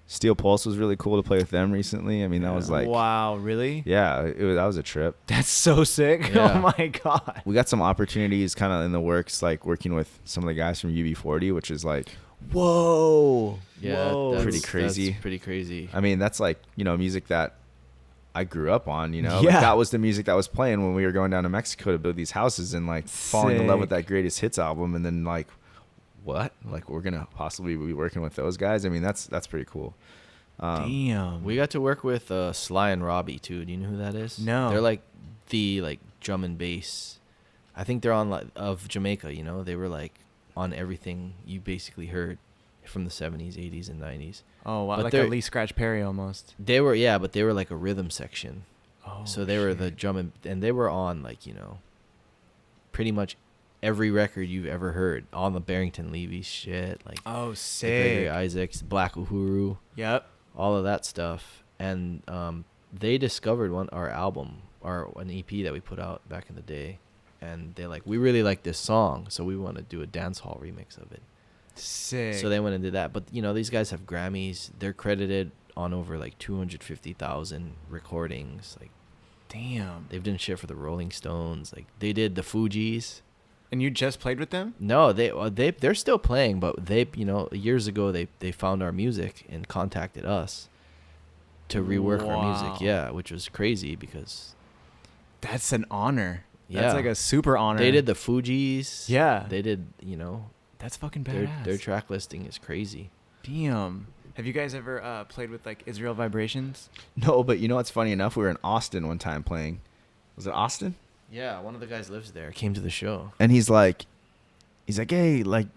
[SPEAKER 3] Steel Pulse was really cool to play with them recently. I mean, that was like,
[SPEAKER 1] wow, really?
[SPEAKER 3] Yeah, that was a trip.
[SPEAKER 1] That's so sick.
[SPEAKER 2] Yeah.
[SPEAKER 1] Oh my god.
[SPEAKER 3] We got some opportunities kind of in the works, like working with some of the guys from UB40, which is like,
[SPEAKER 1] whoa,
[SPEAKER 2] yeah,
[SPEAKER 1] whoa.
[SPEAKER 3] Pretty crazy.
[SPEAKER 2] That's pretty crazy.
[SPEAKER 3] I mean, that's like, music that I grew up on,
[SPEAKER 1] Yeah.
[SPEAKER 3] Like that was the music that was playing when we were going down to Mexico to build these houses, and like falling in love with that Greatest Hits album. And then like, what? Like we're going to possibly be working with those guys. I mean, that's pretty cool.
[SPEAKER 1] Damn.
[SPEAKER 2] We got to work with Sly and Robbie too. Do you know who that is?
[SPEAKER 1] No.
[SPEAKER 2] They're like the drum and bass. I think they're on of Jamaica, They were like on everything you basically heard from the 70s, 80s, and 90s.
[SPEAKER 1] Oh, wow.
[SPEAKER 2] But
[SPEAKER 1] Like a Lee Scratch Perry almost.
[SPEAKER 2] They were, but they were like a rhythm section.
[SPEAKER 1] Oh,
[SPEAKER 2] so they were the drum and they were on like, pretty much every record you've ever heard. On the Barrington Levy shit. Like,
[SPEAKER 1] oh, sick.
[SPEAKER 2] the Gregory Isaacs, Black Uhuru.
[SPEAKER 1] Yep.
[SPEAKER 2] All of that stuff. And they discovered our album, or an EP that we put out back in the day. And they're like, we really like this song, so we want to do a dance hall remix of it.
[SPEAKER 1] Sick.
[SPEAKER 2] So they went and did that. But, these guys have Grammys. They're credited on over, like, 250,000 recordings. Like,
[SPEAKER 1] damn.
[SPEAKER 2] they've done shit for the Rolling Stones. Like, they did the Fugees.
[SPEAKER 1] And you just played with them?
[SPEAKER 2] No, they're still playing, but they, years ago, they found our music and contacted us to rework our music. Yeah, which was crazy because...
[SPEAKER 1] That's an honor.
[SPEAKER 2] Yeah.
[SPEAKER 1] That's like a super honor.
[SPEAKER 2] They did the Fugees.
[SPEAKER 1] Yeah.
[SPEAKER 2] They did,
[SPEAKER 1] That's fucking badass.
[SPEAKER 2] Their track listing is crazy.
[SPEAKER 1] Damn. Have you guys ever played with like Israel Vibrations?
[SPEAKER 3] No, but what's funny enough? We were in Austin one time playing. Was it Austin?
[SPEAKER 2] Yeah, one of the guys lives there. Came to the show.
[SPEAKER 3] And he's like, hey, like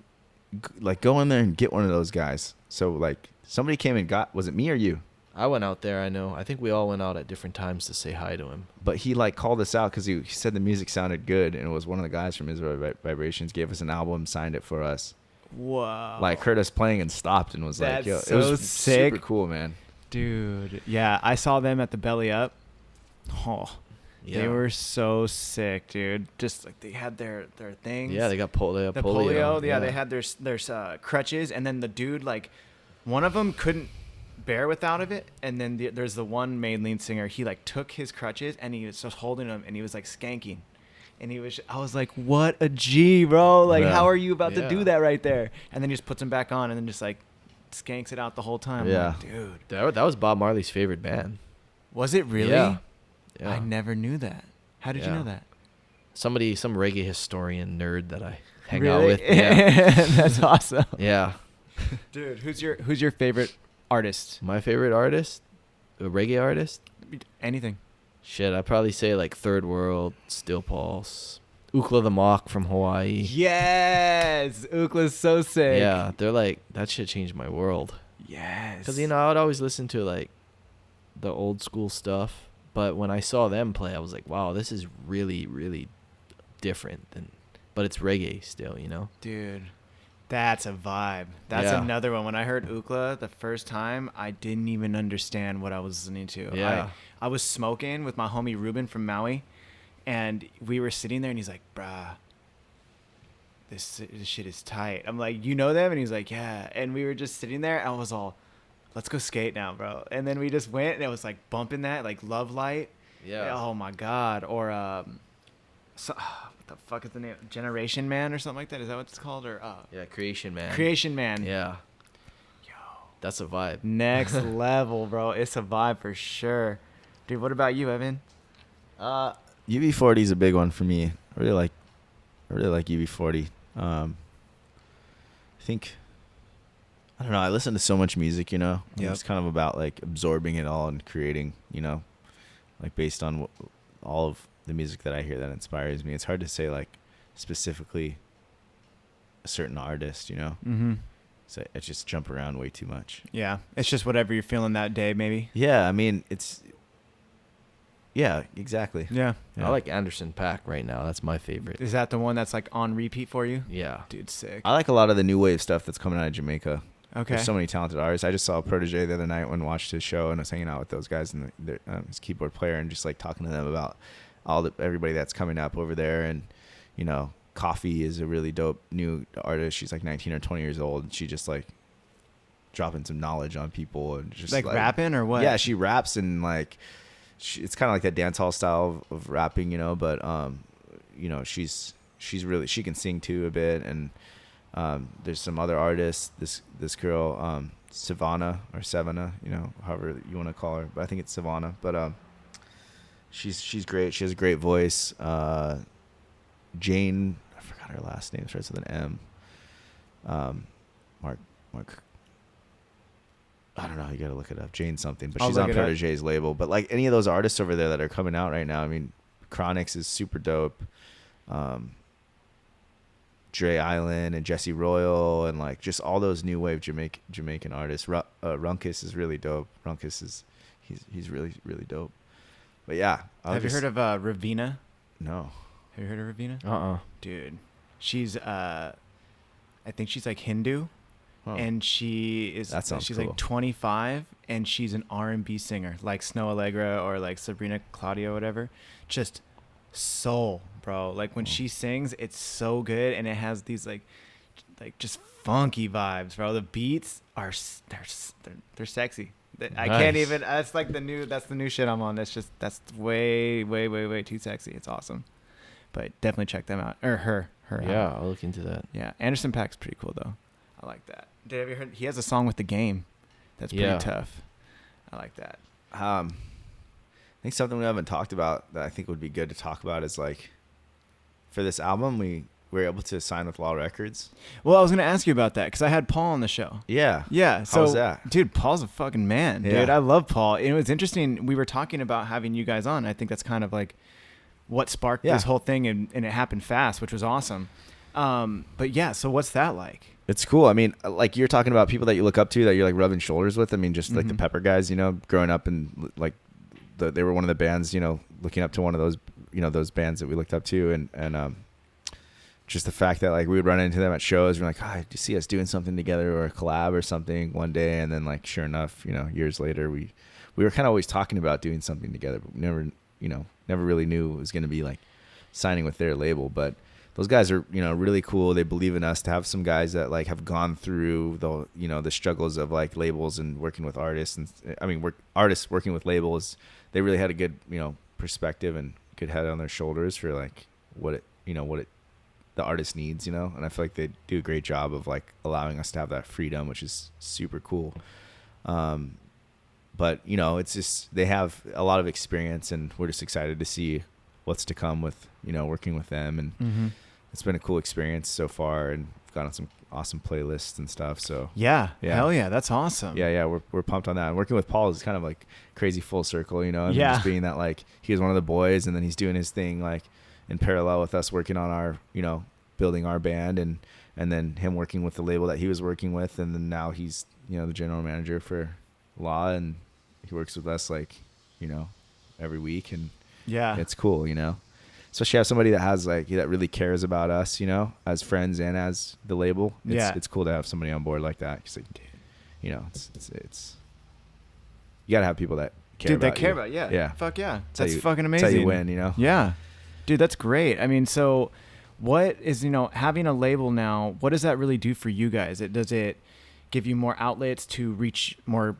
[SPEAKER 3] go in there and get one of those guys. So like somebody came and got, was it me or you?
[SPEAKER 2] I went out there, I know. I think we all went out at different times to say hi to him.
[SPEAKER 3] But he like called us out because he said the music sounded good, and it was one of the guys from Israel Vibrations, gave us an album, signed it for us.
[SPEAKER 1] Whoa.
[SPEAKER 3] Like heard us playing and stopped and was
[SPEAKER 1] That's
[SPEAKER 3] like, yo,
[SPEAKER 1] so
[SPEAKER 3] it was
[SPEAKER 1] sick.
[SPEAKER 3] super cool, man.
[SPEAKER 1] Dude. Yeah, I saw them at the Belly Up. Oh.
[SPEAKER 2] Yeah.
[SPEAKER 1] They were so sick, dude. Just like they had their things.
[SPEAKER 2] Yeah, they got polio.
[SPEAKER 1] The polio. Yeah, they had their crutches, and then the dude, like, one of them couldn't bear without of it, and then there's the one main lead singer. He like took his crutches and he was just holding them, and he was like skanking, and I was like, what a G, bro! Like, how are you about to do that right there? And then he just puts them back on, and then just like skanks it out the whole time.
[SPEAKER 3] Yeah,
[SPEAKER 1] like, dude,
[SPEAKER 2] that was Bob Marley's favorite band.
[SPEAKER 1] Was it really?
[SPEAKER 2] Yeah.
[SPEAKER 1] I never knew that. How did you know that?
[SPEAKER 2] Some reggae historian nerd that I hang
[SPEAKER 1] really?
[SPEAKER 2] out with. Yeah.
[SPEAKER 1] That's awesome.
[SPEAKER 2] Yeah.
[SPEAKER 1] Dude, who's your favorite artist?
[SPEAKER 2] My favorite artist, a reggae artist.
[SPEAKER 1] Anything.
[SPEAKER 2] Shit, I'd probably say like Third World, Still Pulse, Ukla the Mock from Hawaii.
[SPEAKER 1] Yes, Ukla's so sick.
[SPEAKER 2] Yeah, they're like, that shit changed my world.
[SPEAKER 1] Yes.
[SPEAKER 2] Because, you know, I would always listen to like the old school stuff. But when I saw them play, I was like, wow, this is really, really different. But it's reggae still, you know?
[SPEAKER 1] Dude, that's a vibe. That's
[SPEAKER 2] Yeah.
[SPEAKER 1] another one. When I heard Ukla the first time, I didn't even understand what I was listening to.
[SPEAKER 2] Yeah.
[SPEAKER 1] I was smoking with my homie Ruben from Maui, and we were sitting there, and he's like, bruh, this shit is tight. I'm like, you know them? And he's like, yeah. And we were just sitting there, and I was all, let's go skate now, bro. And then we just went, and it was like bumping that, like Love Light.
[SPEAKER 2] Yeah.
[SPEAKER 1] Oh, my God. Or, what the fuck is the name? Generation Man or something like that? Is that what it's called? Or
[SPEAKER 2] Yeah, Creation Man.
[SPEAKER 1] Creation Man.
[SPEAKER 2] Yeah.
[SPEAKER 1] Yo.
[SPEAKER 2] That's a vibe.
[SPEAKER 1] Next level, bro. It's a vibe for sure. Dude, what about you, Evan?
[SPEAKER 3] UB40 is a big one for me. I really like UB40. I think, I don't know, I listen to so much music, you know.
[SPEAKER 1] Yep.
[SPEAKER 3] It's kind of about like absorbing it all and creating, you know, like based on all of the music that I hear that inspires me. It's hard to say like specifically a certain artist, you know.
[SPEAKER 1] Mm-hmm.
[SPEAKER 3] So I just jump around way too much.
[SPEAKER 1] Yeah. It's just whatever you're feeling that day, maybe.
[SPEAKER 3] Yeah, I mean, yeah, exactly.
[SPEAKER 1] Yeah.
[SPEAKER 2] I like Anderson .Paak right now. That's my favorite.
[SPEAKER 1] Is that the one that's like on repeat for you?
[SPEAKER 2] Yeah.
[SPEAKER 1] Dude, sick.
[SPEAKER 3] I like a lot of the new wave stuff that's coming out of Jamaica.
[SPEAKER 1] Okay.
[SPEAKER 3] There's so many talented artists. I just saw Protege the other night when I watched his show and was hanging out with those guys and his keyboard player and just like talking to them about everybody that's coming up over there. And, you know, Coffee is a really dope new artist. She's like 19 or 20 years old. And she just like dropping some knowledge on people and just
[SPEAKER 1] like rapping or what?
[SPEAKER 3] Yeah, she raps and like, it's kind of like that dance hall style of rapping, you know, but, you know, she's really, she can sing too a bit. And, there's some other artists, this girl, Savannah, you know, however you want to call her, but I think it's Savannah, but, she's great. She has a great voice. Jane, I forgot her last name, starts with an M. Mark, I don't know. You got to look it up. Jane something, but she's on Protege's label. But like any of those artists over there that are coming out right now, I mean, Chronix is super dope. Dre Island and Jesse Royal and like just all those new wave Jamaican artists. Runkus is really dope. He's really, really dope. But yeah.
[SPEAKER 1] Have you heard of Ravina?
[SPEAKER 3] No.
[SPEAKER 1] Have you heard of Ravina? Dude. She's I think she's like Hindu.
[SPEAKER 3] Huh.
[SPEAKER 1] And she's
[SPEAKER 3] cool.
[SPEAKER 1] like 25 and she's an R&B singer like Snow Allegra or like Sabrina Claudio, whatever. Just soul, bro. Like when she sings, it's so good and it has these like just funky vibes, bro. The beats are they're sexy. I can't even. That's like the new shit I'm on. That's way too sexy. It's awesome. But definitely check them out or her.
[SPEAKER 2] Yeah, I'll look into that.
[SPEAKER 1] Yeah, Anderson .Paak's pretty cool though. I like that. Have you heard? He has a song with The Game. That's pretty tough. I like that.
[SPEAKER 3] I think something we haven't talked about that I think would be good to talk about is like, for this album, we were able to sign with Law Records.
[SPEAKER 1] Well, I was going to ask you about that because I had Paul on the show.
[SPEAKER 3] Yeah.
[SPEAKER 1] Yeah. So,
[SPEAKER 3] how's that?
[SPEAKER 1] Dude, Paul's a fucking man.
[SPEAKER 3] Yeah.
[SPEAKER 1] Dude, I love Paul. And it was interesting. We were talking about having you guys on. I think that's kind of like what sparked this whole thing, and it happened fast, which was awesome. But yeah, so what's that like?
[SPEAKER 3] It's cool. I mean, like you're talking about people that you look up to that you're like rubbing shoulders with. I mean, just like the Pepper guys, you know, growing up and like they were one of the bands, you know, looking up to one of those, you know, those bands that we looked up to. And just the fact that like we would run into them at shows. We're like, do you see us doing something together or a collab or something one day? And then like, sure enough, you know, years later, we were kind of always talking about doing something together, but never really knew it was going to be like signing with their label. But those guys are, you know, really cool. They believe in us to have some guys that like have gone through the, you know, the struggles of like labels and working with artists. And I mean, artists working with labels. They really had a good, you know, perspective and good head on their shoulders for like what the artist needs, you know. And I feel like they do a great job of like allowing us to have that freedom, which is super cool. But you know, it's just, they have a lot of experience and we're just excited to see what's to come with, you know, working with them. And it's been a cool experience so far, and got on some awesome playlists and stuff. So
[SPEAKER 1] Yeah.
[SPEAKER 3] Yeah.
[SPEAKER 1] Hell yeah. That's awesome.
[SPEAKER 3] yeah, we're pumped on that. And working with Paul is kind of like crazy full circle, you know. I mean,
[SPEAKER 1] Yeah.
[SPEAKER 3] just being that like he was one of the boys, and then he's doing his thing like in parallel with us working on our, you know, building our band, and then him working with the label that he was working with, and then now he's, you know, the general manager for Law, and he works with us like, you know, every week, and
[SPEAKER 1] Yeah.
[SPEAKER 3] it's cool, you know. Especially have somebody that has like that really cares about us, you know, as friends and as the label. It's cool to have somebody on board like that. Cause like, you know, it's you gotta have people that care
[SPEAKER 1] Dude,
[SPEAKER 3] about
[SPEAKER 1] that care
[SPEAKER 3] you.
[SPEAKER 1] about, yeah.
[SPEAKER 3] Yeah.
[SPEAKER 1] Fuck yeah.
[SPEAKER 3] That's
[SPEAKER 1] That's fucking
[SPEAKER 3] That's
[SPEAKER 1] amazing.
[SPEAKER 3] how you win, you know.
[SPEAKER 1] Yeah. Dude, that's great. I mean, so what is, you know, having a label now, what does that really do for you guys? Does it give you more outlets to reach more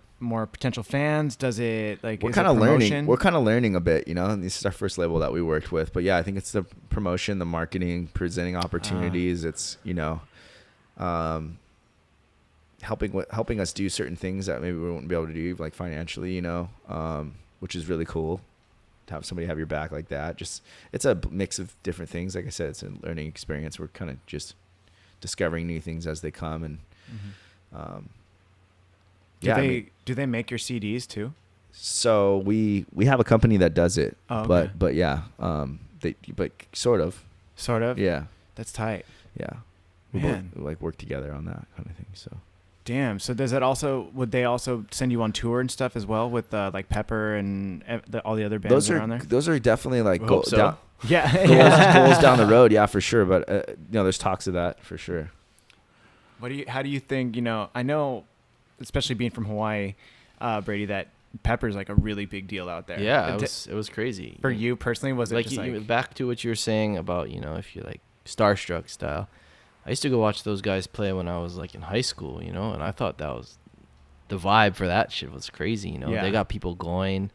[SPEAKER 1] potential fans? Does it like
[SPEAKER 3] We're
[SPEAKER 1] is
[SPEAKER 3] kind
[SPEAKER 1] it
[SPEAKER 3] of learning.
[SPEAKER 1] promotion?
[SPEAKER 3] We're kind of learning a bit, you know. And this is our first label that we worked with, but yeah, I think it's the promotion, the marketing, presenting opportunities. It's, you know, helping us do certain things that maybe we wouldn't be able to do, like financially, you know, which is really cool to have somebody have your back like that. Just it's a mix of different things. Like I said, it's a learning experience. We're kind of just discovering new things as they come, and
[SPEAKER 1] Do they make your CDs too?
[SPEAKER 3] So we have a company that does it,
[SPEAKER 1] Oh, okay.
[SPEAKER 3] but yeah, but sort of,
[SPEAKER 1] Sort of.
[SPEAKER 3] yeah,
[SPEAKER 1] That's tight.
[SPEAKER 3] yeah. We
[SPEAKER 1] Man.
[SPEAKER 3] both, like work together on that kind of thing. So
[SPEAKER 1] Damn. So would they also send you on tour and stuff as well with like Pepper and all the other bands that are on there?
[SPEAKER 3] those are definitely like
[SPEAKER 2] We hope so.
[SPEAKER 1] Yeah.
[SPEAKER 3] goals down the road, yeah, for sure. But you know, there's talks of that for sure.
[SPEAKER 1] How do you think, you know, I know, especially being from Hawaii, Brady, that Pepper's like a really big deal out there.
[SPEAKER 2] Yeah, it was crazy.
[SPEAKER 1] For you personally, was it
[SPEAKER 2] Like,
[SPEAKER 1] just like
[SPEAKER 2] back to what you were saying about, you know, if you're like starstruck style. I used to go watch those guys play when I was like in high school, you know, and I thought that was the vibe for that shit was crazy, you know.
[SPEAKER 1] Yeah.
[SPEAKER 2] They got people going.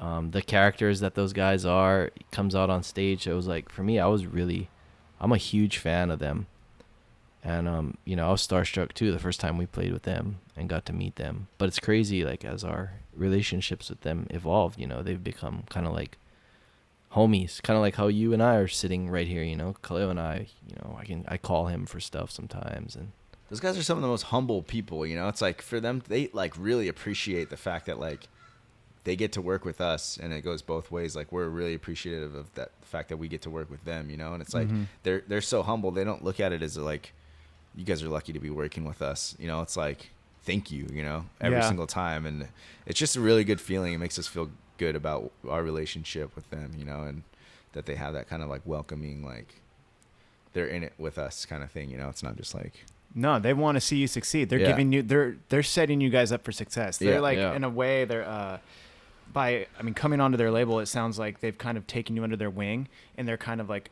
[SPEAKER 2] The characters that those guys are comes out on stage. It was like, for me, I'm a huge fan of them. And, you know, I was starstruck too the first time we played with them and got to meet them. But it's crazy, like, as our relationships with them evolved, you know, they've become kind of like homies, kind of like how you and I are sitting right here, you know. Khalil and I, you know, I call him for stuff sometimes. And
[SPEAKER 3] Those guys are some of the most humble people, you know. It's like for them, they like really appreciate the fact that like they get to work with us, and it goes both ways. Like we're really appreciative of that the fact that we get to work with them, you know. And it's like they're so humble. They don't look at it as like, you guys are lucky to be working with us, you know. It's like, thank you, you know, every single time. And it's just a really good feeling. It makes us feel good about our relationship with them, you know, and that they have that kind of like welcoming, like they're in it with us kind of thing, you know. It's not just like,
[SPEAKER 1] no, they want to see you succeed. They're giving you, they're setting you guys up for success. They're in a way, they're coming onto their label, it sounds like they've kind of taken you under their wing, and they're kind of like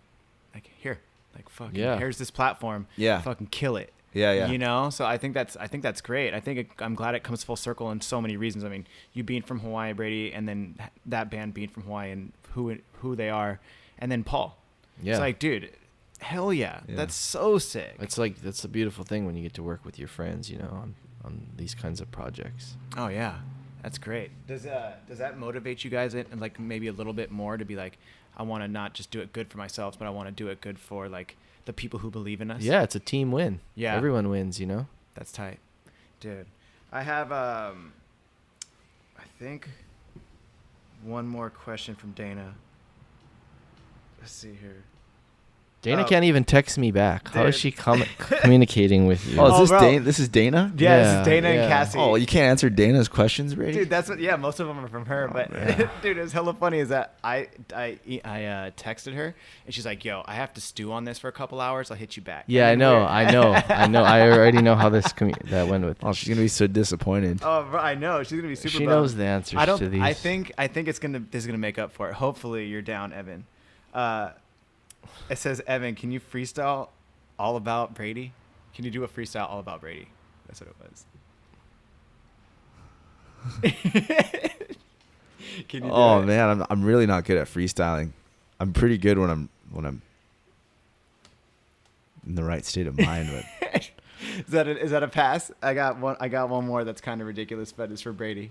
[SPEAKER 1] here, like fucking here's this platform, fucking kill it. You know, so I think that's great. I'm glad it comes full circle in so many reasons. I mean, you being from Hawaii, Brady, and then that band being from Hawaii and who they are, and then Paul. It's like, dude, hell yeah. That's so sick.
[SPEAKER 2] it's like, that's the beautiful thing when you get to work with your friends, you know, on these kinds of projects.
[SPEAKER 1] Oh yeah, that's great. Does that motivate you guys and like maybe a little bit more to be like, I want to not just do it good for myself, but I want to do it good for like the people who believe in us?
[SPEAKER 2] Yeah, it's a team win.
[SPEAKER 1] Yeah,
[SPEAKER 2] everyone wins, you know.
[SPEAKER 1] That's tight, dude. I have I think one more question from Dana. Let's see here.
[SPEAKER 2] Dana can't even text me back. How is she communicating with you?
[SPEAKER 3] oh, is this
[SPEAKER 1] bro.
[SPEAKER 3] Dana? This is Dana?
[SPEAKER 1] Yeah, this is Dana and Cassie.
[SPEAKER 3] Oh, you can't answer Dana's questions, Brady?
[SPEAKER 1] Dude, that's what. Yeah, most of them are from her. But dude, it was hella funny. Is that I texted her and she's like, "Yo, I have to stew on this for a couple hours. I'll hit you back."
[SPEAKER 2] Yeah, I know. I already know how that went with.
[SPEAKER 3] Oh, she's gonna be so disappointed.
[SPEAKER 1] Oh, bro, I know. She's gonna be super.
[SPEAKER 2] She
[SPEAKER 1] bummed.
[SPEAKER 2] knows the answers to these.
[SPEAKER 1] I think this is gonna make up for it. Hopefully, you're down, Evan. It says, Evan, can you freestyle all about Brady? Can you do a freestyle all about Brady? That's what it was. Can you do it?
[SPEAKER 3] Man, I'm really not good at freestyling. I'm pretty good when I'm in the right state of mind, but
[SPEAKER 1] Is that a pass? I got one more that's kind of ridiculous, but it's for Brady.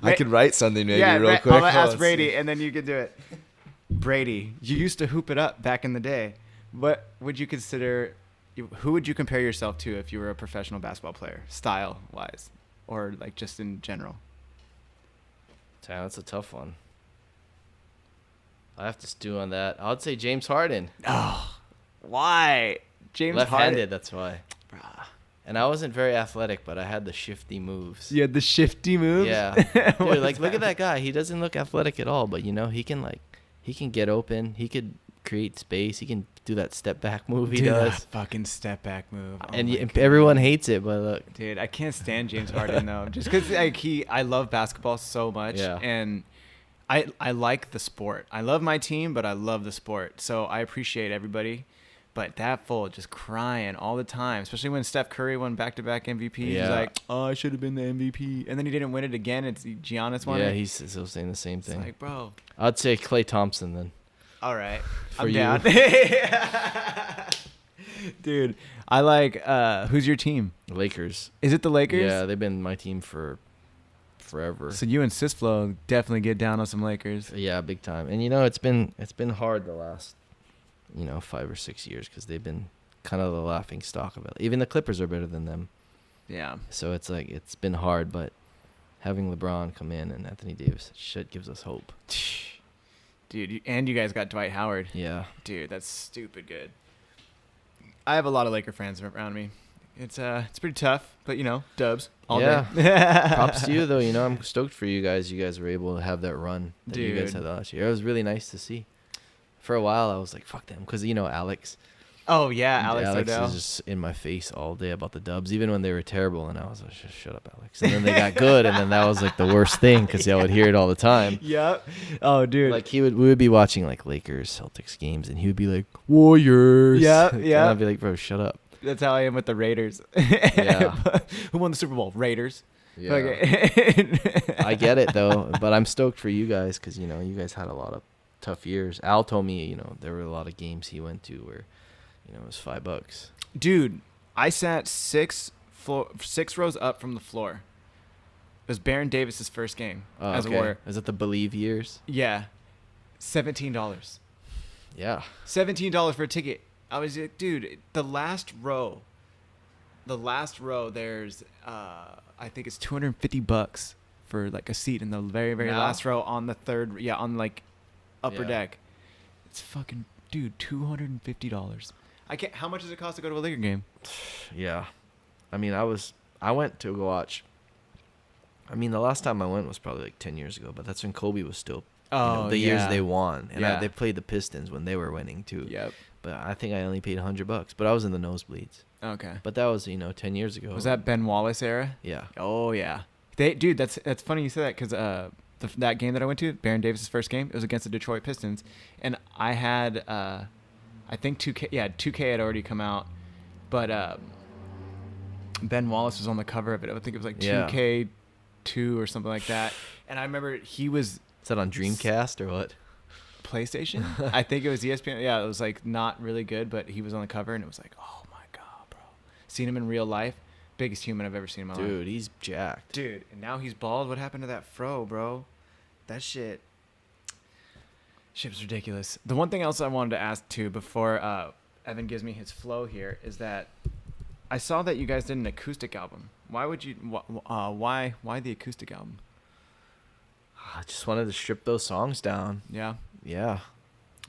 [SPEAKER 3] I could write something maybe real quick.
[SPEAKER 1] I'm gonna ask Brady, and then you can do it. Brady, you used to hoop it up back in the day. What would you consider who would you compare yourself to if you were a professional basketball player, style wise, or like just in general?
[SPEAKER 2] Damn, that's a tough one. I have to stew on that. I would say James Harden.
[SPEAKER 1] Oh, why? James
[SPEAKER 2] Left-handed,
[SPEAKER 1] Harden.
[SPEAKER 2] that's why.
[SPEAKER 1] Bruh.
[SPEAKER 2] And I wasn't very athletic, but I had the shifty moves.
[SPEAKER 1] You had the shifty moves?
[SPEAKER 2] Yeah. Dude, like, look at that guy. He doesn't look athletic at all, but, you know, he can get open. He could create space. He can do that step back move he does.
[SPEAKER 1] That fucking step back move. Oh
[SPEAKER 2] And
[SPEAKER 1] my
[SPEAKER 2] everyone
[SPEAKER 1] God.
[SPEAKER 2] hates it, but look.
[SPEAKER 1] Dude, I can't stand James Harden though. Just because I love basketball so much,
[SPEAKER 2] Yeah.
[SPEAKER 1] and I like the sport. I love my team, but I love the sport. So I appreciate everybody. But that fool just crying all the time, especially when Steph Curry won back-to-back MVPs.
[SPEAKER 2] Yeah.
[SPEAKER 1] He's like, oh, I should have been the MVP. And then he didn't win it again. It's Giannis won
[SPEAKER 2] Yeah,
[SPEAKER 1] it.
[SPEAKER 2] he's still saying the same
[SPEAKER 1] It's
[SPEAKER 2] thing.
[SPEAKER 1] like, bro.
[SPEAKER 2] I'd say Klay Thompson then.
[SPEAKER 1] All right.
[SPEAKER 2] For
[SPEAKER 1] I'm
[SPEAKER 2] you.
[SPEAKER 1] down. Dude, I like, who's your team?
[SPEAKER 2] Lakers.
[SPEAKER 1] Is it the Lakers?
[SPEAKER 2] Yeah, they've been my team for forever.
[SPEAKER 1] So you and Sisflo definitely get down on some Lakers.
[SPEAKER 2] Yeah, big time. And, you know, it's been hard the last, 5 or 6 years because they've been kind of the laughing stock of it. Even the Clippers are better than them.
[SPEAKER 1] Yeah.
[SPEAKER 2] So it's like it's been hard, but having LeBron come in and Anthony Davis, shit gives us hope.
[SPEAKER 1] Dude, and you guys got Dwight Howard.
[SPEAKER 2] Yeah.
[SPEAKER 1] Dude, that's stupid good. I have a lot of Laker fans around me. It's pretty tough, but dubs all
[SPEAKER 2] Yeah.
[SPEAKER 1] day.
[SPEAKER 2] Props to you though. I'm stoked for you guys. You guys were able to have that run that you guys
[SPEAKER 1] Dude.
[SPEAKER 2] had last year. It was really nice to see. For a while, I was like, "Fuck them," because Alex.
[SPEAKER 1] Oh yeah, Alex Odell.
[SPEAKER 2] was just in my face all day about the Dubs, even when they were terrible, and I was like, "Shut up, Alex." And then they got good, and then that was like the worst thing because I would hear it all the time.
[SPEAKER 1] Yep. Oh, dude.
[SPEAKER 2] Like we would be watching like Lakers Celtics games, and he would be like, "Warriors."
[SPEAKER 1] Yeah,
[SPEAKER 2] And
[SPEAKER 1] yeah.
[SPEAKER 2] I'd be like, "Bro, shut up."
[SPEAKER 1] That's how I am with the Raiders.
[SPEAKER 2] Yeah.
[SPEAKER 1] Who won the Super Bowl? Raiders.
[SPEAKER 2] Yeah.
[SPEAKER 1] Okay.
[SPEAKER 2] I get it though, but I'm stoked for you guys because you guys had a lot of tough years. Al told me there were a lot of games he went to where it was $5.
[SPEAKER 1] Dude, I sat 6 rows up from the floor. It was Baron Davis's first game as a Warrior.
[SPEAKER 2] Is it the Believe years?
[SPEAKER 1] Yeah. $17.
[SPEAKER 2] Yeah.
[SPEAKER 1] $17 for a ticket. I was like, dude, the last row, there's I think it's $250 for like a seat in the very, very
[SPEAKER 2] Now?
[SPEAKER 1] last row on the third, on like upper
[SPEAKER 2] Yeah.
[SPEAKER 1] deck. It's fucking, dude, $250. I can't. How much does it cost to go to a Laker game?
[SPEAKER 2] Yeah. I mean, I went to go watch. I mean, the last time I went was probably like 10 years ago, but that's when Kobe was still the years they won. And
[SPEAKER 1] Yeah.
[SPEAKER 2] they played the Pistons when they were winning too.
[SPEAKER 1] Yep.
[SPEAKER 2] But I think I only paid $100, but I was in the nosebleeds.
[SPEAKER 1] Okay.
[SPEAKER 2] But that was, 10 years ago.
[SPEAKER 1] Was that Ben Wallace era?
[SPEAKER 2] Yeah.
[SPEAKER 1] Oh yeah. Dude, that's funny you said that because that game that I went to, Baron Davis's first game, it was against the Detroit Pistons, and I had I think 2K. Yeah, 2K had already come out, but Ben Wallace was on the cover of it. I think it was like 2K2 or something like that. And I remember he was.
[SPEAKER 2] Is that on Dreamcast or what?
[SPEAKER 1] PlayStation? I think it was ESPN. Yeah, it was like not really good, but he was on the cover, and it was like, oh my god, bro! Seen him in real life, biggest human I've ever seen in my life.
[SPEAKER 2] Dude, he's jacked.
[SPEAKER 1] Dude, and now he's bald. What happened to that fro, bro? That shit was ridiculous. The one thing else I wanted to ask too before Evan gives me his flow here is that I saw that you guys did an acoustic album. Why would you? Why the acoustic album?
[SPEAKER 2] I just wanted to strip those songs down.
[SPEAKER 1] Yeah,
[SPEAKER 2] Yeah.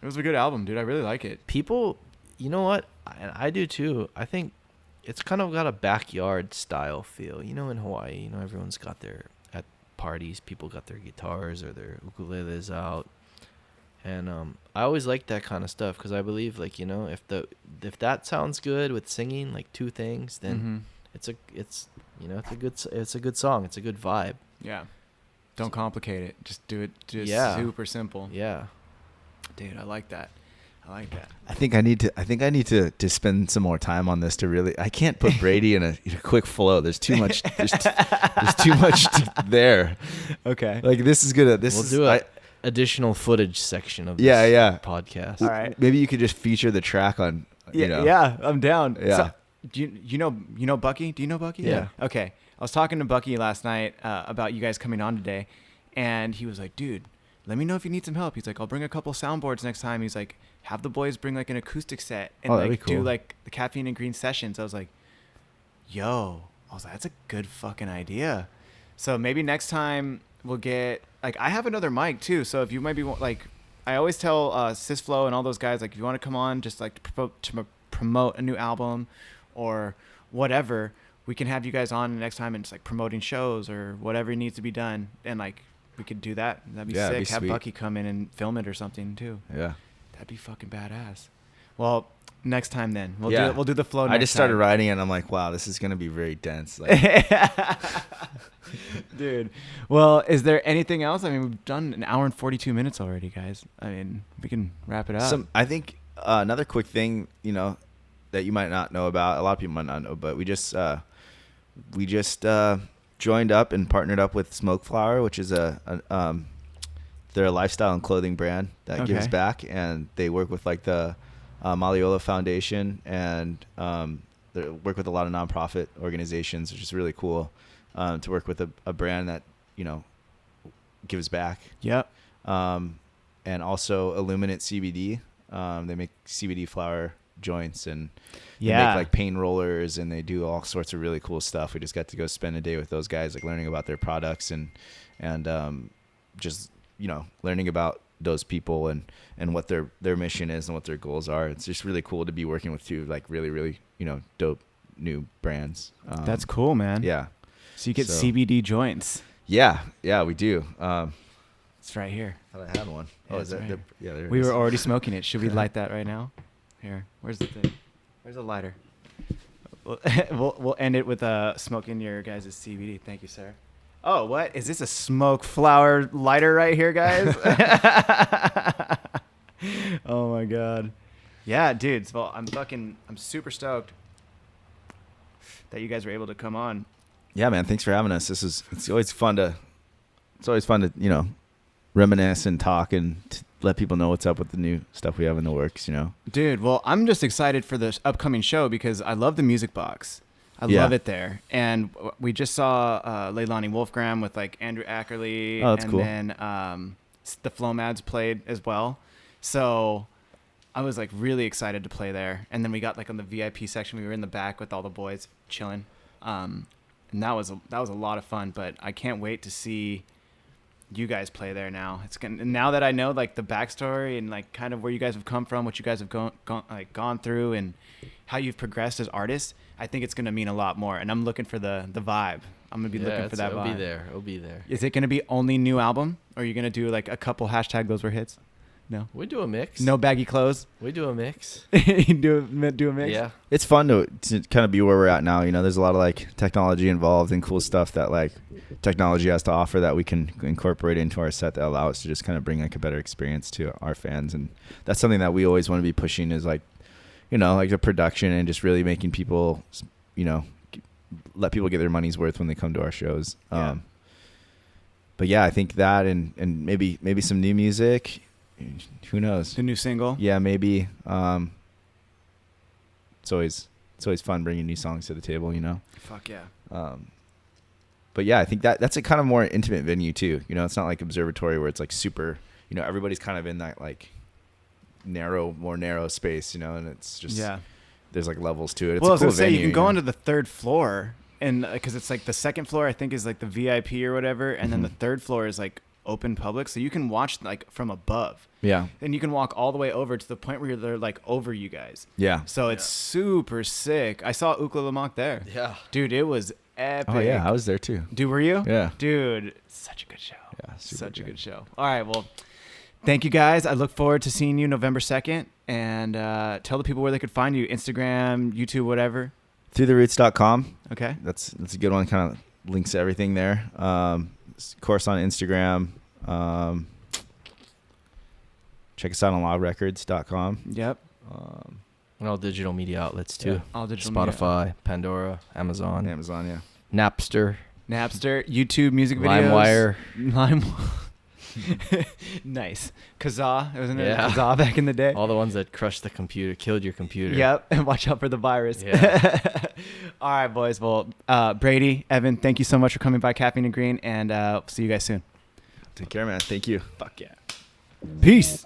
[SPEAKER 1] it was a good album, dude. I really like it.
[SPEAKER 2] People, you know what? I do too. I think it's kind of got a backyard style feel. In Hawaii, everyone's got at parties, people got their guitars or their ukuleles out. And I always like that kind of stuff because I believe, like, if that sounds good with singing, like two things, then it's a good song. It's a good vibe.
[SPEAKER 1] Yeah. Don't complicate it. Just do it. Just super simple.
[SPEAKER 2] Yeah.
[SPEAKER 1] Dude, I like that.
[SPEAKER 3] I think I need to spend some more time on this to really. I can't put Brady in a quick flow. There's too much. There's too much there.
[SPEAKER 1] Okay.
[SPEAKER 3] Like this is good.
[SPEAKER 2] We'll do an additional footage section of this podcast.
[SPEAKER 1] All right.
[SPEAKER 3] Maybe you could just feature the track on.
[SPEAKER 1] Yeah, I'm down.
[SPEAKER 3] Yeah.
[SPEAKER 1] So, do you know Bucky? Do you know Bucky?
[SPEAKER 2] Yeah.
[SPEAKER 1] Okay. I was talking to Bucky last night about you guys coming on today, and he was like, "Dude, let me know if you need some help. He's like, I'll bring a couple soundboards next time. He's like, have the boys bring like an acoustic set and
[SPEAKER 3] Oh, that'd
[SPEAKER 1] like
[SPEAKER 3] be cool.
[SPEAKER 1] do like the Caffeine and Green sessions. I was like, yo, I was like, that's a good fucking idea. So maybe next time we'll get like, I have another mic too. So if you might be like, I always tell Sysflow and all those guys, like, if you want to come on just like to promote a new album or whatever, we can have you guys on next time and just like promoting shows or whatever needs to be done. And like, we could do that. That'd be
[SPEAKER 3] Yeah,
[SPEAKER 1] sick.
[SPEAKER 3] it'd be
[SPEAKER 1] Have
[SPEAKER 3] sweet.
[SPEAKER 1] Bucky come in and film it or something too.
[SPEAKER 3] Yeah.
[SPEAKER 1] That'd be fucking badass. Well, next time then.
[SPEAKER 3] Yeah.
[SPEAKER 1] We'll do the flow next
[SPEAKER 3] I just started
[SPEAKER 1] time.
[SPEAKER 3] writing and I'm like, wow, this is gonna be very dense. Like,
[SPEAKER 1] Dude. Well, is there anything else? I mean, we've done an hour and 42 minutes already, guys. I mean, we can wrap it up.
[SPEAKER 3] I think another quick thing, you know, that you might not know about, a lot of people might not know, but we just joined up and partnered up with Smoke Flower, which is they're a lifestyle and clothing brand that gives
[SPEAKER 1] Okay.
[SPEAKER 3] back, and they work with like the Malleola Foundation, and they work with a lot of nonprofit organizations, which is really cool to work with a brand that, you know, gives back.
[SPEAKER 1] Yep.
[SPEAKER 3] And also Illuminate CBD. They make CBD flower joints, and they
[SPEAKER 1] Yeah.
[SPEAKER 3] make like pain rollers, and they do all sorts of really cool stuff. We just got to go spend a day with those guys, like learning about their products and just, you know, learning about those people and what their mission is and what their goals are. It's just really cool to be working with two like really, really, you know, dope new brands.
[SPEAKER 1] That's cool, man.
[SPEAKER 3] Yeah.
[SPEAKER 1] So you get
[SPEAKER 3] So-
[SPEAKER 1] CBD joints.
[SPEAKER 3] Yeah, we do.
[SPEAKER 1] It's right here.
[SPEAKER 3] I thought I had one.
[SPEAKER 1] Yeah,
[SPEAKER 3] Oh,
[SPEAKER 1] it's
[SPEAKER 3] is that?
[SPEAKER 1] right here.
[SPEAKER 3] Yeah, there it
[SPEAKER 1] We
[SPEAKER 3] is.
[SPEAKER 1] were already smoking it. Should we light that right now? Here. Where's the thing? Where's the lighter? We'll end it with smoking your guys' CBD. Thank you, sir. Oh, what? Is this a smoke flower lighter right here, guys? Oh, my God. Yeah, dudes. Well, I'm super stoked that you guys were able to come on.
[SPEAKER 3] Yeah, man. Thanks for having us. It's always fun to, you know, reminisce and talk and let people know what's up with the new stuff we have in the works, you know.
[SPEAKER 1] Dude, well, I'm just excited for this upcoming show because I love the music box. I
[SPEAKER 3] Yeah.
[SPEAKER 1] love it there. And we just saw Leilani Wolfgram with like Andrew Ackerley.
[SPEAKER 3] Oh, that's
[SPEAKER 1] and
[SPEAKER 3] cool.
[SPEAKER 1] then the Flomads played as well. So I was like really excited to play there. And then we got like on the VIP section. We were in the back with all the boys chilling. And that was a lot of fun. But I can't wait to see you guys play there now. Now that I know like the backstory and like kind of where you guys have come from, what you guys have gone through, and how you've progressed as artists, I think it's gonna mean a lot more. And I'm looking for the vibe. I'm gonna be looking for that
[SPEAKER 2] It'll
[SPEAKER 1] vibe.
[SPEAKER 2] It'll be there.
[SPEAKER 1] Is it gonna be only new album, or are you gonna do like a couple hashtag those were hits? No.
[SPEAKER 2] We do a mix.
[SPEAKER 1] No baggy clothes.
[SPEAKER 2] We do a mix.
[SPEAKER 1] You do a mix.
[SPEAKER 2] Yeah.
[SPEAKER 3] It's fun to kind of be where we're at now. You know, there's a lot of like technology involved and cool stuff that like technology has to offer that we can incorporate into our set that allow us to just kind of bring like a better experience to our fans. And that's something that we always want to be pushing is like, you know, like the production and just really making people, you know, let people get their money's worth when they come to our shows.
[SPEAKER 1] Yeah.
[SPEAKER 3] But yeah, I think that and maybe some new music. Who knows?
[SPEAKER 1] The new single.
[SPEAKER 3] Yeah, maybe. It's always fun bringing new songs to the table, you know.
[SPEAKER 1] Fuck yeah.
[SPEAKER 3] But yeah, I think that's a kind of more intimate venue too. You know, it's not like Observatory where it's like super. You know, everybody's kind of in that like more narrow space. You know, and it's just there's like levels to it. It's
[SPEAKER 1] Well, I
[SPEAKER 3] a
[SPEAKER 1] was
[SPEAKER 3] cool
[SPEAKER 1] gonna say
[SPEAKER 3] venue,
[SPEAKER 1] you can go
[SPEAKER 3] know?
[SPEAKER 1] onto the third floor, and because it's like the second floor I think is like the VIP or whatever, and then the third floor is like open public, so you can watch like from above.
[SPEAKER 3] Yeah.
[SPEAKER 1] And you can walk all the way over to the point where they're like over you guys.
[SPEAKER 3] Yeah.
[SPEAKER 1] So it's super sick. I saw Ukla Lamont there.
[SPEAKER 2] Yeah.
[SPEAKER 1] Dude, it was epic.
[SPEAKER 3] Oh yeah, I was there too.
[SPEAKER 1] Dude, were you?
[SPEAKER 3] Yeah.
[SPEAKER 1] Dude, such a good show.
[SPEAKER 3] Yeah, super
[SPEAKER 1] Such a
[SPEAKER 3] good.
[SPEAKER 1] good show. All right, well, thank you guys. I look forward to seeing you November 2nd. And tell the people where they could find you. Instagram, YouTube, whatever.
[SPEAKER 3] ThroughtheRoots.com.
[SPEAKER 1] Okay.
[SPEAKER 3] That's a good one. Kind of links to everything there. Of course on Instagram. Check us out on lawrecords.com.
[SPEAKER 1] Yep.
[SPEAKER 2] And all digital media outlets too.
[SPEAKER 1] All digital media.
[SPEAKER 2] Spotify, Pandora, Amazon,
[SPEAKER 3] Amazon, yeah.
[SPEAKER 2] Napster,
[SPEAKER 1] Napster, YouTube music videos.
[SPEAKER 2] LimeWire.
[SPEAKER 1] Nice. Kazaa. Wasn't it
[SPEAKER 2] Yeah.
[SPEAKER 1] Kazaa back in the day?
[SPEAKER 2] All the ones that crushed the computer, killed your computer.
[SPEAKER 1] Yep. And watch out for the virus.
[SPEAKER 2] Yeah.
[SPEAKER 1] All right, boys. Well, Brady, Evan, thank you so much for coming by Caffeine and Green, and see you guys soon.
[SPEAKER 3] Take care, man. Thank you.
[SPEAKER 1] Fuck yeah. Peace.